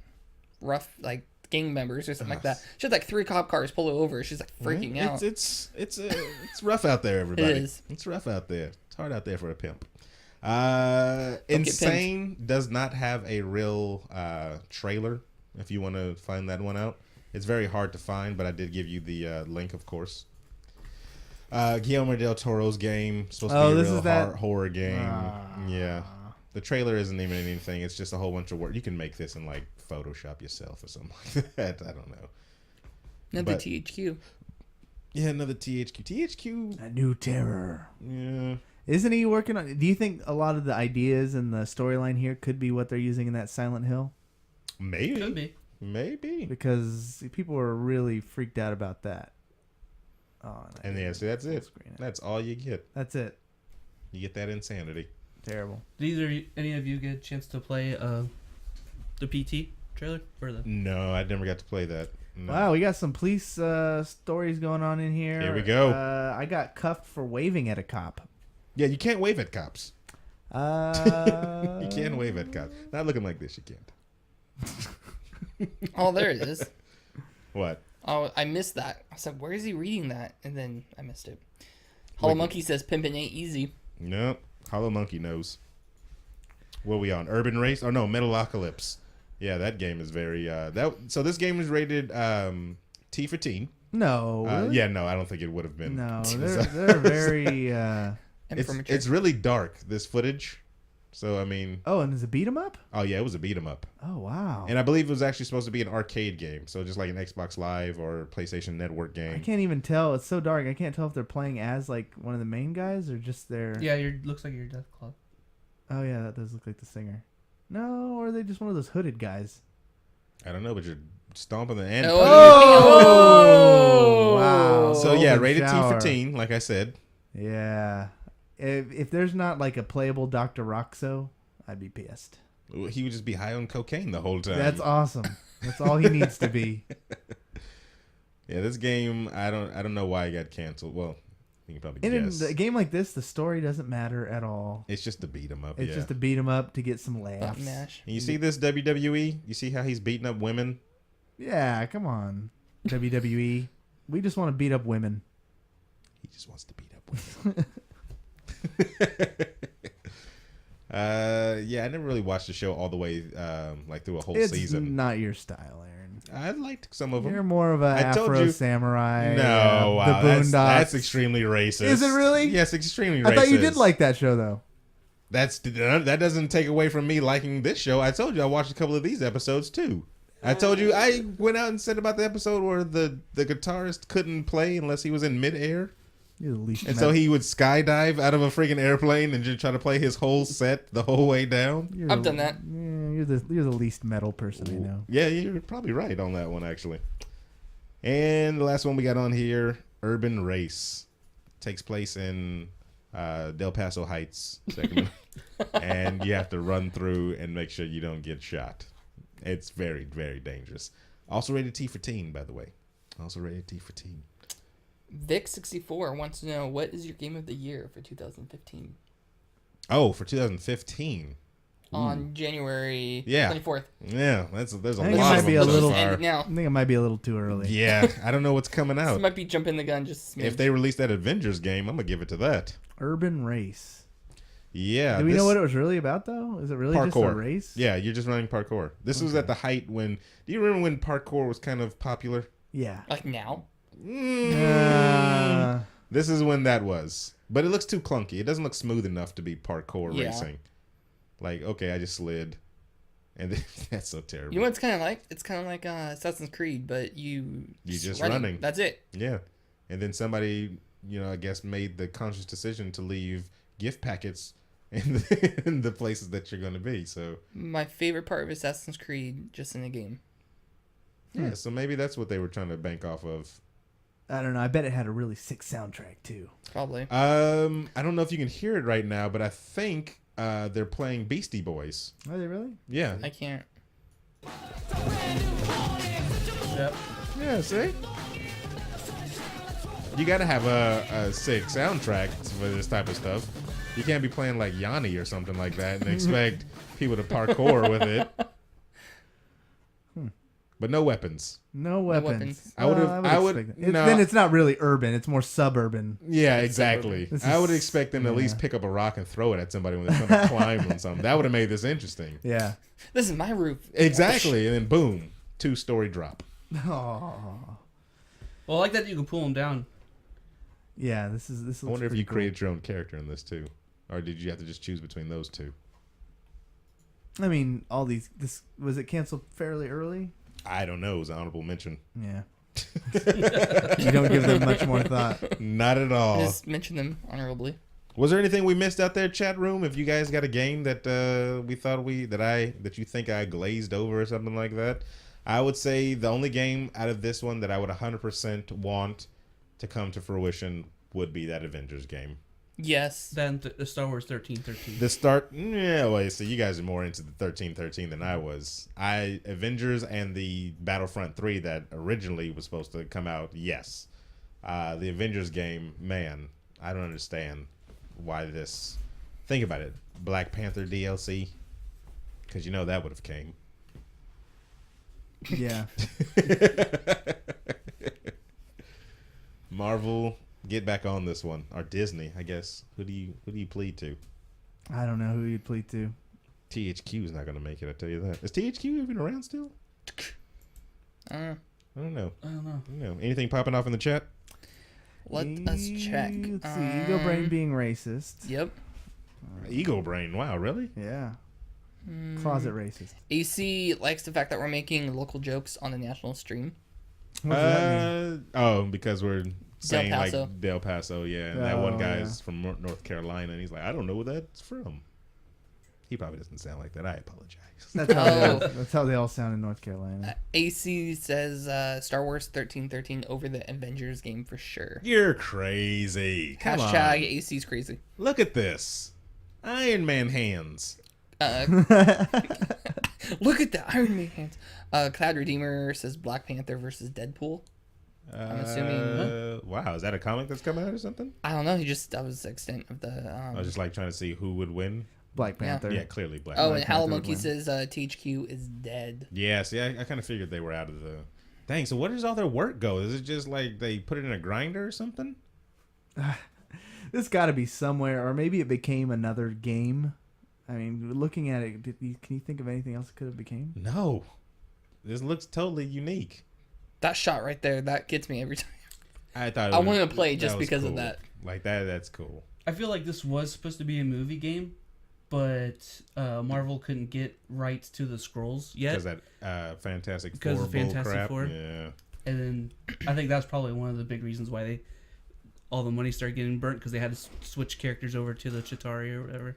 rough, like gang members or something like that. She had like 3 cop cars pull her over. She's like freaking out. It's rough out there, everybody. It is. It's rough out there. It's hard out there for a pimp. get Insane does not have a real trailer. If you want to find that one out, it's very hard to find, but I did give you the link, of course. Guillermo del Toro's game, supposed to be a this real is that- horror game. Yeah, the trailer isn't even anything. It's just a whole bunch of work. You can make this in like Photoshop yourself or something like that. I don't know. Another but- THQ. Yeah, another THQ. THQ. A new terror. Yeah. Isn't he working on? Do you think a lot of the ideas and the storyline here could be what they're using in that Silent Hill? Maybe. Could be. Maybe. because people were really freaked out about that. Oh, And yeah, so that's it. That's all you get. That's it. You get that insanity. Terrible. Did any of you get a chance to play the PT trailer or the? No, I never got to play that. No. Wow, we got some police stories going on in here. Here we go. I got cuffed for waving at a cop. Yeah, you can't wave at cops. You You can wave at cops. Not looking like this, you can't. Oh, there it is. What? Oh, I missed that. I said, where is he reading that? And then I missed it. Hollow Monkey says pimpin' ain't easy. Nope. Hollow Monkey knows. What are we on? Urban Race? Oh no, Metalocalypse. Yeah, that game is very so this game is rated T for teen. No. Really? Yeah, no, I don't think it would have been. No, they're very. It's really dark, this footage. So I mean. Oh, and is it beat 'em up? Oh yeah, it was a beat 'em up. Oh wow. And I believe it was actually supposed to be an arcade game, so just like an Xbox Live or PlayStation Network game. I can't even tell. It's so dark. I can't tell if they're playing as like one of the main guys or just their. Yeah, looks like you're Death Club. Oh yeah, that does look like the singer. No, or are they just one of those hooded guys? I don't know, but you're stomping the end. Oh! Wow. So yeah, Open rated T shower. for teen, like I said. Yeah. If there's not like a playable Dr. Roxo, I'd be pissed. He would just be high on cocaine the whole time. That's awesome. That's all he needs to be. Yeah, this game, I don't know why it got canceled. Well, you can probably In guess. a game like this, the story doesn't matter at all. It's just to beat him up. It's yeah. just to beat him up to get some laughs. Button mash. And you see this WWE? You see how he's beating up women? Yeah, come on, WWE. We just want to beat up women. He just wants to beat up women. Yeah, I never really watched the show all the way, like through a whole It's season. not your style, Aaron. I liked some of them. You're more of a I told Afro you- samurai. No, wow, the Boondocks. that's extremely racist. Is it really? Yes, extremely racist. I thought you did like that show though. That doesn't take away from me liking this show. I told you I watched a couple of these episodes too. I told you I went out and said about the episode where the guitarist couldn't play unless he was in midair. You're the least. And so he would skydive out of a freaking airplane and just try to play his whole set the whole way down. I've done that. Yeah, you're the least metal person I know. Yeah, you're probably right on that one, actually. And the last one we got on here, Urban Race. Takes place in Del Paso Heights, Sacramento. And you have to run through and make sure you don't get shot. It's very, very dangerous. Also rated T for teen, by the way. Also rated T for teen. Vic64 wants to know, what is your game of the year for 2015? Oh, for 2015. On January Yeah. 24th. Yeah, there's a I think lot it of might them be a so little. far. End now. I think it might be a little too early. Yeah, I don't know what's coming This out. might be jumping the gun just a smidge. If they release that Avengers game, I'm gonna give it to that. Urban Race. Yeah. Do we this- know what it was really about though? Is it really just a Parkour. race? Yeah, you're just running parkour. This was at the height when. Do you remember when parkour was kind of popular? Yeah. Like now? This is when that was, but it looks too clunky. It doesn't look smooth enough to be parkour Yeah. racing. Like, okay, I just slid, and then, that's so terrible. You know what it's kind of like? It's kind of like Assassin's Creed, but you just running. That's it. Yeah, and then somebody, I guess, made the conscious decision to leave gift packets in the places that you're going to be. So My favorite part of Assassin's Creed, just in a game. yeah, so maybe that's what they were trying to bank off of. I don't know. I bet it had a really sick soundtrack too. Probably. I don't know if you can hear it right now, but I think they're playing Beastie Boys. Are they really? Yeah. I can't. Yep. Yeah, see? You gotta have a sick soundtrack for this type of stuff. You can't be playing like Yanni or something like that and expect people to parkour with it. But no weapons. No weapons. weapons. I would expect it. no. Then it's not really urban. It's more suburban. Yeah, exactly. This I would is- expect them to at least yeah. pick up a rock and throw it at somebody when they're trying to climb on something. That would have made this interesting. Yeah. This is my roof. Exactly. And then boom, 2-story drop. Oh. Well, I like that you can pull them down. Yeah. This I looks wonder if pretty you cool. created your own character in this too. Or did you have to just choose between those two? I mean, all these. This was it canceled fairly early. I don't know. It was an honorable mention. Yeah. You don't give them much more thought. Not at all. Just mention them honorably. Was there anything we missed out there, chat room? If you guys got a game that we thought that you think I glazed over or something like that, I would say the only game out of this one that I would 100% want to come to fruition would be that Avengers game. Yes. Then the Star Wars 1313. The start, yeah. Wait, so you guys are more into the 1313 than I was. Avengers and the Battlefront 3 that originally was supposed to come out. Yes, the Avengers game, man, I don't understand why this. Think about it, Black Panther DLC, because you know that would have came. Yeah. Marvel, get back on this one, or Disney, I guess. Who do you plead to? I don't know who you'd plead to. THQ is not going to make it. I tell you that. Is THQ even around still? I don't know. Anything popping off in the chat? Let us check. Let's see. Ego Brain being racist. Yep. Ego Brain. Wow, really? Yeah. Closet racist. AC likes the fact that we're making local jokes on the national stream. What does that mean? Oh, because we're saying Paso. like Del Paso, yeah. And that one Oh, guy yeah. is from North Carolina, and he's like, I don't know where that's from. He probably doesn't sound like that. I apologize. That's how they all sound in North Carolina. AC says Star Wars 1313 over the Avengers game for sure. You're crazy. Come Hashtag on. AC's crazy. Look at this. Iron Man hands. Look at the Iron Man hands. Cloud Redeemer says Black Panther versus Deadpool. I'm assuming. Wow, is that a comic that's coming out or something? I don't know. That was the extent of the. I was just like trying to see who would win. Black Panther. Yeah, clearly Black Oh, Panther. and Hello Panther would Monkey win. says THQ is dead. Yeah, see, I kind of figured they were out of the. Dang, so where does all their work go? Is it just like they put it in a grinder or something? This got to be somewhere, or maybe it became another game. I mean, looking at it, can you think of anything else it could have became? No. This looks totally unique. That shot right there, that gets me every time. I thought I wanted to play just because of that. Like that's cool. I feel like this was supposed to be a movie game, but Marvel couldn't get rights to the scrolls yet. Because that Fantastic Because Four of Fantastic bull crap. Four? Yeah. And then I think that's probably one of the big reasons why all the money started getting burnt, because they had to switch characters over to the Chitauri or whatever.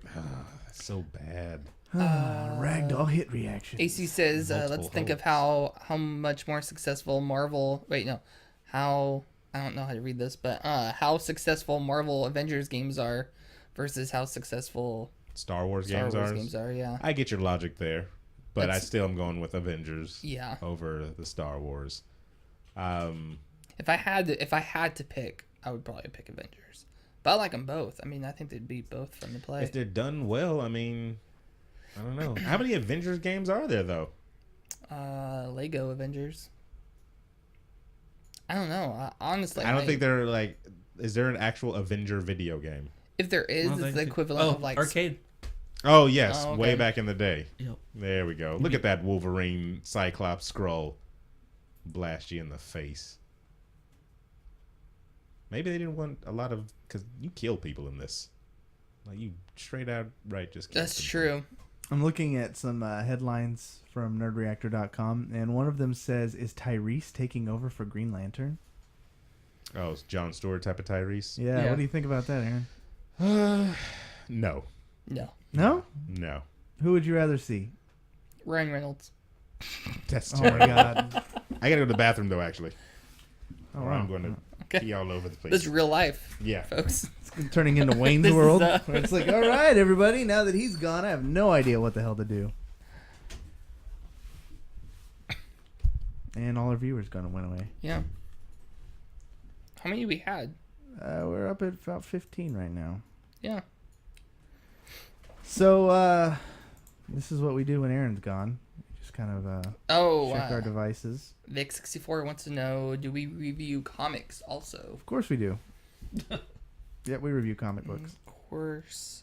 That's so bad. Ragdoll hit reaction. AC says, Multiple let's think of hopes. how much more successful Marvel. Wait, no, how I don't know how to read this, but how successful Marvel Avengers games are versus how successful Star Wars Star games Wars are. games are. Yeah, I get your logic there, but I That's- still am going with Avengers. Yeah. Over the Star Wars. If I had to pick, I would probably pick Avengers. But I like them both. I mean, I think they'd be both fun to play. If they're done well, I mean, I don't know. How many Avengers games are there though? Lego Avengers. I don't know. Honestly, I don't think they're like. Is there an actual Avenger video game? if there is, it's the equivalent of like arcade. Oh yes, Oh, okay. way back in the day. Yep. There we go. Look at that Wolverine Cyclops scroll. Blast you in the face. Maybe they didn't want a lot of, because you kill people in this. Like you straight out right just kill That's people. true. I'm looking at some headlines from nerdreactor.com, and one of them says, is Tyrese taking over for Green Lantern? Oh, it's Jon Stewart type of Tyrese? Yeah, Yeah. what do you think about that, Aaron? No. No, No? No. Who would you rather see? Ryan Reynolds. That's Oh my god. I gotta go to the bathroom though, actually. Oh, Or wow. I'm going to Okay. pee all over the place. This is real life, Yeah. folks. It's turning into Wayne's This is, World. Where it's like, all right, everybody, now that he's gone, I have no idea what the hell to do. And all our viewers gonna went away. Yeah. How many we had? We're up at about 15 right now. Yeah. So, this is what we do when Aaron's gone. We just kind of check our devices. Vic64 wants to know, do we review comics also? Of course we do. Yeah, we review comic books. Of course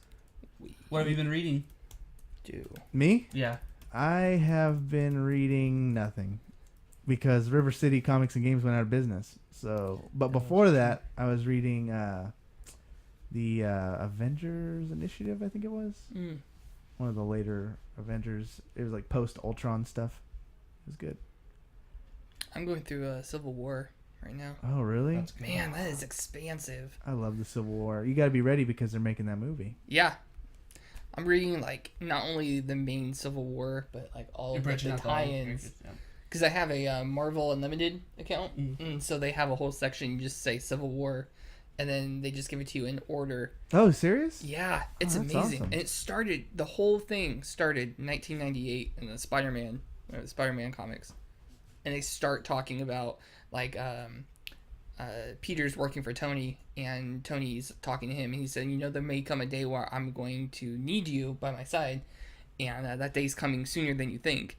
we What have you been reading? do. Me? Yeah. I have been reading nothing because River City Comics and Games went out of business. So, but before that, I was reading the Avengers Initiative, I think it was. Mm. One of the later Avengers. It was like post-Ultron stuff. It was good. I'm going through Civil War right now. Oh, really? Man, that is expansive. I love the Civil War. You got to be ready because they're making that movie. Yeah. I'm reading, like, not only the main Civil War, but, like, all You're of the branching out to all the tie-ins. characters, yeah. because I have a Marvel Unlimited account, and so they have a whole section. You just say Civil War, and then they just give it to you in order. Oh, serious? Yeah, it's amazing. Awesome. And it started, the whole thing started in 1998 in the Spider-Man comics. And they start talking about, like, Peter's working for Tony, and Tony's talking to him, and he said, there may come a day where I'm going to need you by my side, and that day's coming sooner than you think.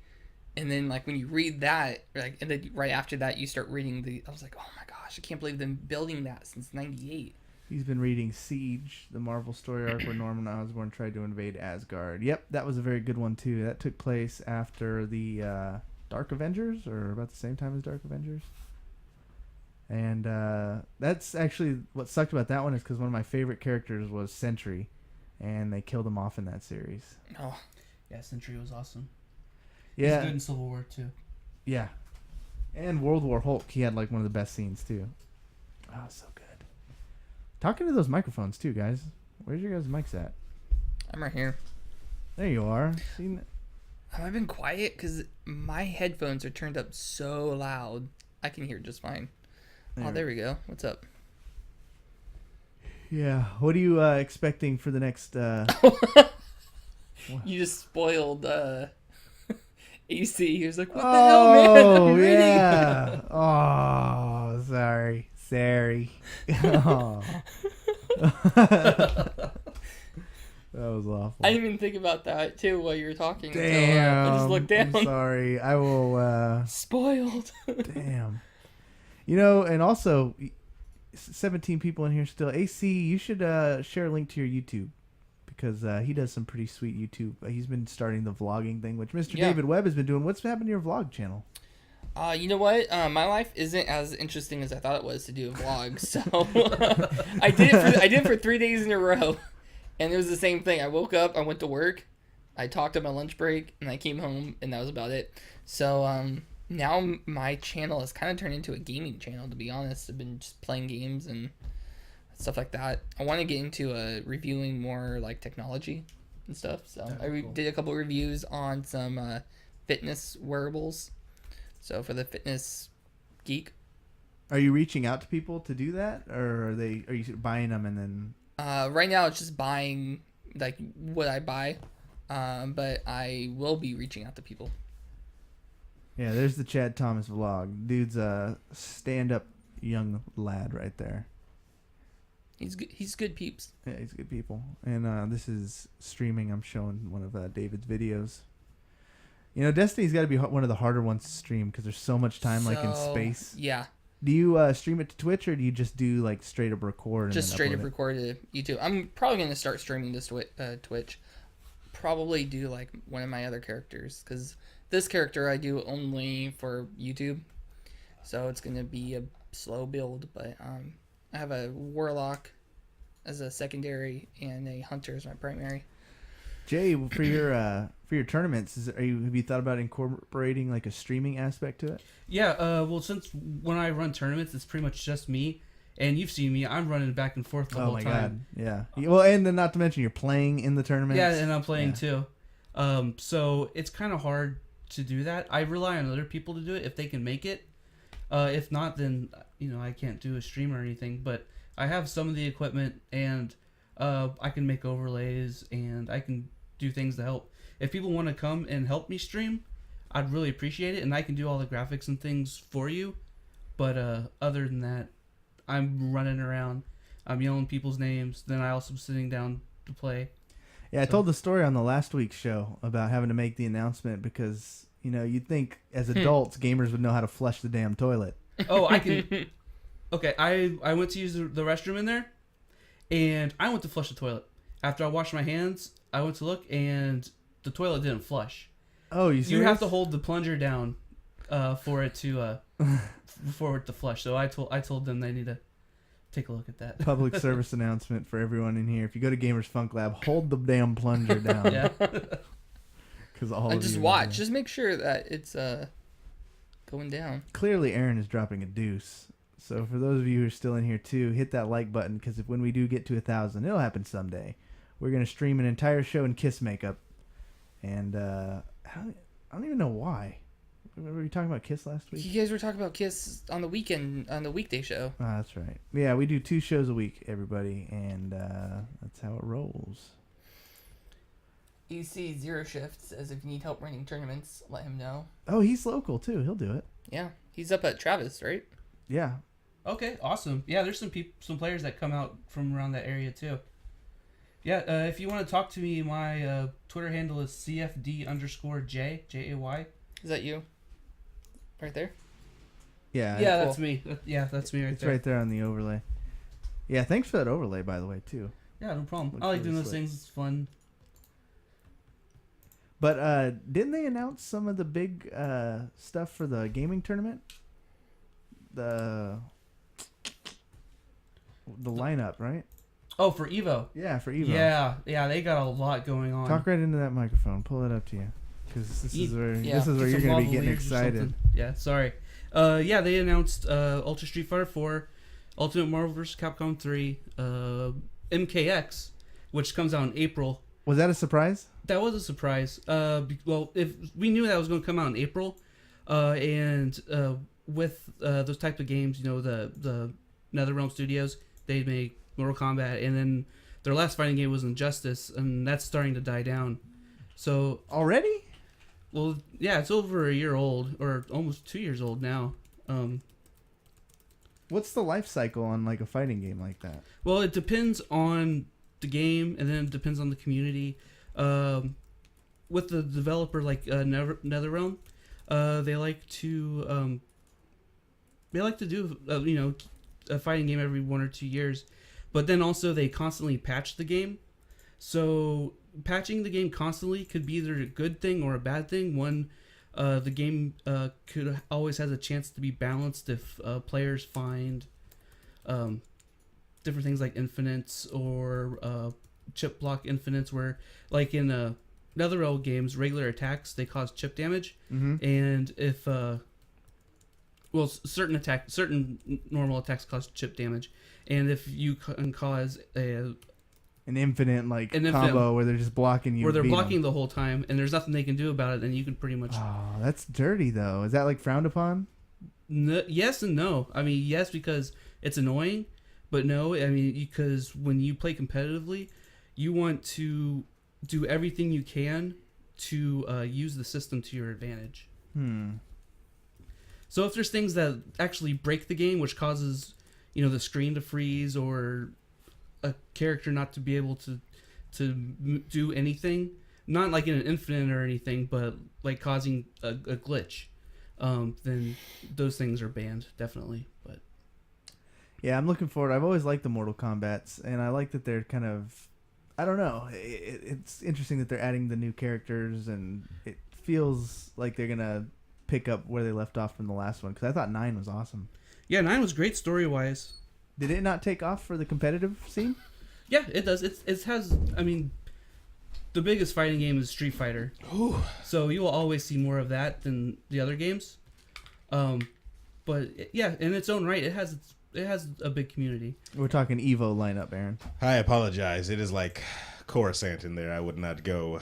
And then, like, when you read that, like, and then right after that, you start reading I was like, oh my gosh, I can't believe them building that since 98. He's been reading Siege, the Marvel story arc where Norman Osborn tried to invade Asgard. Yep, that was a very good one, too. That took place after the Dark Avengers, or about the same time as Dark Avengers. And that's actually what sucked about that one, is because one of my favorite characters was Sentry, and they killed him off in that series. Oh, Yeah, Sentry was awesome. Yeah. He's good in Civil War, too. Yeah. And World War Hulk, he had like one of the best scenes, too. Oh, so good. Talking to those microphones, too, guys. Where's your guys' mics at? I'm right here. There you are. See, Have I been quiet? Because my headphones are turned up so loud. I can hear just fine. Oh, there we go. What's up? yeah. What are you expecting for the next... You just spoiled AC. He was like, what the hell, man? Oh, I'm ready." yeah. Oh, sorry. Oh. That was awful. I didn't even think about that, too, while you were talking. Damn. Until, I just looked down. I'm sorry. I will... Spoiled. Damn. And also, 17 people in here still. AC, you should share a link to your YouTube, because he does some pretty sweet YouTube. He's been starting the vlogging thing, which Mr. Yeah. David Webb has been doing. What's happened to your vlog channel? You know what? My life isn't as interesting as I thought it was to do a vlog. So I did it for 3 days in a row, and it was the same thing. I woke up, I went to work, I talked on my lunch break, and I came home, and that was about it. So now my channel has kind of turned into a gaming channel. To be honest, I've been just playing games and stuff like that. I want to get into reviewing more like technology and stuff. So did a couple of reviews on some fitness wearables. So for the fitness geek. Are you reaching out to people to do that, or are you buying them and then? Right now it's just buying like what I buy, but I will be reaching out to people. Yeah, there's the Chad Thomas vlog. Dude's a stand-up young lad right there. He's good. He's good peeps. Yeah, he's good people. And this is streaming. I'm showing one of David's videos. Destiny's got to be one of the harder ones to stream because there's so much time like in space. Yeah. Do you stream it to Twitch, or do you just do like straight up record? And just then straight upload up record to YouTube. I'm probably going to start streaming this Twitch. Probably do like one of my other characters, because this character I do only for YouTube. So it's going to be a slow build, but I have a warlock as a secondary and a hunter as my primary. Jay, for your tournaments, have you thought about incorporating like a streaming aspect to it? Yeah, well, since when I run tournaments, it's pretty much just me, and you've seen me. I'm running back and forth the whole time. Yeah. Well, and then not to mention you're playing in the tournaments. Yeah, and I'm playing too. So it's kind of hard to do that. I rely on other people to do it if they can make it. If not, then I can't do a stream or anything. But I have some of the equipment, and I can make overlays, and I can do things to help. If people want to come and help me stream, I'd really appreciate it, and I can do all the graphics and things for you. But other than that, I'm running around, I'm yelling people's names, then I also am sitting down to play. Yeah, I told the story on the last week's show about having to make the announcement because, you'd think as adults gamers would know how to flush the damn toilet. Oh, I can... Okay, I went to use the restroom in there, and I went to flush the toilet. After I washed my hands, I went to look, and the toilet didn't flush. Oh, you serious? You have to hold the plunger down for it to flush. So I told them they need to take a look at that. Public service announcement for everyone in here. If you go to Gamers Funk Lab, hold the damn plunger down. Yeah. Because all And of just you watch. are- Just make sure that it's going down. Clearly, Aaron is dropping a deuce. So for those of you who are still in here too, hit that like button because when we do get to 1,000, it'll happen someday. We're gonna stream an entire show in kiss makeup, and I don't even know why. Were you talking about Kiss last week? You guys were talking about Kiss on the weekday show. Oh, that's right. Yeah, we do 2 shows a week, everybody, and that's how it rolls. EC Zero Shift says if you need help running tournaments, let him know. Oh, he's local too. He'll do it. Yeah, he's up at Travis, right? Yeah. Okay, awesome. Yeah, there's some players that come out from around that area too. Yeah, if you want to talk to me, my Twitter handle is CFD_J, Jay. Is that you? Right there? Yeah. Yeah, cool. that's me. That's me right It's there. right there on the overlay. Yeah, thanks for that overlay, by the way, too. Yeah, no problem. Looks I like really doing those slick. things. It's fun. But didn't they announce some of the big stuff for the gaming tournament? The lineup, right? Oh, for Evo. Yeah, for Evo. Yeah, they got a lot going on. Talk right into that microphone. Pull it up to you, because this is where Yeah. this is where Get you're some gonna be Marvel getting Leaders or excited. something. Yeah, sorry. Yeah, they announced Ultra Street Fighter 4, Ultimate Marvel vs. Capcom 3, MKX, which comes out in April. Was that a surprise? That was a surprise. Well, if we knew that was going to come out in April, and with those type of games, the NetherRealm Studios, they make Mortal Kombat, and then their last fighting game was Injustice, and that's starting to die down. So Already? well, yeah, it's over a year old, or almost 2 years old now. What's the life cycle on like a fighting game like that? Well, it depends on the game, and then it depends on the community. With the developer like NetherRealm, they like to do a fighting game every 1 or 2 years, but then also they constantly patch the game. So patching the game constantly could be either a good thing or a bad thing. One, the game could always has a chance to be balanced if players find different things like infinites or chip block infinites, where like in NetherRealm games, regular attacks they cause chip damage, and if certain normal attacks cause chip damage, and if you can cause An infinite combo where they're just blocking you. where they're beat 'em. blocking the whole time, and there's nothing they can do about it, then you can pretty much Oh, that's dirty though. Is that like frowned upon? yes and no. I mean, yes, because it's annoying, but no, I mean, because when you play competitively, you want to do everything you can to use the system to your advantage. So if there's things that actually break the game, which causes, the screen to freeze or a character not to be able to do anything, not like in an infinite or anything, but like causing a glitch, then those things are banned, definitely. But Yeah, I'm looking forward. I've always liked the Mortal Kombats, and I like that they're kind of, I don't know. It's interesting that they're adding the new characters, and it feels like they're gonna pick up where they left off from the last one. Because I thought 9 was awesome. yeah, 9 was great story-wise. Did it not take off for the competitive scene? Yeah, it does. It has. I mean, the biggest fighting game is Street Fighter, so you will always see more of that than the other games. But yeah, in its own right, it has a big community. We're talking Evo lineup, Aaron. I apologize. It is like Coruscant in there. I would not go.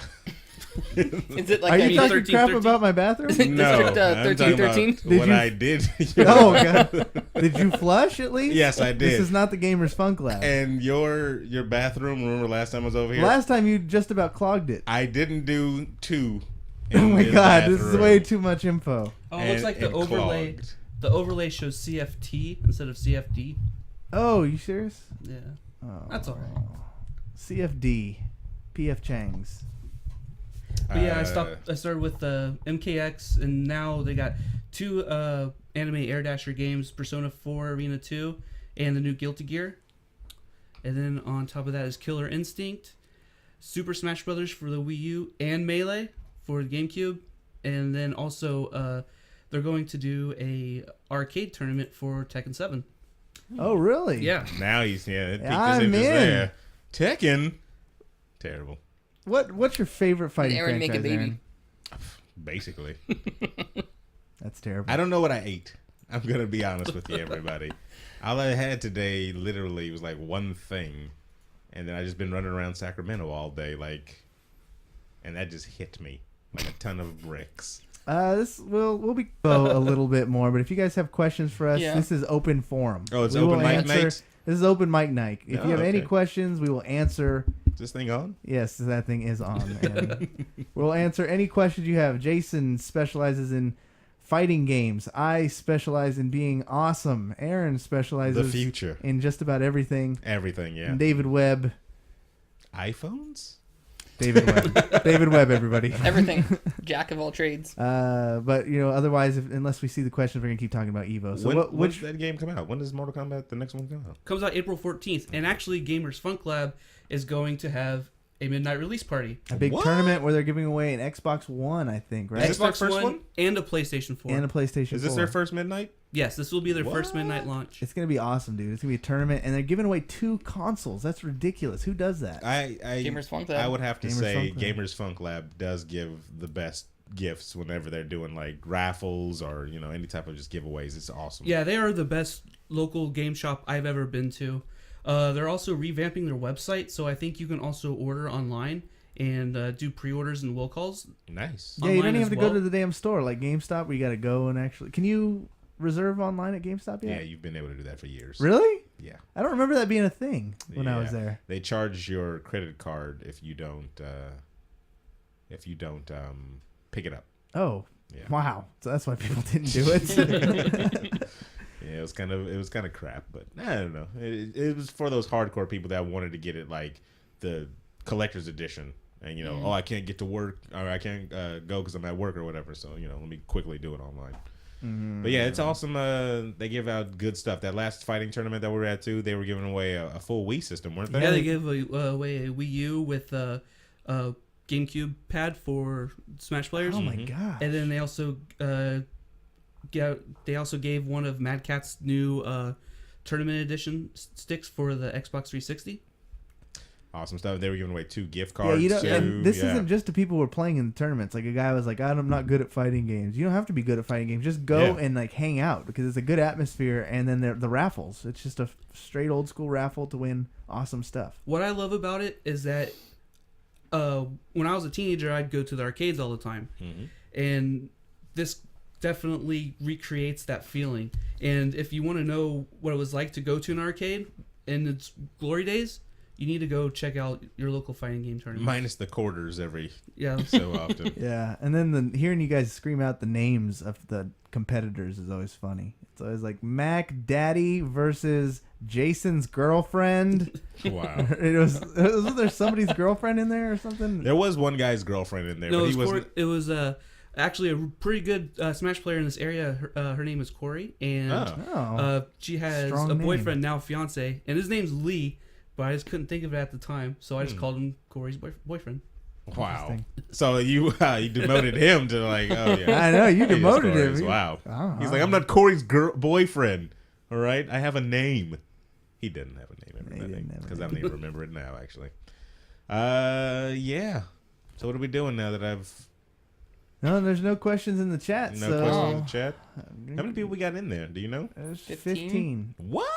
Is it like Are you that? talking crap about my bathroom? No, Is it, I'm talking 13? about Did what you- I did. Oh god! Did you flush at least? Yes, I did. This is not the Gamers Funk Lab. And your bathroom. Remember last time I was over here? Last time you just about clogged it. I didn't do 2. Oh in my this god! This is bathroom. way too much info. Oh, it looks like the and overlay. clogged. The overlay shows CFT instead of CFD. Oh, you serious? Yeah, Oh. that's all right. CFD, PF Chang's. But yeah, I started with MKX, and now they got 2 anime Air Dasher games: Persona 4 Arena 2, and the new Guilty Gear. And then on top of that is Killer Instinct, Super Smash Brothers for the Wii U, and Melee for the GameCube. And then also they're going to do a arcade tournament for Tekken 7. Oh, really? Yeah. Now he's it piqued I'm his interest in. there. Tekken, terrible. What's your favorite fighting Aaron franchise, make a baby. Aaron? Basically, That's terrible. I don't know what I ate. I'm gonna be honest with you, everybody. All I had today literally was like one thing, and then I just been running around Sacramento all day, and that just hit me like a ton of bricks. We'll be a little bit more, but if you guys have questions for us, this is open forum. Oh, it's we open will mic answer, night? This is open mic night. If you have any okay. questions, we will answer. Is this thing on? Yes, that thing is on. And we'll answer any questions you have. Jason specializes in fighting games. I specialize in being awesome. Aaron specializes The future. in just about everything. Everything, yeah. And David Webb. iPhones? David Webb. David Webb, everybody. Everything. Jack of all trades. But otherwise, unless we see the questions, we're gonna keep talking about Evo. So when does that game come out? When does Mortal Kombat, the next one, come out? Comes out April 14th, and actually, Gamers Funk Lab is going to have a midnight release party. A big tournament where they're giving away an Xbox One, I think, right? Is this their Xbox first one? and a PlayStation 4. And a PlayStation 4. Is this their first midnight? Yes, this will be their first midnight launch. It's gonna be awesome, dude. It's gonna be a tournament, and they're giving away 2 consoles. That's ridiculous. Who does that? Gamers Funk Lab. I would have to Gamers say Funk Lab. Gamers Funk Lab does give the best gifts whenever they're doing like raffles or any type of just giveaways. It's awesome. Yeah, they are the best local game shop I've ever been to. They're also revamping their website, so I think you can also order online and do pre-orders and will calls. Nice. Yeah, you don't online even as have to well. go to the damn store like GameStop, where you got to go and actually. Can you reserve online at GameStop yet? Yeah, you've been able to do that for years. Really? Yeah. I don't remember that being a thing when I was Yeah. there. They charge your credit card if you don't pick it up. Oh, Yeah. wow! So that's why people didn't do it. Yeah, it was kind of crap, but I don't know. It was for those hardcore people that wanted to get it like the collector's edition, and oh, I can't get to work or I can't go because I'm at work or whatever. So let me quickly do it online. But yeah, it's awesome. They give out good stuff. That last fighting tournament that we were at too, they were giving away a full Wii system, weren't they? Yeah, they gave away a Wii U with a GameCube pad for Smash players. Oh my god! And then they also gave one of Mad Cat's new tournament edition sticks for the Xbox 360. Awesome stuff. They were giving away 2 gift Yeah, cards. and this isn't just to people who are playing in the tournaments. Like a guy was like, "I'm not good at fighting games." You don't have to be good at fighting games. Just go and like hang out because it's a good atmosphere. And then the raffles. It's just a straight old school raffle to win awesome stuff. What I love about it is that when I was a teenager, I'd go to the arcades all the time, and this definitely recreates that feeling. And if you want to know what it was like to go to an arcade in its glory days, you need to go check out your local fighting game tournament. Minus the quarters every Yeah. so often. Yeah, and then hearing you guys scream out the names of the competitors is always funny. It's always like Mac Daddy versus Jason's girlfriend. Wow. Was there somebody's girlfriend in there or something? There was one guy's girlfriend in there, No, but it he was, wasn't. it was actually a pretty good Smash player in this area. Her name is Corey, and she has Strong a name. boyfriend, now fiance, and his name's Lee, but I just couldn't think of it at the time, so I just called him Corey's boyfriend. Wow. Interesting. So you demoted him to like, oh yeah. I know, you He is demoted Corey's. him. Wow. Oh, He's like, I'm not Corey's boyfriend. All right, I have a name. He didn't have a name, He didn't have a because I don't even remember it now. Actually. Yeah. So what are we doing now that I've No, there's no questions in the chat. no so questions in the chat? How many people we got in there? Do you know? There's 15? 15. What?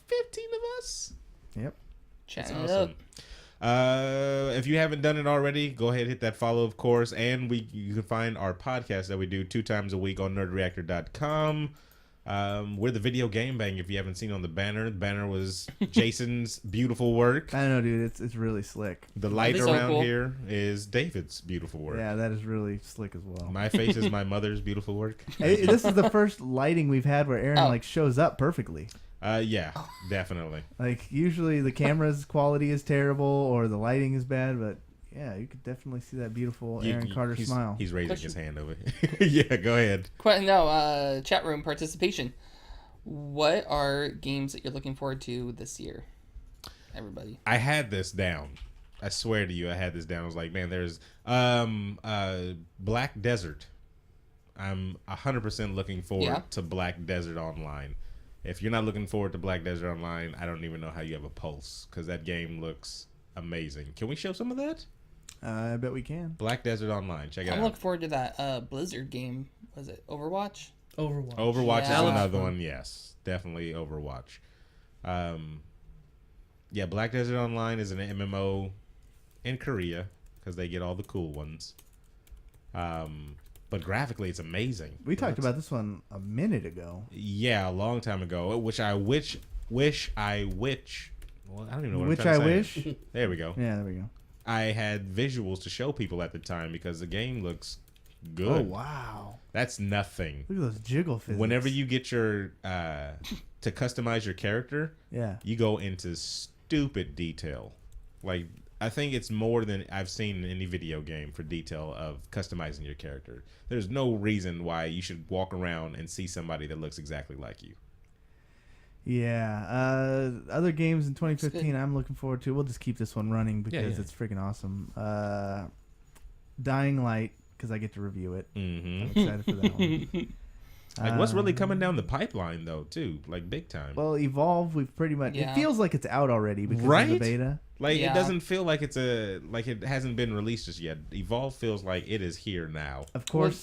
15 of us? Yep. Chatting That's it up. awesome. If you haven't done it already, go ahead and hit that follow, of course. And you can find our podcast that we do 2 times a week on nerdreactor.com. We're the Video Game Bang. If you haven't seen on the banner was Jason's beautiful work. I don't know, dude. It's really slick. The light That's so around cool. here is David's beautiful work. Yeah, that is really slick as well. My face is my mother's beautiful work. Hey, this is the first lighting we've had where Aaron Oh. like shows up perfectly. Yeah, definitely. Like usually the camera's quality is terrible or the lighting is bad, but yeah, you could definitely see that beautiful Aaron Carter he's, smile. He's raising Question. his hand over here. Yeah, go ahead. Chat room participation. What are games that you're looking forward to this year? Everybody. I had this down. I swear to you, I had this down. I was like, man, there's Black Desert. I'm 100% looking forward to Black Desert Online. If you're not looking forward to Black Desert Online, I don't even know how you have a pulse, because that game looks amazing. Can we show some of that? I bet we can. Black Desert Online. Check it I'm out. looking forward to that Blizzard game. Was it Overwatch? Overwatch. Overwatch Yeah. is another one. Yes, definitely Overwatch. Yeah, Black Desert Online is an MMO in Korea because they get all the cool ones. but graphically it's amazing. We talked about this one a minute ago. Yeah, a long time ago. Which I wish. Well, I don't even know what Which I'm I trying to say. wish. There we go. Yeah, there we go. I had visuals to show people at the time because the game looks good. Oh wow, that's nothing. Look at those jiggle physics. Whenever you get your to customize your character, yeah, you go into stupid detail. Like I think it's more than I've seen in any video game for detail of customizing your character. There's no reason why you should walk around and see somebody that looks exactly like you. Yeah. Other games in 2015 I'm looking forward to. We'll just keep this one running because it's freaking awesome. Dying Light, because I get to review it. Mm-hmm. I'm excited for that one. Like, what's really coming down the pipeline, though, too? Like, big time. Well, Evolve, we've pretty much... Yeah. It feels like it's out already because of the beta. Like, Yeah. it doesn't feel like it's like it hasn't been released just yet. Evolve feels like it is here now. Of course,